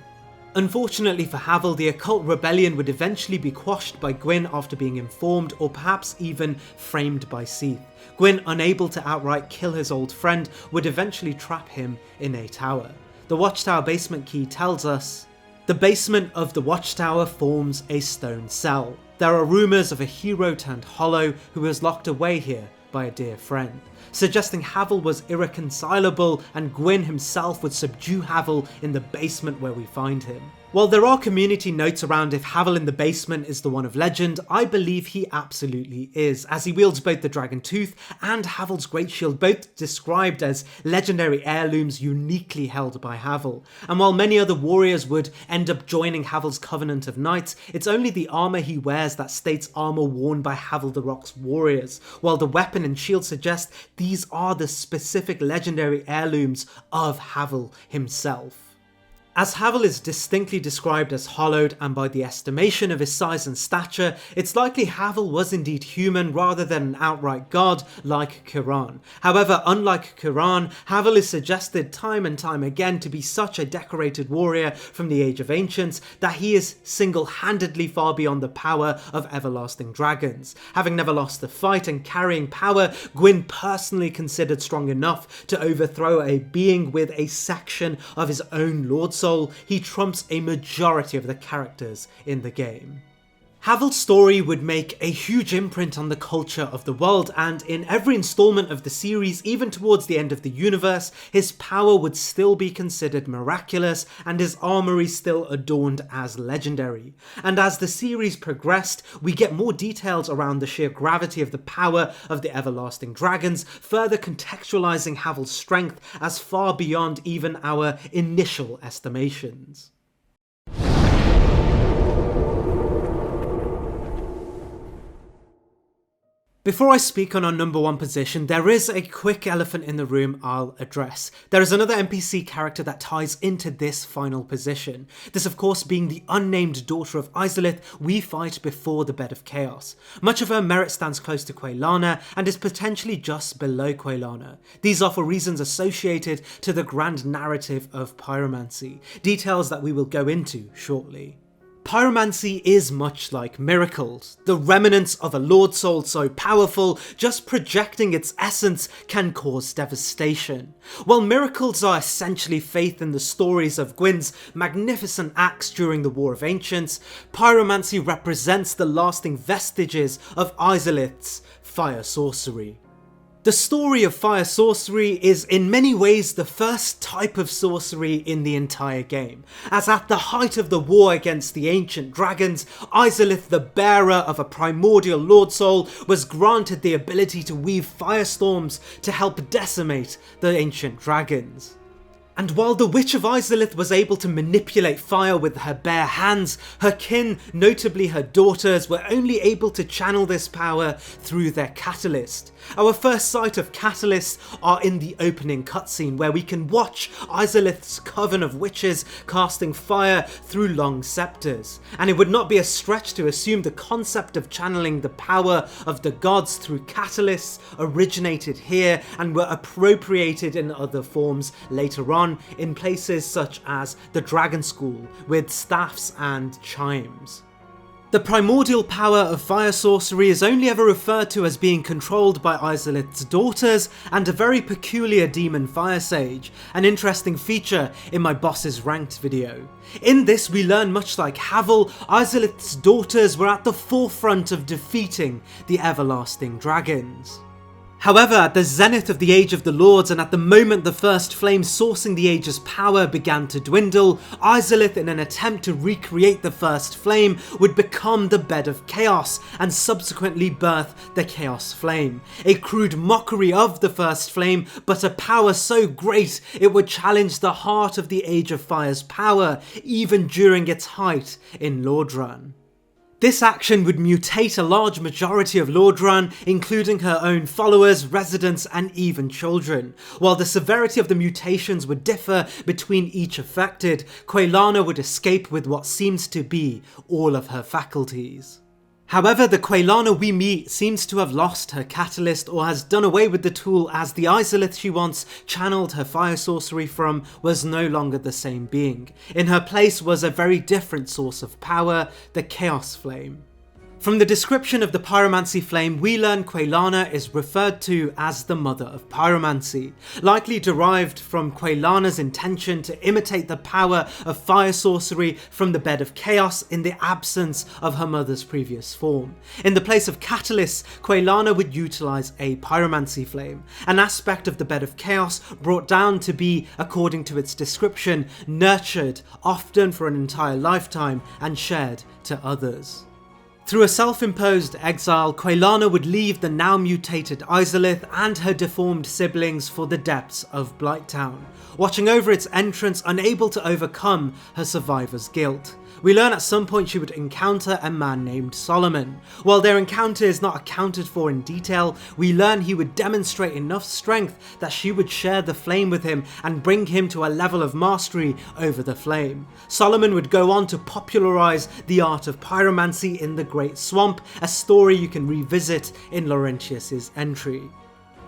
Unfortunately for Havel, the occult rebellion would eventually be quashed by Gwyn after being informed, or perhaps even framed by Seath. Gwyn, unable to outright kill his old friend, would eventually trap him in a tower. The Watchtower basement key tells us, the basement of the Watchtower forms a stone cell. There are rumours of a hero turned hollow who was locked away here by a dear friend, suggesting Havel was irreconcilable and Gwyn himself would subdue Havel in the basement where we find him. While there are community notes around if Havel in the basement is the one of legend, I believe he absolutely is, as he wields both the Dragon Tooth and Havel's Great Shield, both described as legendary heirlooms uniquely held by Havel. And while many other warriors would end up joining Havel's Covenant of Knights, it's only the armour he wears that states armour worn by Havel the Rock's warriors, while the weapon and shield suggest these are the specific legendary heirlooms of Havel himself. As Havel is distinctly described as hollowed, and by the estimation of his size and stature, it's likely Havel was indeed human rather than an outright god like Kiran. However, unlike Kiran, Havel is suggested time and time again to be such a decorated warrior from the Age of Ancients that he is single-handedly far beyond the power of everlasting dragons. Having never lost a fight and carrying power, Gwyn personally considered strong enough to overthrow a being with a section of his own Lord Soul. He trumps a majority of the characters in the game. Havel's story would make a huge imprint on the culture of the world, and in every installment of the series, even towards the end of the universe, his power would still be considered miraculous and his armory still adorned as legendary. And as the series progressed, we get more details around the sheer gravity of the power of the everlasting dragons, further contextualizing Havel's strength as far beyond even our initial estimations. Before I speak on our number one position, there is a quick elephant in the room I'll address. There is another NPC character that ties into this final position. This of course being the unnamed daughter of Izalith we fight before the Bed of Chaos. Much of her merit stands close to Quelana and is potentially just below Quelana. These are for reasons associated to the grand narrative of pyromancy, details that we will go into shortly. Pyromancy is much like miracles. The remnants of a Lord Soul so powerful, just projecting its essence can cause devastation. While miracles are essentially faith in the stories of Gwyn's magnificent acts during the War of Ancients, pyromancy represents the lasting vestiges of Izalith's fire sorcery. The story of fire sorcery is in many ways the first type of sorcery in the entire game, as at the height of the war against the ancient dragons, Izalith, the bearer of a primordial Lord Soul, was granted the ability to weave firestorms to help decimate the ancient dragons. And while the Witch of Izalith was able to manipulate fire with her bare hands, her kin, notably her daughters, were only able to channel this power through their catalyst. Our first sight of catalysts are in the opening cutscene, where we can watch Izalith's coven of witches casting fire through long scepters. And it would not be a stretch to assume the concept of channeling the power of the gods through catalysts originated here and were appropriated in other forms later on, in places such as the Dragon School with staffs and chimes. The primordial power of fire sorcery is only ever referred to as being controlled by Izalith's daughters and a very peculiar demon fire sage, an interesting feature in my bosses ranked video. In this we learn, much like Havel, Izalith's daughters were at the forefront of defeating the everlasting dragons. However, at the zenith of the Age of the Lords and at the moment the first flame sourcing the Age's power began to dwindle, Izalith, in an attempt to recreate the first flame, would become the Bed of Chaos and subsequently birth the Chaos Flame. A crude mockery of the first flame, but a power so great it would challenge the heart of the Age of Fire's power, even during its height in Lordran. This action would mutate a large majority of Lordran, including her own followers, residents, and even children. While the severity of the mutations would differ between each affected, Quelana would escape with what seems to be all of her faculties. However, the Quelana we meet seems to have lost her catalyst or has done away with the tool, as the Izalith she once channeled her fire sorcery from was no longer the same being. In her place was a very different source of power, the Chaos Flame. From the description of the pyromancy flame, we learn Quelana is referred to as the mother of pyromancy, likely derived from Quelana's intention to imitate the power of fire sorcery from the Bed of Chaos in the absence of her mother's previous form. In the place of catalysts, Quelana would utilise a pyromancy flame, an aspect of the Bed of Chaos brought down to be, according to its description, nurtured, often for an entire lifetime, and shared to others. Through a self-imposed exile, Quelana would leave the now mutated Izalith and her deformed siblings for the depths of Blighttown, watching over its entrance, unable to overcome her survivor's guilt. We learn at some point she would encounter a man named Solomon. While their encounter is not accounted for in detail, we learn he would demonstrate enough strength that she would share the flame with him and bring him to a level of mastery over the flame. Solomon would go on to popularise the art of pyromancy in the Great Swamp, a story you can revisit in Laurentius's entry.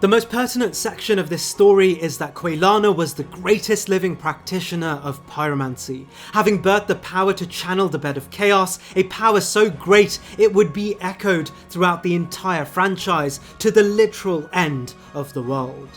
The most pertinent section of this story is that Quelana was the greatest living practitioner of pyromancy, having birthed the power to channel the bed of chaos, a power so great it would be echoed throughout the entire franchise to the literal end of the world.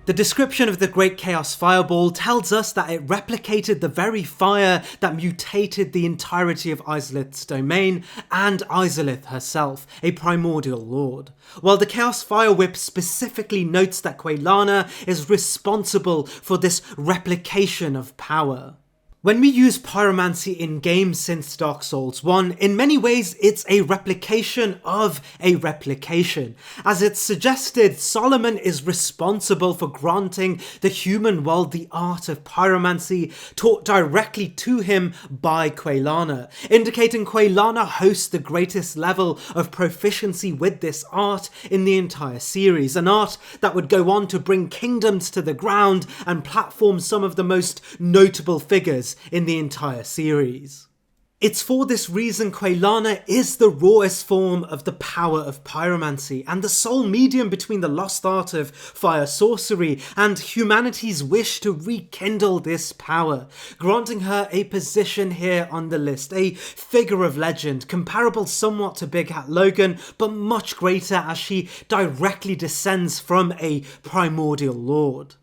The description of the Great Chaos Fireball tells us that it replicated the very fire that mutated the entirety of Izalith's domain and Izalith herself, a primordial lord. While the Chaos Fire Whip specifically notes that Quelana is responsible for this replication of power. When we use pyromancy in games since Dark Souls 1, in many ways it's a replication of a replication. As it's suggested, Solomon is responsible for granting the human world the art of pyromancy taught directly to him by Quelana, indicating Quelana hosts the greatest level of proficiency with this art in the entire series, an art that would go on to bring kingdoms to the ground and platform some of the most notable figures in the entire series. It's for this reason Quelana is the rawest form of the power of pyromancy and the sole medium between the lost art of fire sorcery and humanity's wish to rekindle this power, granting her a position here on the list, a figure of legend comparable somewhat to Big Hat Logan, but much greater as she directly descends from a primordial lord.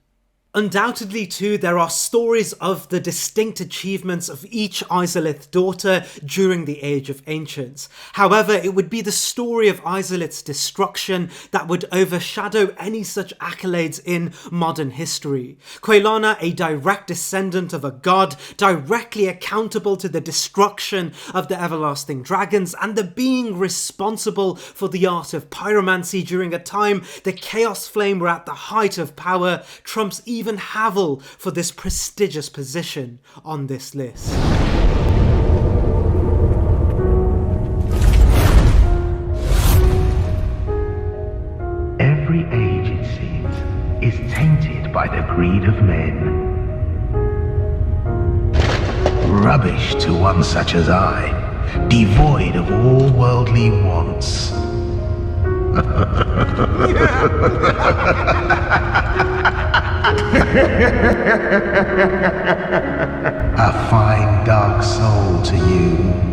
Undoubtedly too, there are stories of the distinct achievements of each Izalith daughter during the Age of Ancients. However, it would be the story of Izalith's destruction that would overshadow any such accolades in modern history. Quelana, a direct descendant of a god, directly accountable to the destruction of the everlasting dragons and the being responsible for the art of pyromancy during a time the Chaos Flame were at the height of power, trumps even Havel for this prestigious position on this list. Every age, it seems, is tainted by the greed of men. Rubbish to one such as I, devoid of all worldly wants. A fine dark soul to you.